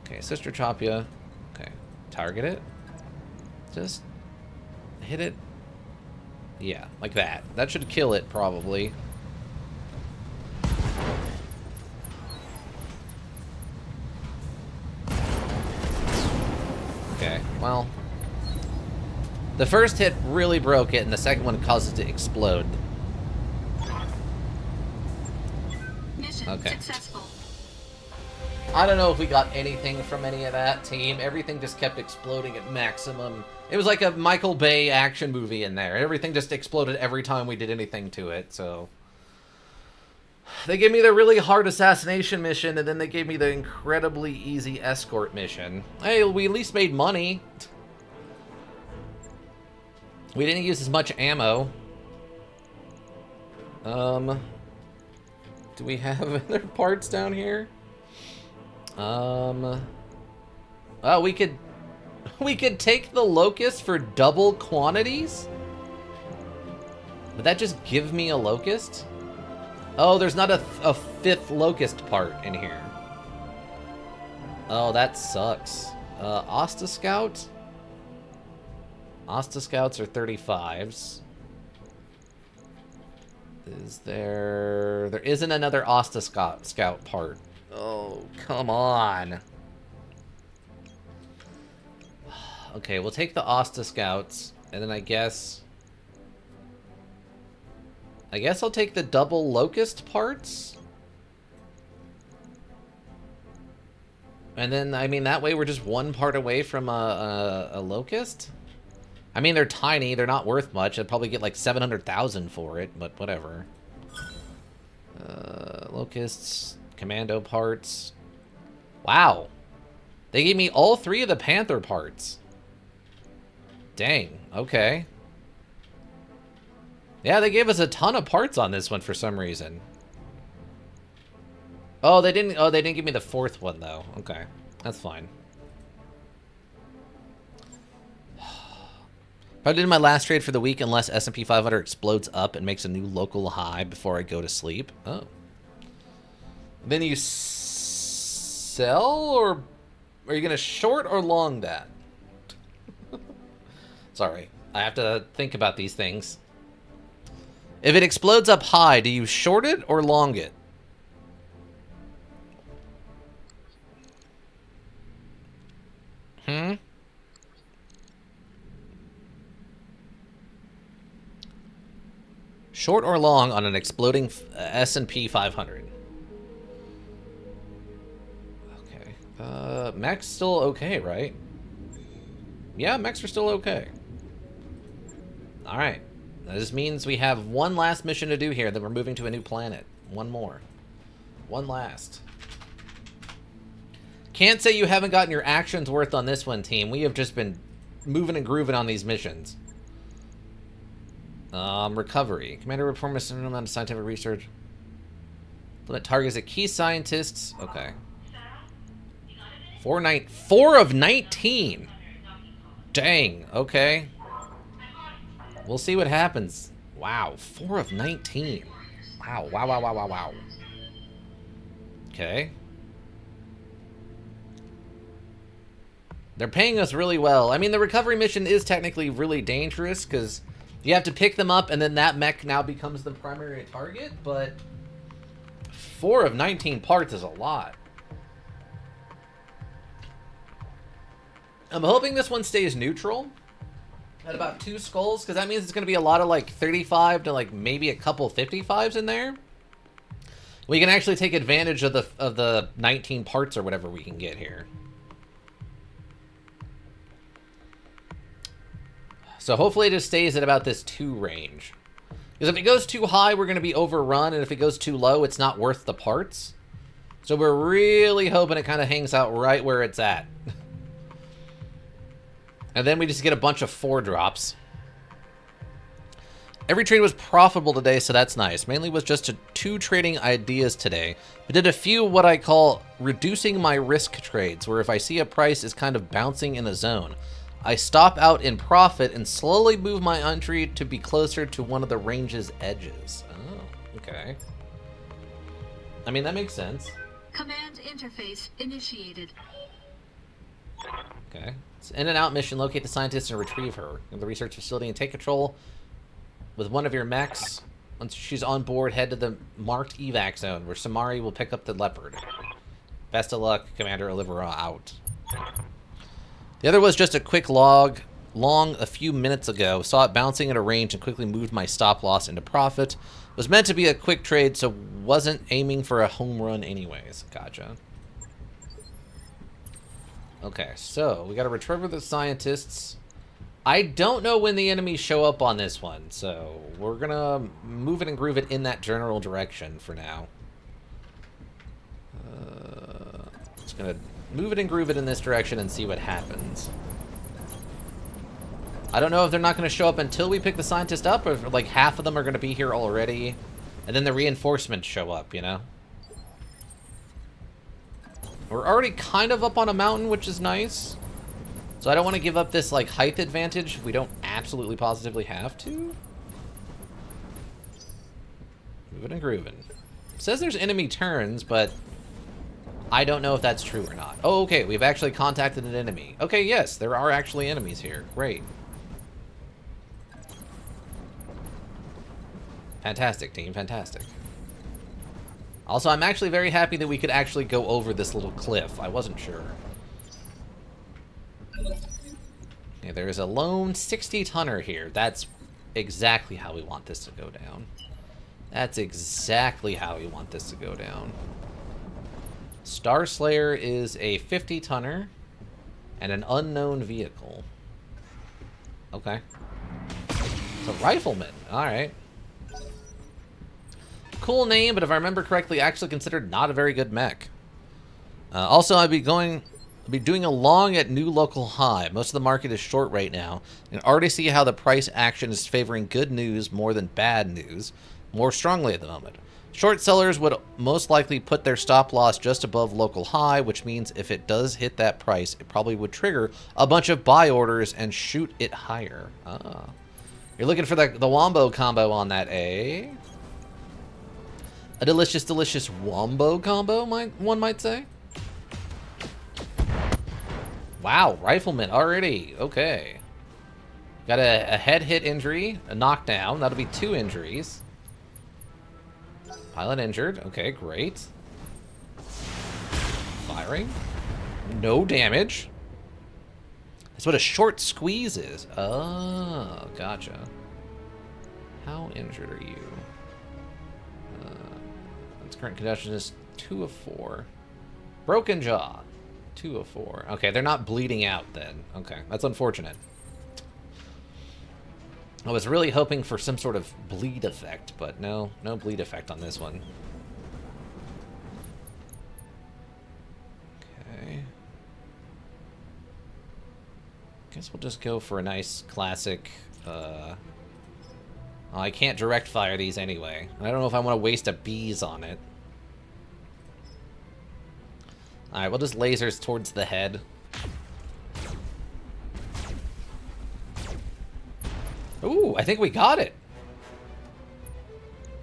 Okay, Sister Chopia. Okay, target it. Just hit it. Yeah, like that. That should kill it, probably. Okay, well, the first hit really broke it, and the second one caused it to explode. Mission Okay. successful. I don't know if we got anything from any of that, team. Everything just kept exploding at maximum. It was like a Michael Bay action movie in there. Everything just exploded every time we did anything to it, so... They gave me the really hard assassination mission, and then they gave me the incredibly easy escort mission. Hey, we at least made money. We didn't use as much ammo. Do we have other parts down here? Well, we could take the locust for double quantities? Would that just give me a locust? Oh, there's not a fifth locust part in here. Oh, that sucks. Asta Scout? Asta Scouts are 35s. Is there... There isn't another Asta Scout part. Oh, come on. Okay, we'll take the Asta Scouts, and then I guess I'll take the double locust parts. And then, I mean, that way we're just one part away from a locust. I mean, they're tiny. They're not worth much. I'd probably get like 700,000 for it, but whatever. Locusts, commando parts. Wow. They gave me all 3 of the panther parts. Dang. Okay. Yeah, they gave us a ton of parts on this one for some reason. Oh, they didn't give me the 4th one though. Okay. That's fine. I did my last trade for the week unless S&P 500 explodes up and makes a new local high before I go to sleep. Oh. Then you sell, or are you going to short or long that? Sorry. I have to think about these things. If it explodes up high, do you short it or long it? Short or long on an exploding S&P 500? Okay. Mechs still okay, right? Yeah, mechs are still okay. Alright. This means we have one last mission to do here, then we're moving to a new planet. One more. One last. Can't say you haven't gotten your actions worth on this one, team. We have just been moving and grooving on these missions. Recovery. Commander perform a certain amount of scientific research. Limit targets at key scientists. Okay. 4 of 19. Dang. Okay. We'll see what happens. Wow. 4 of 19. Wow. Wow, wow, wow, wow, wow. Okay. They're paying us really well. I mean, the recovery mission is technically really dangerous because you have to pick them up and then that mech now becomes the primary target, but 4 of 19 parts is a lot. I'm hoping this one stays neutral at about 2 skulls, because that means it's going to be a lot of like 35 to like maybe a couple 55s in there. We can actually take advantage of the 19 parts or whatever we can get here. So hopefully it just stays at about this 2 range. Because if it goes too high, we're going to be overrun, and if it goes too low, it's not worth the parts. So we're really hoping it kind of hangs out right where it's at. And then we just get a bunch of 4 drops. Every trade was profitable today, so that's nice. Mainly was just 2 trading ideas today. But did a few what I call reducing my risk trades, where if I see a price is kind of bouncing in a zone, I stop out in profit and slowly move my entry to be closer to one of the range's edges. Oh, okay. I mean, that makes sense. Command interface initiated. Okay. It's in and out mission. Locate the scientist and retrieve her in the research facility and take control with one of your mechs. Once she's on board, head to the marked evac zone where Samari will pick up the leopard. Best of luck, Commander Olivera out. The other was just a quick log, long a few minutes ago. Saw it bouncing at a range and quickly moved my stop loss into profit. Was meant to be a quick trade, so wasn't aiming for a home run anyways. Gotcha. Okay, so we gotta recover the scientists. I don't know when the enemies show up on this one, so we're gonna move it and groove it in that general direction for now. Just gonna move it and groove it in this direction and see what happens. I don't know if they're not gonna show up until we pick the scientist up, or if like half of them are gonna be here already, and then the reinforcements show up, you know? We're already kind of up on a mountain, which is nice. So I don't want to give up this, like, height advantage. We don't absolutely positively have to. Moving and grooving. It says there's enemy turns, but I don't know if that's true or not. Oh, okay, we've actually contacted an enemy. Okay, yes, there are actually enemies here. Great. Fantastic, team, fantastic. Also, I'm actually very happy that we could actually go over this little cliff. I wasn't sure. Okay, there's a lone 60-tonner here. That's exactly how we want this to go down. That's exactly how we want this to go down. Star Slayer is a 50-tonner and an unknown vehicle. Okay. It's a rifleman. Alright. Cool name, but if I remember correctly, actually considered not a very good mech. Also, I'll be doing a long at new local high. Most of the market is short right now, and already see how the price action is favoring good news more than bad news, more strongly at the moment. Short sellers would most likely put their stop loss just above local high, which means if it does hit that price, it probably would trigger a bunch of buy orders and shoot it higher. Ah. You're looking for the wombo combo on that, eh? A delicious, delicious wombo combo, one might say. Wow, rifleman already. Okay. Got a head hit injury, a knockdown. That'll be 2 injuries. Pilot injured. Okay, great. Firing. No damage. That's what a short squeeze is. Oh, gotcha. How injured are you? Its current condition is 2 of 4. Broken jaw. 2 of 4. Okay, they're not bleeding out then. Okay, that's unfortunate. I was really hoping for some sort of bleed effect, but no bleed effect on this one. Okay. Guess we'll just go for a nice classic, well, I can't direct fire these anyway. I don't know if I want to waste a bees on it. Alright, we'll just lasers towards the head. Ooh, I think we got it.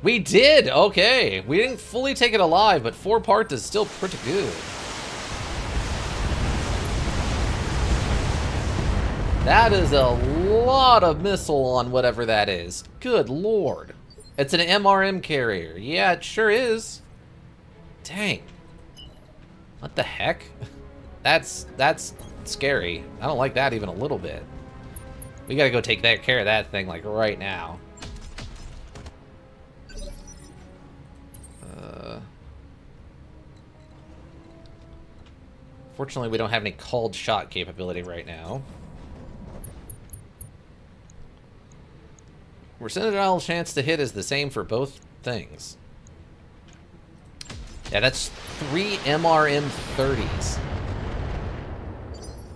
We did! Okay. We didn't fully take it alive, but 4 parts is still pretty good. That is a lot of missile on whatever that is. Good lord. It's an MRM carrier. Yeah, it sure is. Dang. What the heck? That's scary. I don't like that even a little bit. We gotta go take care of that thing, like, right now. Fortunately, we don't have any called shot capability right now. Percentile chance to hit is the same for both things. Yeah, that's 3 MRM 30s.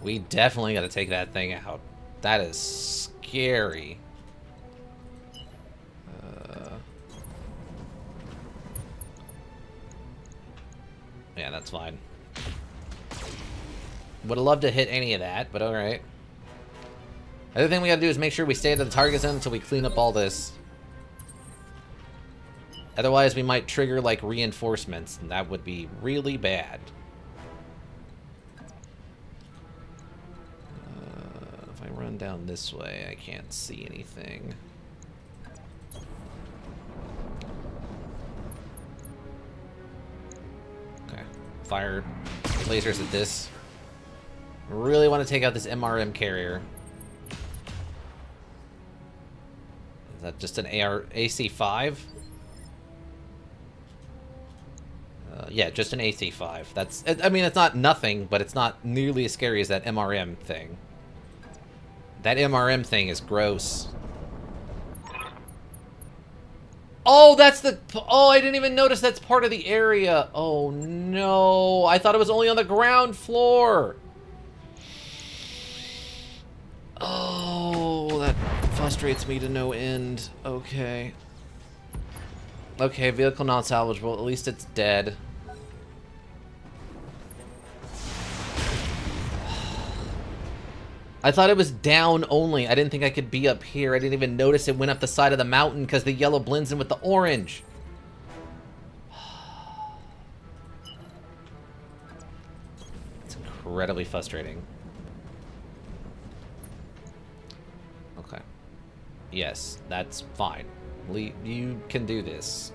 We definitely gotta take that thing out. That is scary. Yeah, that's fine. Would have loved to hit any of that, but alright. The other thing we gotta do is make sure we stay at the target zone until we clean up all this. Otherwise, we might trigger, like, reinforcements, and that would be really bad. If I run down this way, I can't see anything. Okay. Fire lasers at this. Really want to take out this MRM carrier. Is that just an AC-5? Yeah, just an AC5. That's, I mean, it's not nothing, but it's not nearly as scary as that MRM thing. That MRM thing is gross. Oh, that's the... Oh, I didn't even notice that's part of the area. Oh, no. I thought it was only on the ground floor. Oh, that frustrates me to no end. Okay. Okay, vehicle not salvageable. At least it's dead. I thought it was down only. I didn't think I could be up here. I didn't even notice it went up the side of the mountain because the yellow blends in with the orange. It's incredibly frustrating. Okay. Yes, that's fine. You can do this.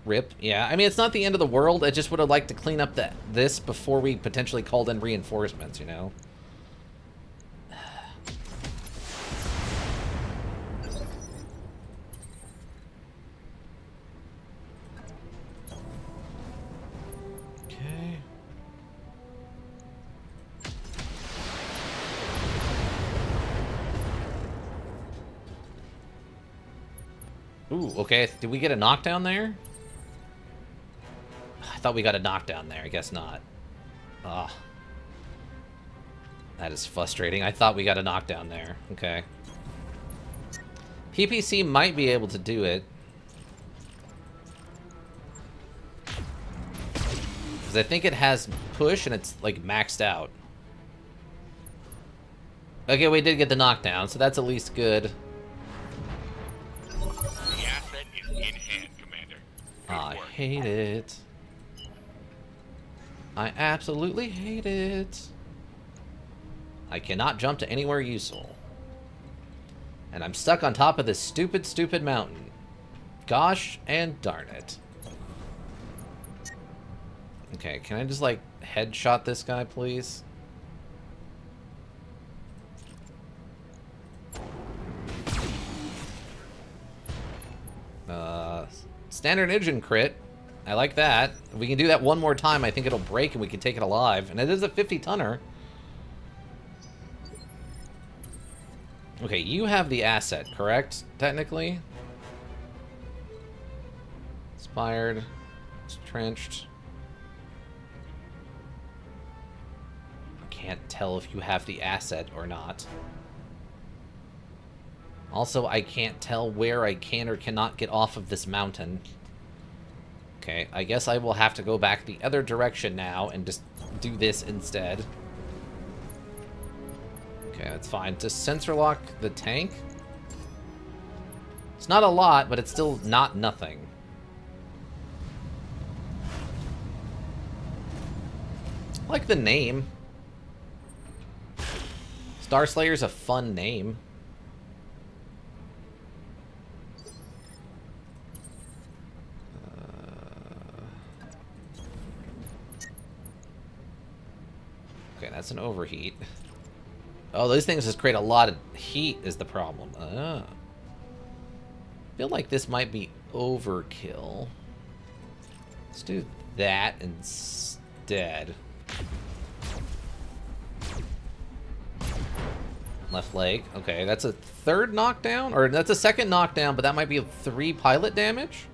Rip, yeah. I mean, it's not the end of the world. I just would have liked to clean up this before we potentially called in reinforcements, you know? Okay. Ooh, okay. Did we get a knockdown there? I thought we got a knockdown there. I guess not. Ah. That is frustrating. I thought we got a knockdown there. Okay. PPC might be able to do it. Because I think it has push and it's, like, maxed out. Okay, we did get the knockdown, so that's at least good. The asset is in hand, Commander. I hate it. I absolutely hate it. I cannot jump to anywhere useful. And I'm stuck on top of this stupid, stupid mountain. Gosh and darn it. Okay, can I just, like, headshot this guy, please? Standard engine crit. I like that. If we can do that one more time, I think it'll break and we can take it alive. And it is a 50-tonner. Okay, you have the asset, correct? Technically? Inspired. It's trenched. I can't tell if you have the asset or not. Also, I can't tell where I can or cannot get off of this mountain. Okay, I guess I will have to go back the other direction now and just do this instead. Okay, that's fine. Just sensor lock the tank. It's not a lot, but it's still not nothing. I like the name. Starslayer's a fun name. Okay, that's an overheat. Oh, those things just create a lot of heat is the problem. I feel like this might be overkill. Let's do that instead. Left leg. Okay, that's a third knockdown? Or that's a second knockdown, but that might be 3 pilot damage?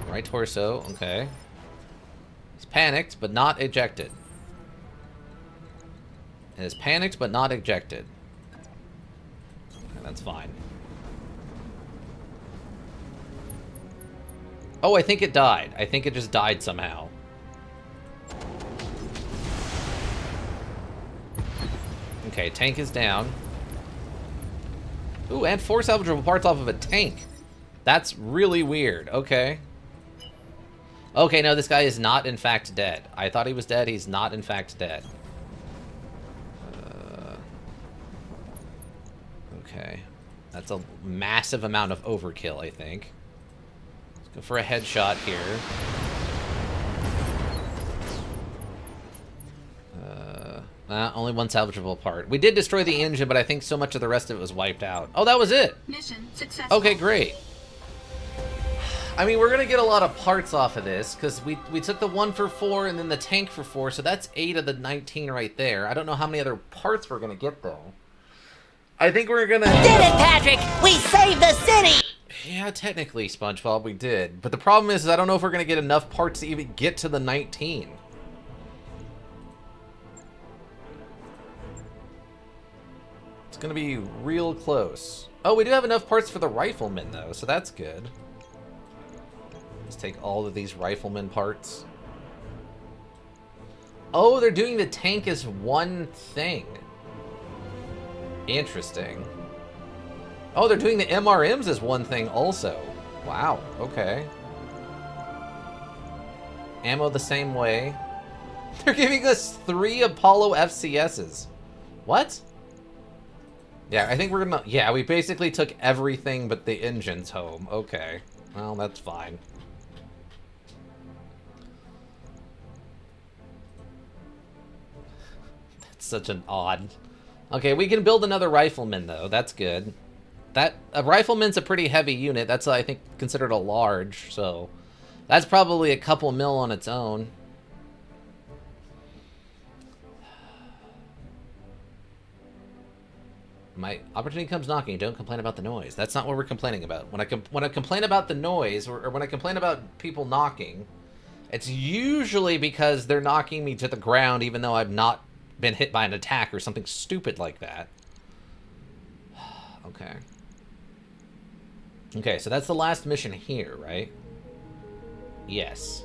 Right torso. Okay. He's panicked, but not ejected. It is panicked, but not ejected. Okay, that's fine. Oh, I think it died. I think it just died somehow. Okay, tank is down. Ooh, and 4 salvageable parts off of a tank. That's really weird. Okay. Okay, no, this guy is not, in fact, dead. I thought he was dead. He's not, in fact, dead. Okay. That's a massive amount of overkill, I think. Let's Go for a headshot here. Only one salvageable part. We did destroy the engine, but I think so much of the rest of it was wiped out. Oh, that was it. Mission successful. Okay, great. I mean, we're going to get a lot of parts off of this, because we took the 1 for 4 and then the tank for 4, so that's 8 of the 19 right there. I don't know how many other parts we're going to get, though. I think we're going to... Did it, Patrick! We saved the city! Yeah, technically, SpongeBob, we did. But the problem is I don't know if we're going to get enough parts to even get to the 19. It's going to be real close. Oh, we do have enough parts for the riflemen, though, so that's good. Let's take all of these rifleman parts. Oh, they're doing the tank as one thing. Interesting. Oh, they're doing the MRMs as one thing also. Wow, okay. Ammo the same way. They're giving us 3 Apollo FCSs. What? Yeah, I think we're gonna... Yeah, we basically took everything but the engines home. Okay. Well, that's fine. That's such an odd... Okay, we can build another rifleman, though. That's good. A rifleman's a pretty heavy unit. That's, I think, considered a large, so... That's probably a couple mil on its own. My opportunity comes knocking. Don't complain about the noise. That's not what we're complaining about. When I complain about the noise, or when I complain about people knocking, it's usually because they're knocking me to the ground, even though I've not been hit by an attack or something stupid like that. Okay. Okay, so that's the last mission here, right? Yes.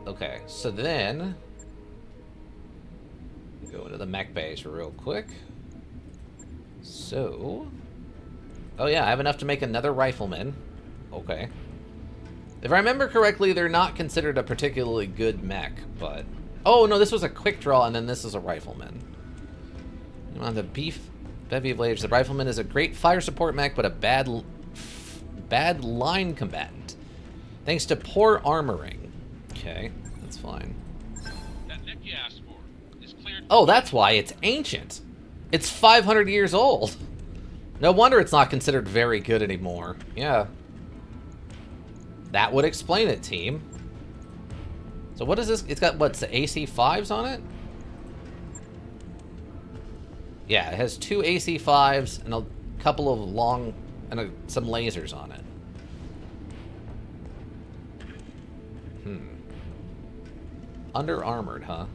Okay, so then... Go into the mech base real quick. So... Oh yeah, I have enough to make another rifleman. Okay. If I remember correctly, they're not considered a particularly good mech, but... Oh, no, this was a quick draw, and then this is a rifleman. On the beef bevy of layers, the rifleman is a great fire support mech, but a bad line combatant. Thanks to poor armoring. Okay, that's fine. That mech you asked for is cleared. Oh, that's why it's ancient. It's 500 years old. No wonder it's not considered very good anymore. Yeah. That would explain it, team. So what is this? It's got, what's the AC-5s on it? Yeah, it has 2 AC-5s and a couple of long... and some lasers on it. Under-armored, huh?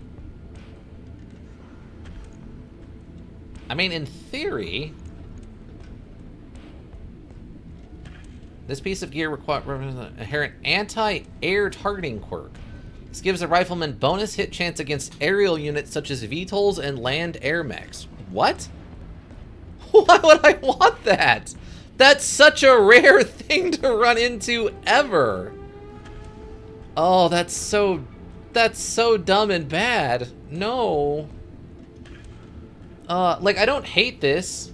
I mean, in theory... This piece of gear requires an inherent anti-air targeting quirk. This gives a rifleman bonus hit chance against aerial units such as VTOLs and land air mechs. What? Why would I want that? That's such a rare thing to run into ever. Oh, that's so dumb and bad. No. Like, I don't hate this.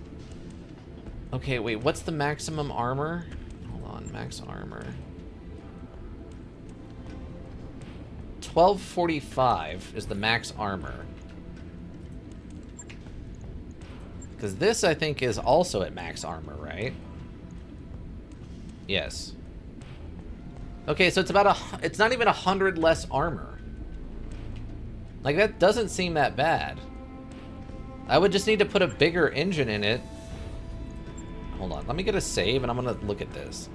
Okay, wait, what's the maximum armor? Hold on, max armor. 1245 is the max armor. Because this, I think, is also at max armor, right? Yes. Okay, so it's about it's not even 100 less armor. Like, that doesn't seem that bad. I would just need to put a bigger engine in it. Hold on, let me get a save and I'm gonna look at this.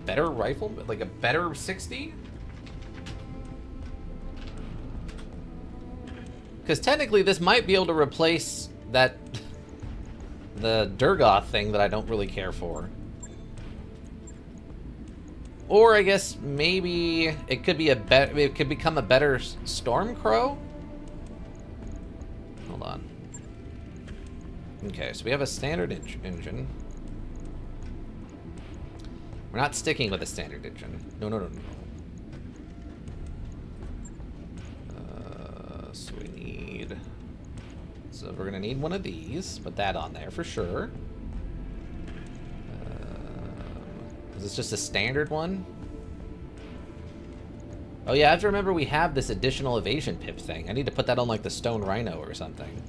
Better rifle? Like a better 60? Because technically this might be able to replace that... the Durgoth thing that I don't really care for. Or I guess maybe it could be it could become a better Stormcrow? Hold on. Okay, so we have a standard engine. We're not sticking with a standard engine. No, no, no, no. So we need... So we're gonna need one of these. Put that on there for sure. Is this just a standard one? Oh yeah, I have to remember we have this additional evasion pip thing. I need to put that on like the stone rhino or something.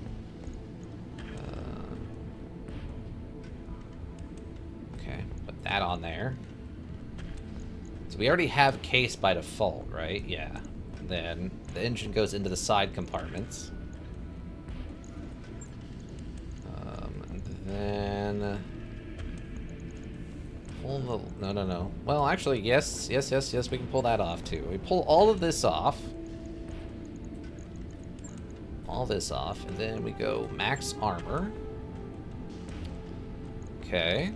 Okay, put that on there. So we already have case by default, right? Yeah. Then the engine goes into the side compartments. And then pull the no. Well, actually, yes. We can pull that off too. We pull all of this off. All this off, and then we go max armor. Okay.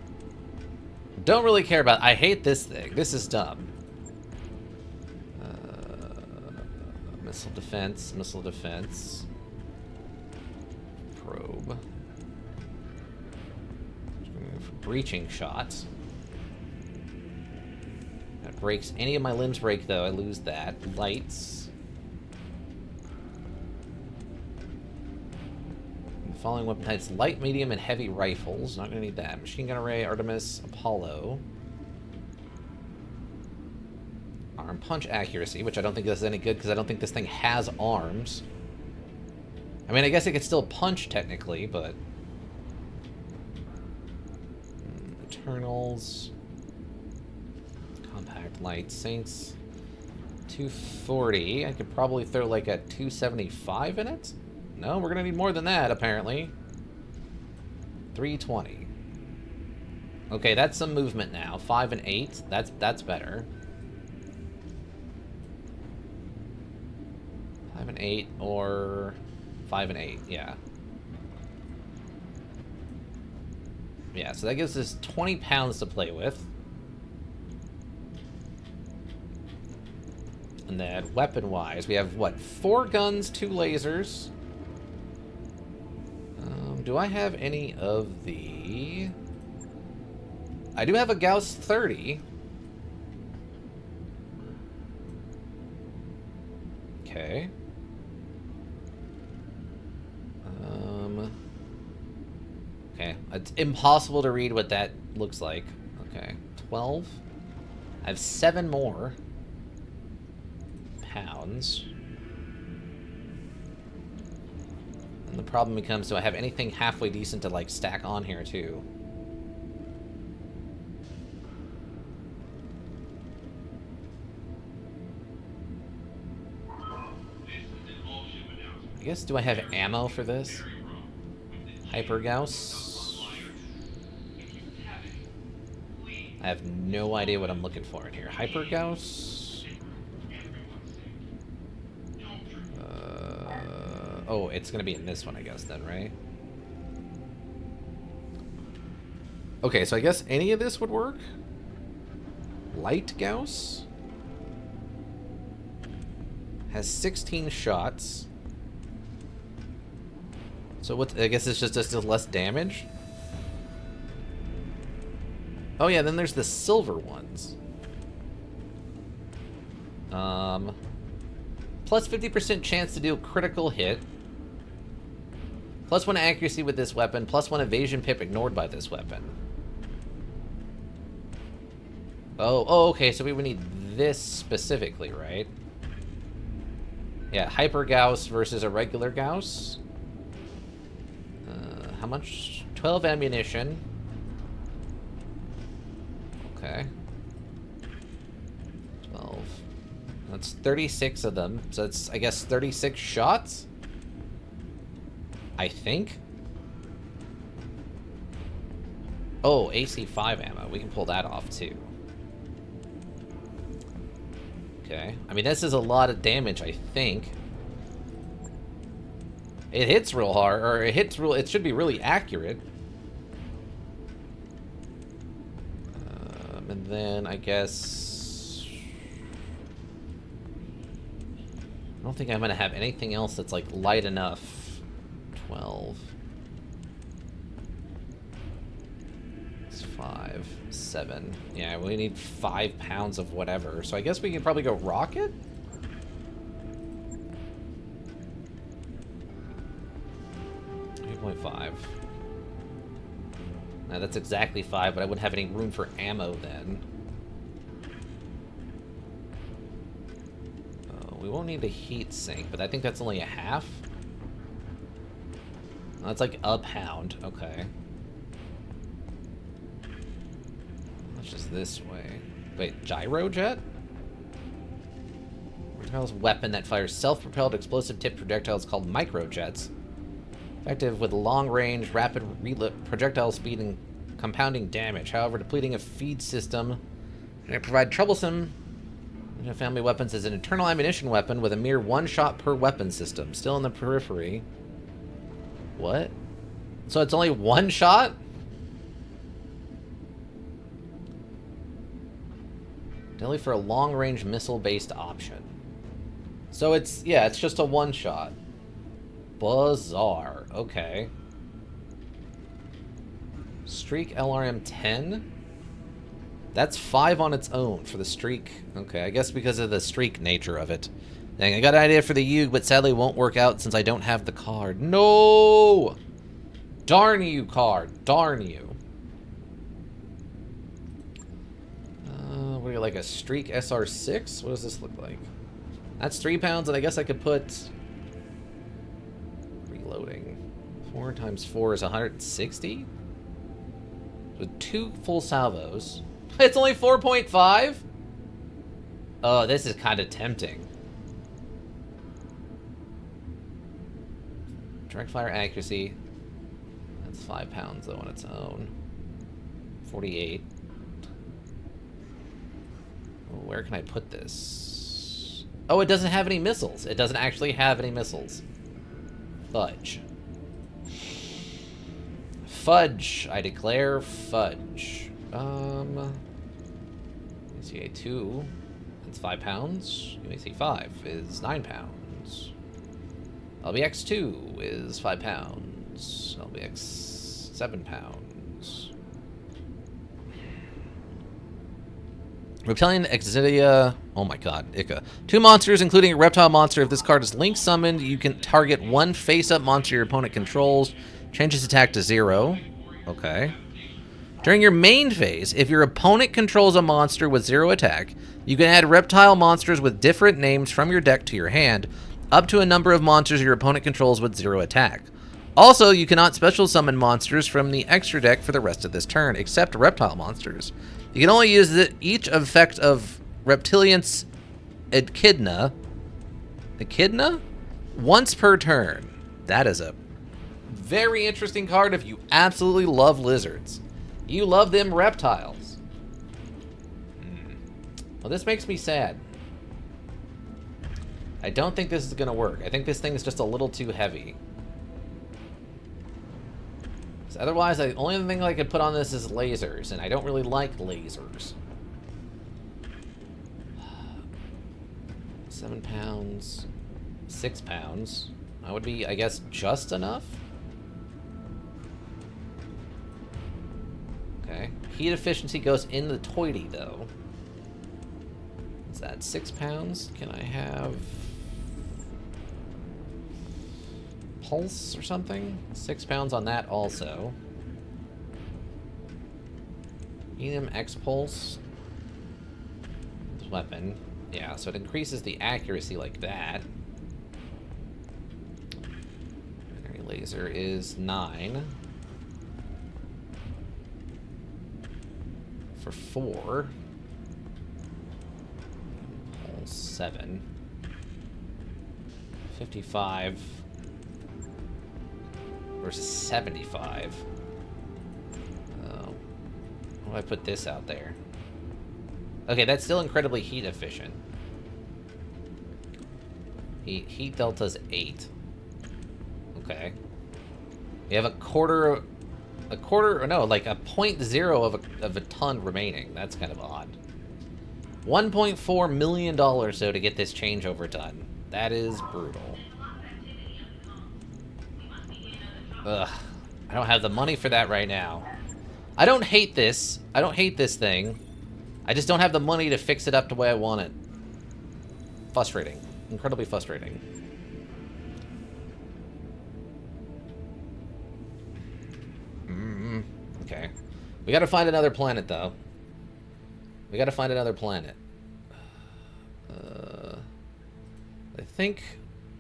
Don't really care about. I hate this thing. This is dumb. Missile defense. Probe. Breaching shots. That breaks. Any of my limbs break, though. I lose that. Lights. The following weapon types: light, medium, and heavy rifles. Not gonna need that. Machine gun array, Artemis, Apollo. Arm punch accuracy, which I don't think is any good because I don't think this thing has arms. I mean, I guess it could still punch technically, but... Eternals. Compact light sinks. 240. I could probably throw like a 275 in it? No, we're gonna need more than that, apparently. 320. Okay, that's some movement now. 5 and 8. That's better. 5 and 8 or 5 and 8, yeah. Yeah, so that gives us 20 pounds to play with. And then weapon-wise, we have, what, 4 guns, 2 lasers. Do I have any of the... I do have a Gauss 30. Okay. Okay, it's impossible to read what that looks like. Okay, 12. I have 7 more pounds. And the problem becomes, do I have anything halfway decent to, like, stack on here, too? I guess, do I have ammo for this? Hyper Gauss? I have no idea what I'm looking for in here. Hyper Gauss? Oh, it's gonna be in this one, I guess, then, right? Okay, so I guess any of this would work? Light Gauss? Has 16 shots. So what? I guess it's just does less damage. Oh yeah, then there's the silver ones. Plus 50% chance to deal critical hit. Plus 1 accuracy with this weapon. Plus 1 evasion pip ignored by this weapon. Oh, okay. So we would need this specifically, right? Yeah, Hyper Gauss versus a regular Gauss. How much? 12 ammunition. Okay. 12. That's 36 of them. So it's, I guess, 36 shots? I think. Oh, AC5 ammo. We can pull that off, too. Okay. I mean, this is a lot of damage, I think. It hits real hard, or it hits real... It should be really accurate. And then, I guess... I don't think I'm going to have anything else that's, like, light enough. 12. It's 5, 7. Yeah, we need 5 pounds of whatever. So I guess we can probably go rocket? .5. Now that's exactly 5, but I wouldn't have any room for ammo then. We won't need a heat sink, but I think that's only a half. That's like a pound. Okay. That's just this way. Wait, gyrojet? Projectiles weapon that fires self-propelled explosive-tipped projectiles called microjets. Effective with long-range, rapid projectile speed and compounding damage. However, depleting a feed system and provide troublesome family weapons as an internal ammunition weapon with a mere one shot per weapon system. Still in the periphery. What? So it's only one shot? Only for a long-range missile-based option. So it's, yeah, it's just a one-shot. Bizarre. Okay. Streak LRM-10? That's 5 on its own for the Streak. Okay, I guess because of the Streak nature of it. Dang, I got an idea for the UG, but sadly won't work out since I don't have the card. No! Darn you, card. Darn you. What do you like, a Streak SR6? What does this look like? That's 3 pounds, and I guess I could put... Reloading. 4 times 4 is 160? With 2 full salvos. It's only 4.5? Oh, this is kind of tempting. Direct fire accuracy. That's 5 pounds, though, on its own. 48. Where can I put this? Oh, it doesn't have any missiles. It doesn't actually have any missiles. Fudge. Fudge, I declare fudge. UAC 2, that's 5 pounds. UAC 5 is 9 pounds. LBX 2 is 5 pounds. LBX 7 pounds. Reptilian Exidia. Oh my god, Ika. 2 monsters, including a reptile monster. If this card is link summoned, you can target 1 face-up monster your opponent controls. Change its attack to 0. Okay. During your main phase, if your opponent controls a monster with 0 attack, you can add reptile monsters with different names from your deck to your hand, up to a number of monsters your opponent controls with 0 attack. Also, you cannot special summon monsters from the extra deck for the rest of this turn, except reptile monsters. You can only use each effect of Reptilian's Echidna once per turn. That is a very interesting card if you absolutely love lizards. You love them reptiles. Well, this makes me sad. I don't think this is going to work. I think this thing is just a little too heavy. Otherwise, the only thing I could put on this is lasers, and I don't really like lasers. 7 pounds, 6 pounds. That would be, I guess, just enough? Okay. Heat efficiency goes in the toity, though. Is that 6 pounds? Can I have... pulse or something? 6 pounds on that also. Medium X pulse. Weapon. Yeah, so it increases the accuracy like that. Binary laser is 9. For 4. Pulse 7. 55. Versus 75. Oh. Why do I put this out there? Okay, that's still incredibly heat efficient. Heat delta's 8. Okay. We have a quarter, or no, like a 0.0 of a ton remaining. That's kind of odd. $1.4 million, though, to get this changeover done. That is brutal. Ugh. I don't have the money for that right now. I don't hate this. I don't hate this thing. I just don't have the money to fix it up the way I want it. Frustrating. Incredibly frustrating. Okay. We gotta find another planet, though. We gotta find another planet. think...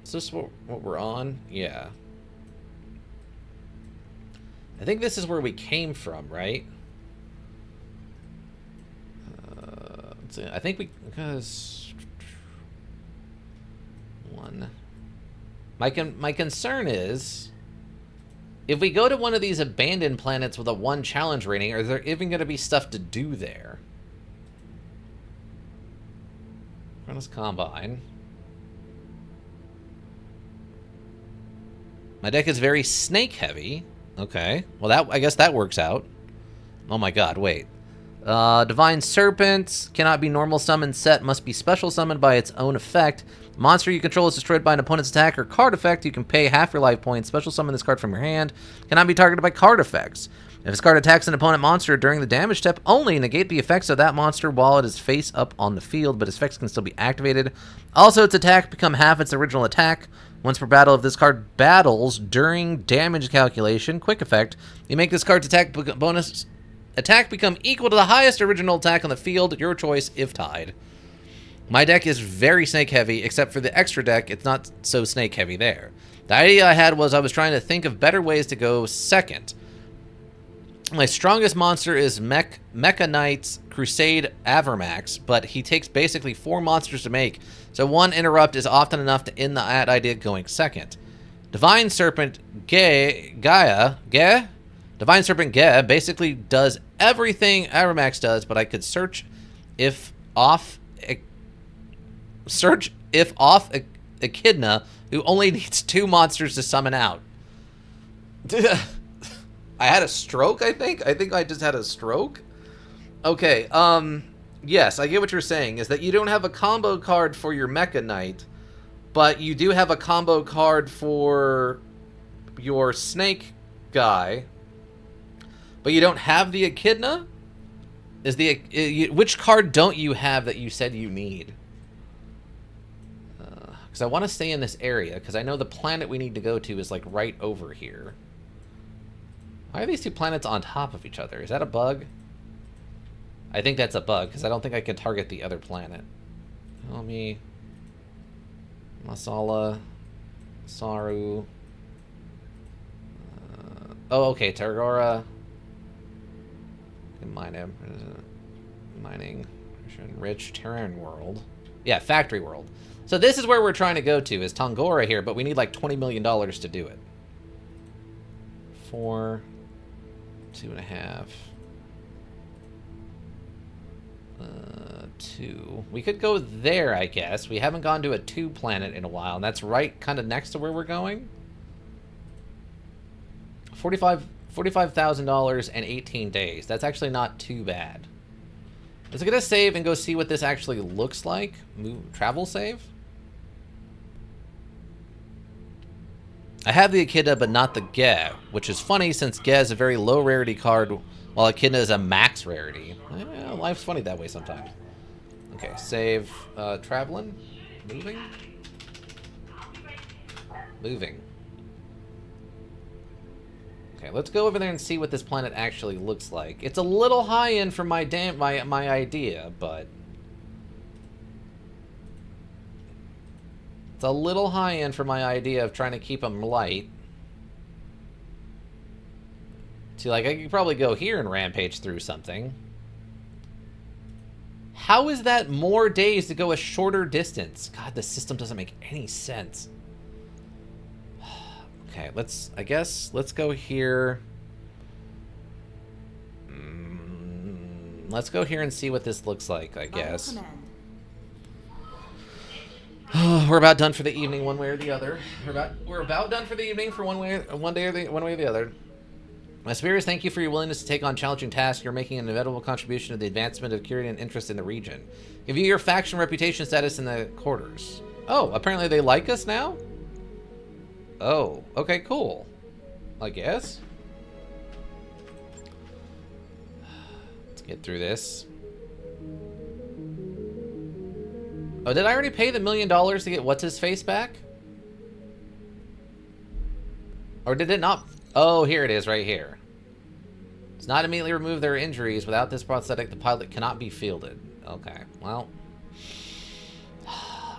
Is this what we're on? Yeah. I think this is where we came from, right? Let's see. I think we... Because... One... My concern is... If we go to one of these abandoned planets with a 1 challenge rating, are there even going to be stuff to do there? Apprentice Combine. My deck is very snake heavy. Okay. Well, I guess that works out. Oh my god, wait. Divine Serpent cannot be normal summon set, must be special summoned by its own effect. Monster you control is destroyed by an opponent's attack or card effect. You can pay half your life points. Special summon this card from your hand. Cannot be targeted by card effects. If this card attacks an opponent monster during the damage step, only negate the effects of that monster while it is face up on the field, but its effects can still be activated. Also, its attack become half its original attack. Once per battle, if this card battles during damage calculation, quick effect, you make this card's attack bonus attack become equal to the highest original attack on the field, your choice if tied. My deck is very snake heavy, except for the extra deck, it's not so snake heavy there. The idea I had was I was trying to think of better ways to go second. My strongest monster is Mecha Knight's Crusade Avermax, but he takes basically 4 monsters to make, so 1 interrupt is often enough to end the idea going second. Divine Serpent Divine Serpent Ge basically does everything Avermax does, but I could search if off Echidna, who only needs 2 monsters to summon out. I had a stroke, I think? I think I just had a stroke? Okay, yes, I get what you're saying, is that you don't have a combo card for your Mecha Knight, but you do have a combo card for your Snake guy, but you don't have the Echidna? Which card don't you have that you said you need? Because I want to stay in this area, because I know the planet we need to go to is, like, right over here. Why are these 2 planets on top of each other? Is that a bug? I think that's a bug, because I don't think I can target the other planet. Tell me... Masala... Saru... oh, okay, Targora... Mine him. Mining... Rich Terran World. Yeah, Factory World. So this is where we're trying to go to, is Tongora here, but we need like $20 million to do it. 4... 2.5... 2. We could go there, I guess. We haven't gone to a 2 planet in a while, and that's right kind of next to where we're going. $45,000 and 18 days. That's actually not too bad. Let's get a save and go see what this actually looks like. Travel save. I have the Echidna, but not the Ge, which is funny since Ge is a very low rarity card, while Echidna is a max rarity. Life's funny that way sometimes. Okay, save. Traveling? Moving? Moving. Okay, let's go over there and see what this planet actually looks like. It's a little high end for my idea, but... It's a little high end for my idea of trying to keep them light. See, like, I could probably go here and rampage through something. How is that more days to go a shorter distance? God, the system doesn't make any sense. Okay, let's go here. Let's go here and see what this looks like, I guess. We're about done for the evening, one way or the other. We're about done for the evening for one way or the other. My superiors, thank you for your willingness to take on challenging tasks. You're making an inevitable contribution to the advancement of security and interest in the region. Give you your faction reputation status in the quarters. Oh, apparently they like us now? Oh, okay, cool. I guess. Let's get through this. Oh, did I already pay the $1 million to get what's-his-face back? Or did it not? Oh, here it is, right here. Does not immediately remove their injuries. Without this prosthetic, the pilot cannot be fielded. Okay, well.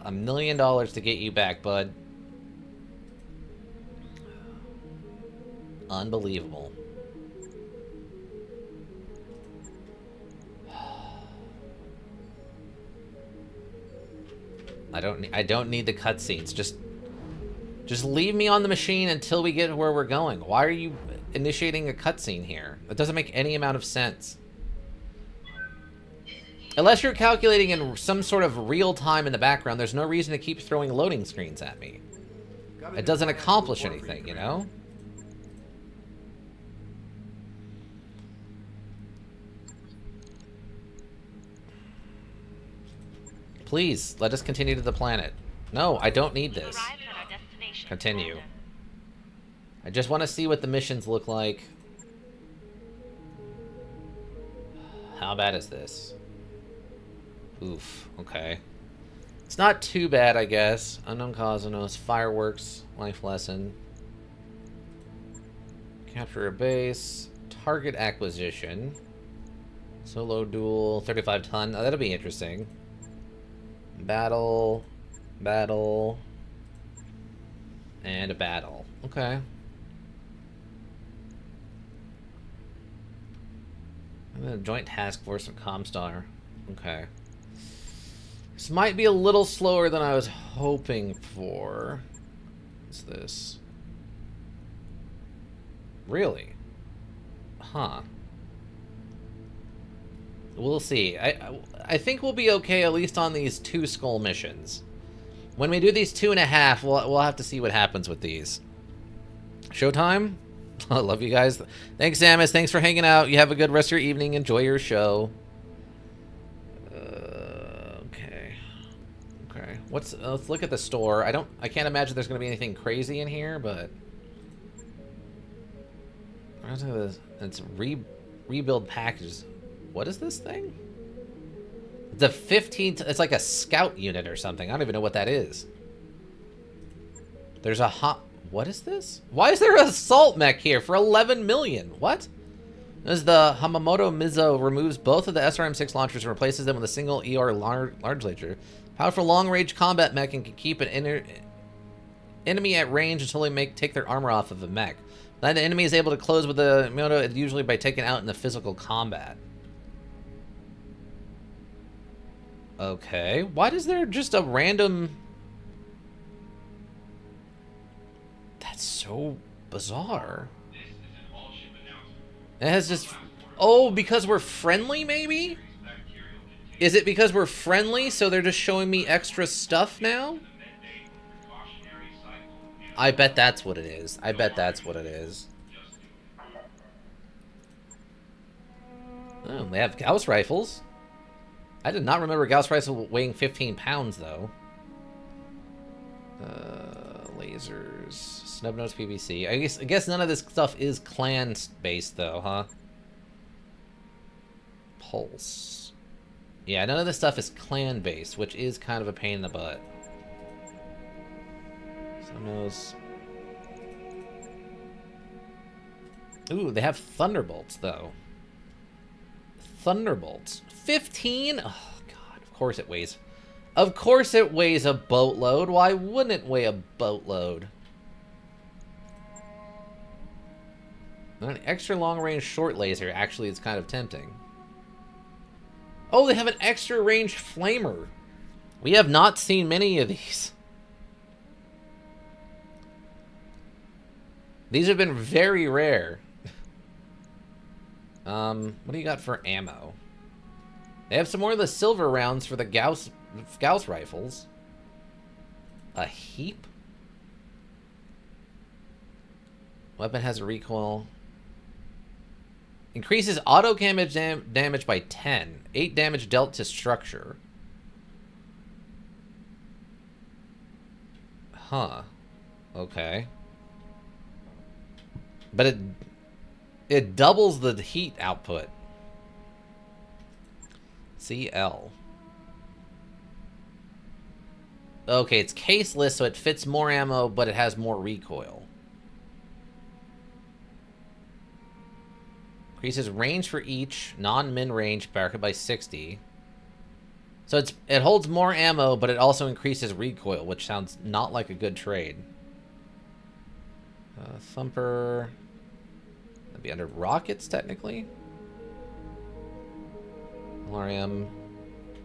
$1 million to get you back, bud. Unbelievable. I don't need the cutscenes. Just leave me on the machine until we get where we're going. Why are you initiating a cutscene here? That doesn't make any amount of sense. Unless you're calculating in some sort of real time in the background, there's no reason to keep throwing loading screens at me. It doesn't accomplish anything, you know? Please, let us continue to the planet. No, I don't need this. Continue. I just want to see what the missions look like. How bad is this? Oof, okay. It's not too bad, I guess. Unknown Cosmos, fireworks, life lesson. Capture a base, target acquisition. Solo duel, 35 ton. Oh, that'll be interesting. Battle, and a battle. Okay. And then a joint task force of Comstar. Okay. This might be a little slower than I was hoping for. What's this? Really? Huh. We'll see. I think we'll be okay at least on these 2 skull missions. When we do these 2.5, we'll have to see what happens with these. Showtime? I love you guys. Thanks, Samus. Thanks for hanging out. You have a good rest of your evening. Enjoy your show. Okay. Okay. Let's look at the store. I can't imagine there's going to be anything crazy in here, but it's rebuild packages. What is this thing? The 15th, it's like a scout unit or something. I don't even know what that is. There's a what is this? Why is there an assault mech here for 11 million? What? As the Hamamoto Mizo removes both of the SRM-6 launchers and replaces them with a single ER large laser. Powerful long-range combat mech and can keep an enemy at range until they take their armor off of the mech. Then the enemy is able to close with the Moto, usually by taking out in the physical combat. Okay, why is there just a random... That's so bizarre. It has just... Oh, because we're friendly, maybe? Is it because we're friendly, so they're just showing me extra stuff now? I bet that's what it is. I bet that's what it is. Oh, they have Gauss rifles. I did not remember Gauss rifle weighing 15 pounds, though. Lasers. Snubnose PVC. I guess none of this stuff is clan-based, though, huh? Pulse. Yeah, none of this stuff is clan-based, which is kind of a pain in the butt. Snubnose. Ooh, they have Thunderbolts, though. Thunderbolts. 15? Oh, God. Of course it weighs. Of course it weighs a boatload. Why wouldn't it weigh a boatload? An extra long-range short laser actually is kind of tempting. Oh, they have an extra range flamer. We have not seen many of these. These have been very rare. What do you got for ammo? They have some more of the silver rounds for the Gauss rifles. A heap? Weapon has a recoil. Increases auto damage by 10. 8 damage dealt to structure. Huh. Okay. But it doubles the heat output. CL. Okay, it's caseless, so it fits more ammo, but it has more recoil. Increases range for each non-min range by 60. So it holds more ammo, but it also increases recoil, which sounds not like a good trade. Thumper. That'd be under rockets, technically. LRM.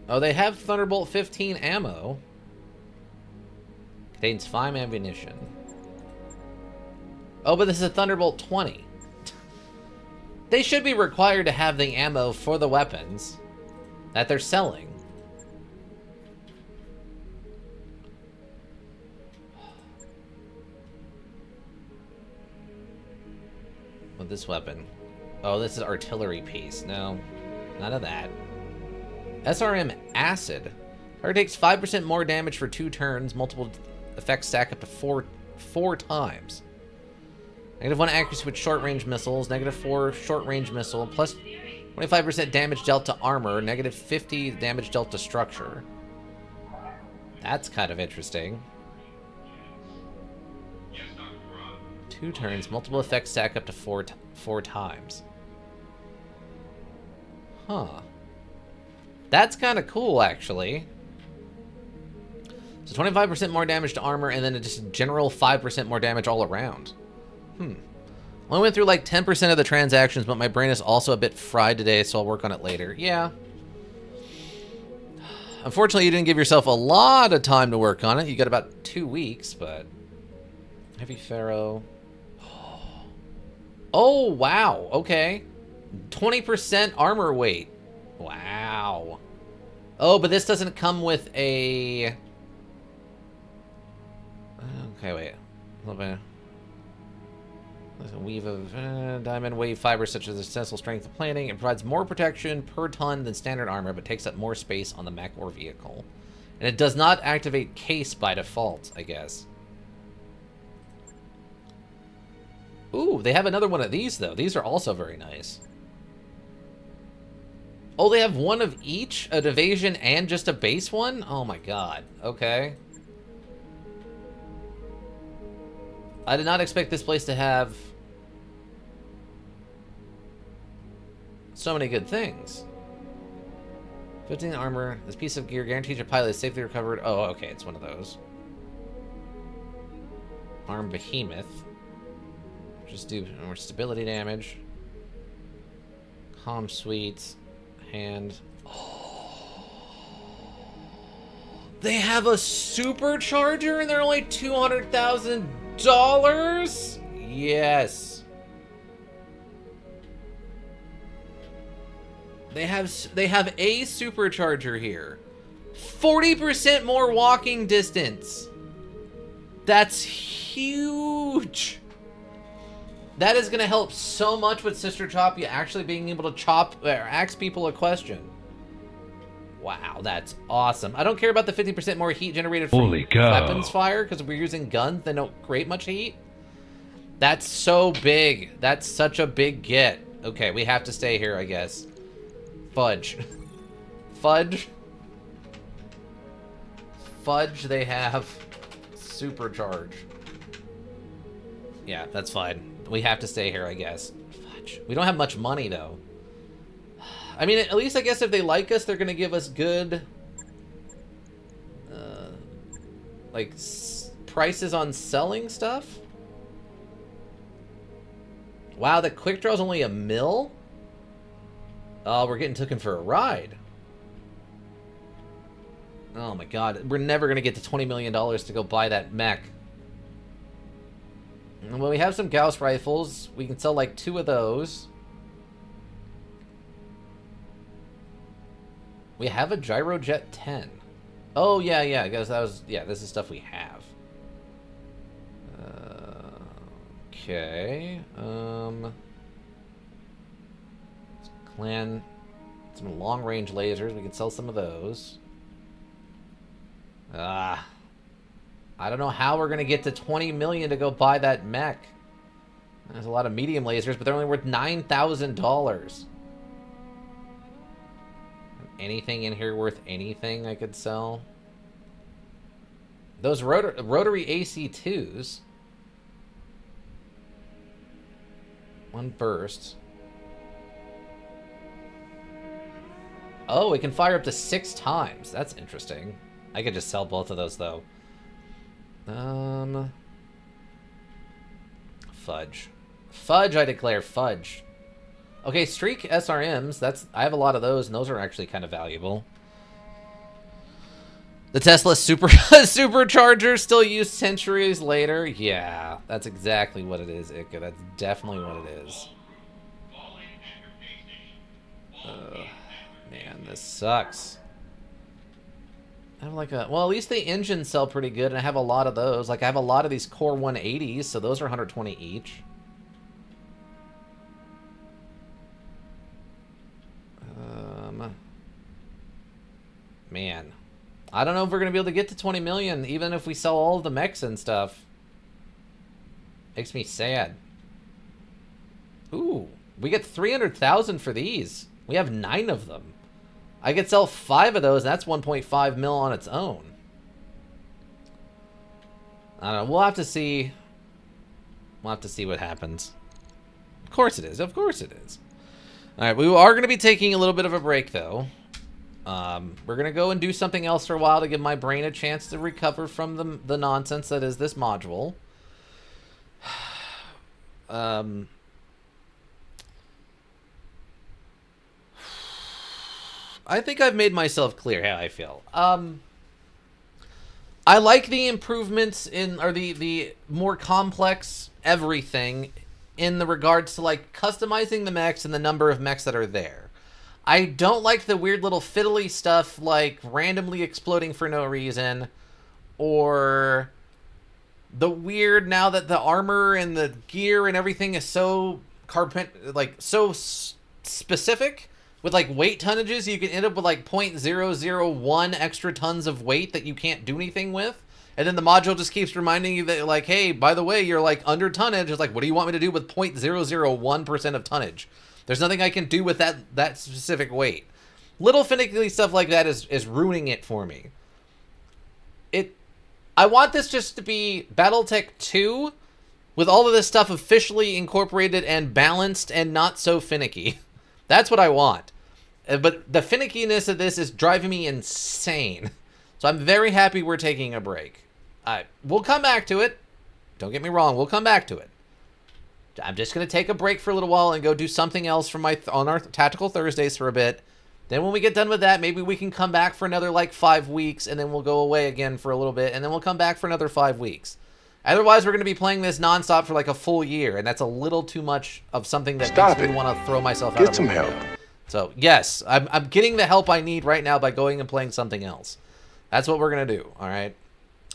Oh, they have Thunderbolt 15 ammo. Contains 5 ammunition. Oh, but this is a Thunderbolt 20. They should be required to have the ammo for the weapons that they're selling. With this weapon. Oh, this is artillery piece. No, none of that. SRM Acid. Target takes 5% more damage for 2 turns. Multiple effects stack up to four times. -1 accuracy with short-range missiles. -4 short-range missile. Plus 25% damage dealt to armor. -50 damage dealt to structure. That's kind of interesting. 2 turns. Multiple effects stack up to four times. Huh. That's kind of cool, actually. So 25% more damage to armor, and then just general 5% more damage all around. Only went through like 10% of the transactions, but my brain is also a bit fried today, so I'll work on it later. Yeah. Unfortunately, you didn't give yourself a lot of time to work on it. You got about 2 weeks, but... Heavy Pharaoh. Oh, wow. Okay. 20% armor weight. Wow. Oh, but this doesn't come with a... Okay, wait. A little bit. There's a weave of diamond wave fibers such as the tensile strength of plating. It provides more protection per ton than standard armor, but takes up more space on the mech or vehicle. And it does not activate case by default, I guess. Ooh, they have another one of these, though. These are also very nice. Oh, they have one of each? An evasion and just a base one? Oh my god. Okay. I did not expect this place to have so many good things. 15 armor. This piece of gear guarantees your pilot is safely recovered. Oh, okay, it's one of those. Arm Behemoth. Just do more stability damage. Comm suite. Hand. Oh. They have a supercharger and they're only $200,000? Yes. They have a supercharger here. 40% more walking distance. That's huge. That is going to help so much with Sister Chop, you actually being able to ask people a question. Wow, that's awesome. I don't care about the 50% more heat generated from weapons fire, because we're using guns that don't create much heat. That's so big. That's such a big get. Okay, we have to stay here, I guess. Fudge. Fudge. Fudge, they have supercharge. Yeah, that's fine. We have to stay here, I guess. Fudge. We don't have much money, though. I mean, at least I guess if they like us, they're going to give us good... like, prices on selling stuff? Wow, the quick draw is only $1 mil? Oh, we're getting taken for a ride. Oh my god, we're never going to get to $20 million to go buy that mech. Well, we have some Gauss rifles. We can sell like 2 of those. We have a Gyrojet 10. Oh, yeah, I guess that was... Yeah, this is stuff we have. Okay. Clan... Some long-range lasers. We can sell some of those. I don't know how we're going to get to 20 million to go buy that mech. There's a lot of medium lasers, but they're only worth $9,000. Anything in here worth anything I could sell? Those rotary AC2s. 1 burst. Oh, it can fire up to 6 times. That's interesting. I could just sell both of those, though. Fudge. Fudge, I declare fudge. Okay, streak SRMs. I have a lot of those, and those are actually kind of valuable. The Tesla supercharger still used centuries later. Yeah, that's exactly what it is, Ika. That's definitely what it is. Man, this sucks. I have like well, at least the engines sell pretty good, and I have a lot of those. Like, I have a lot of these Core 180s, so those are 120 each. Man. I don't know if we're going to be able to get to 20 million, even if we sell all of the mechs and stuff. Makes me sad. Ooh, we get 300,000 for these. We have 9 of them. I could sell 5 of those, and that's 1.5 mil on its own. I don't know. We'll have to see. We'll have to see what happens. Of course it is. Of course it is. All right, we are going to be taking a little bit of a break, though. We're going to go and do something else for a while to give my brain a chance to recover from the nonsense that is this module. I think I've made myself clear how I feel. I like the improvements or the more complex everything in the regards to, like, customizing the mechs and the number of mechs that are there. I don't like the weird little fiddly stuff like randomly exploding for no reason, or the weird now that the armor and the gear and everything is so specific with like weight tonnages. You can end up with like 0.001 extra tons of weight that you can't do anything with. And then the module just keeps reminding you that, like, hey, by the way, you're like under tonnage. It's like, what do you want me to do with 0.001% of tonnage? There's nothing I can do with that specific weight. Little finicky stuff like that is ruining it for me. I want this just to be Battletech 2 with all of this stuff officially incorporated and balanced and not so finicky. That's what I want. But the finickiness of this is driving me insane. So I'm very happy we're taking a break. We'll come back to it. Don't get me wrong. We'll come back to it. I'm just going to take a break for a little while and go do something else on our Tactical Thursdays for a bit. Then when we get done with that, maybe we can come back for another, like, 5 weeks, and then we'll go away again for a little bit, and then we'll come back for another 5 weeks. Otherwise, we're going to be playing this nonstop for, like, a full year, and that's a little too much of something that makes me want to throw myself out of the window. Get some help. So, yes, I'm getting the help I need right now by going and playing something else. That's what we're going to do, all right?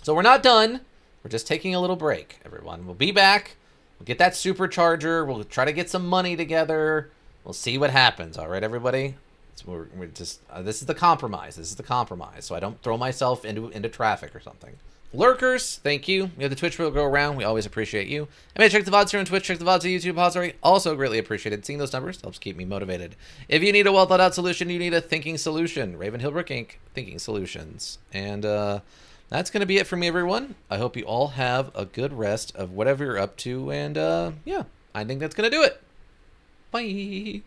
So we're not done. We're just taking a little break, everyone. We'll be back. We'll get that supercharger. We'll try to get some money together. We'll see what happens. All right, everybody? So we're just this is the compromise. This is the compromise. So I don't throw myself into traffic or something. Lurkers, thank you. We have the Twitch will go around. We always appreciate you. I may check the VODs here on Twitch. Check the VODs on YouTube. Sorry. Also greatly appreciated. Seeing those numbers helps keep me motivated. If you need a well thought out solution, you need a thinking solution. Raven Hillbrook Inc. Thinking Solutions. And that's going to be it for me, everyone. I hope you all have a good rest of whatever you're up to. And yeah, I think that's going to do it. Bye.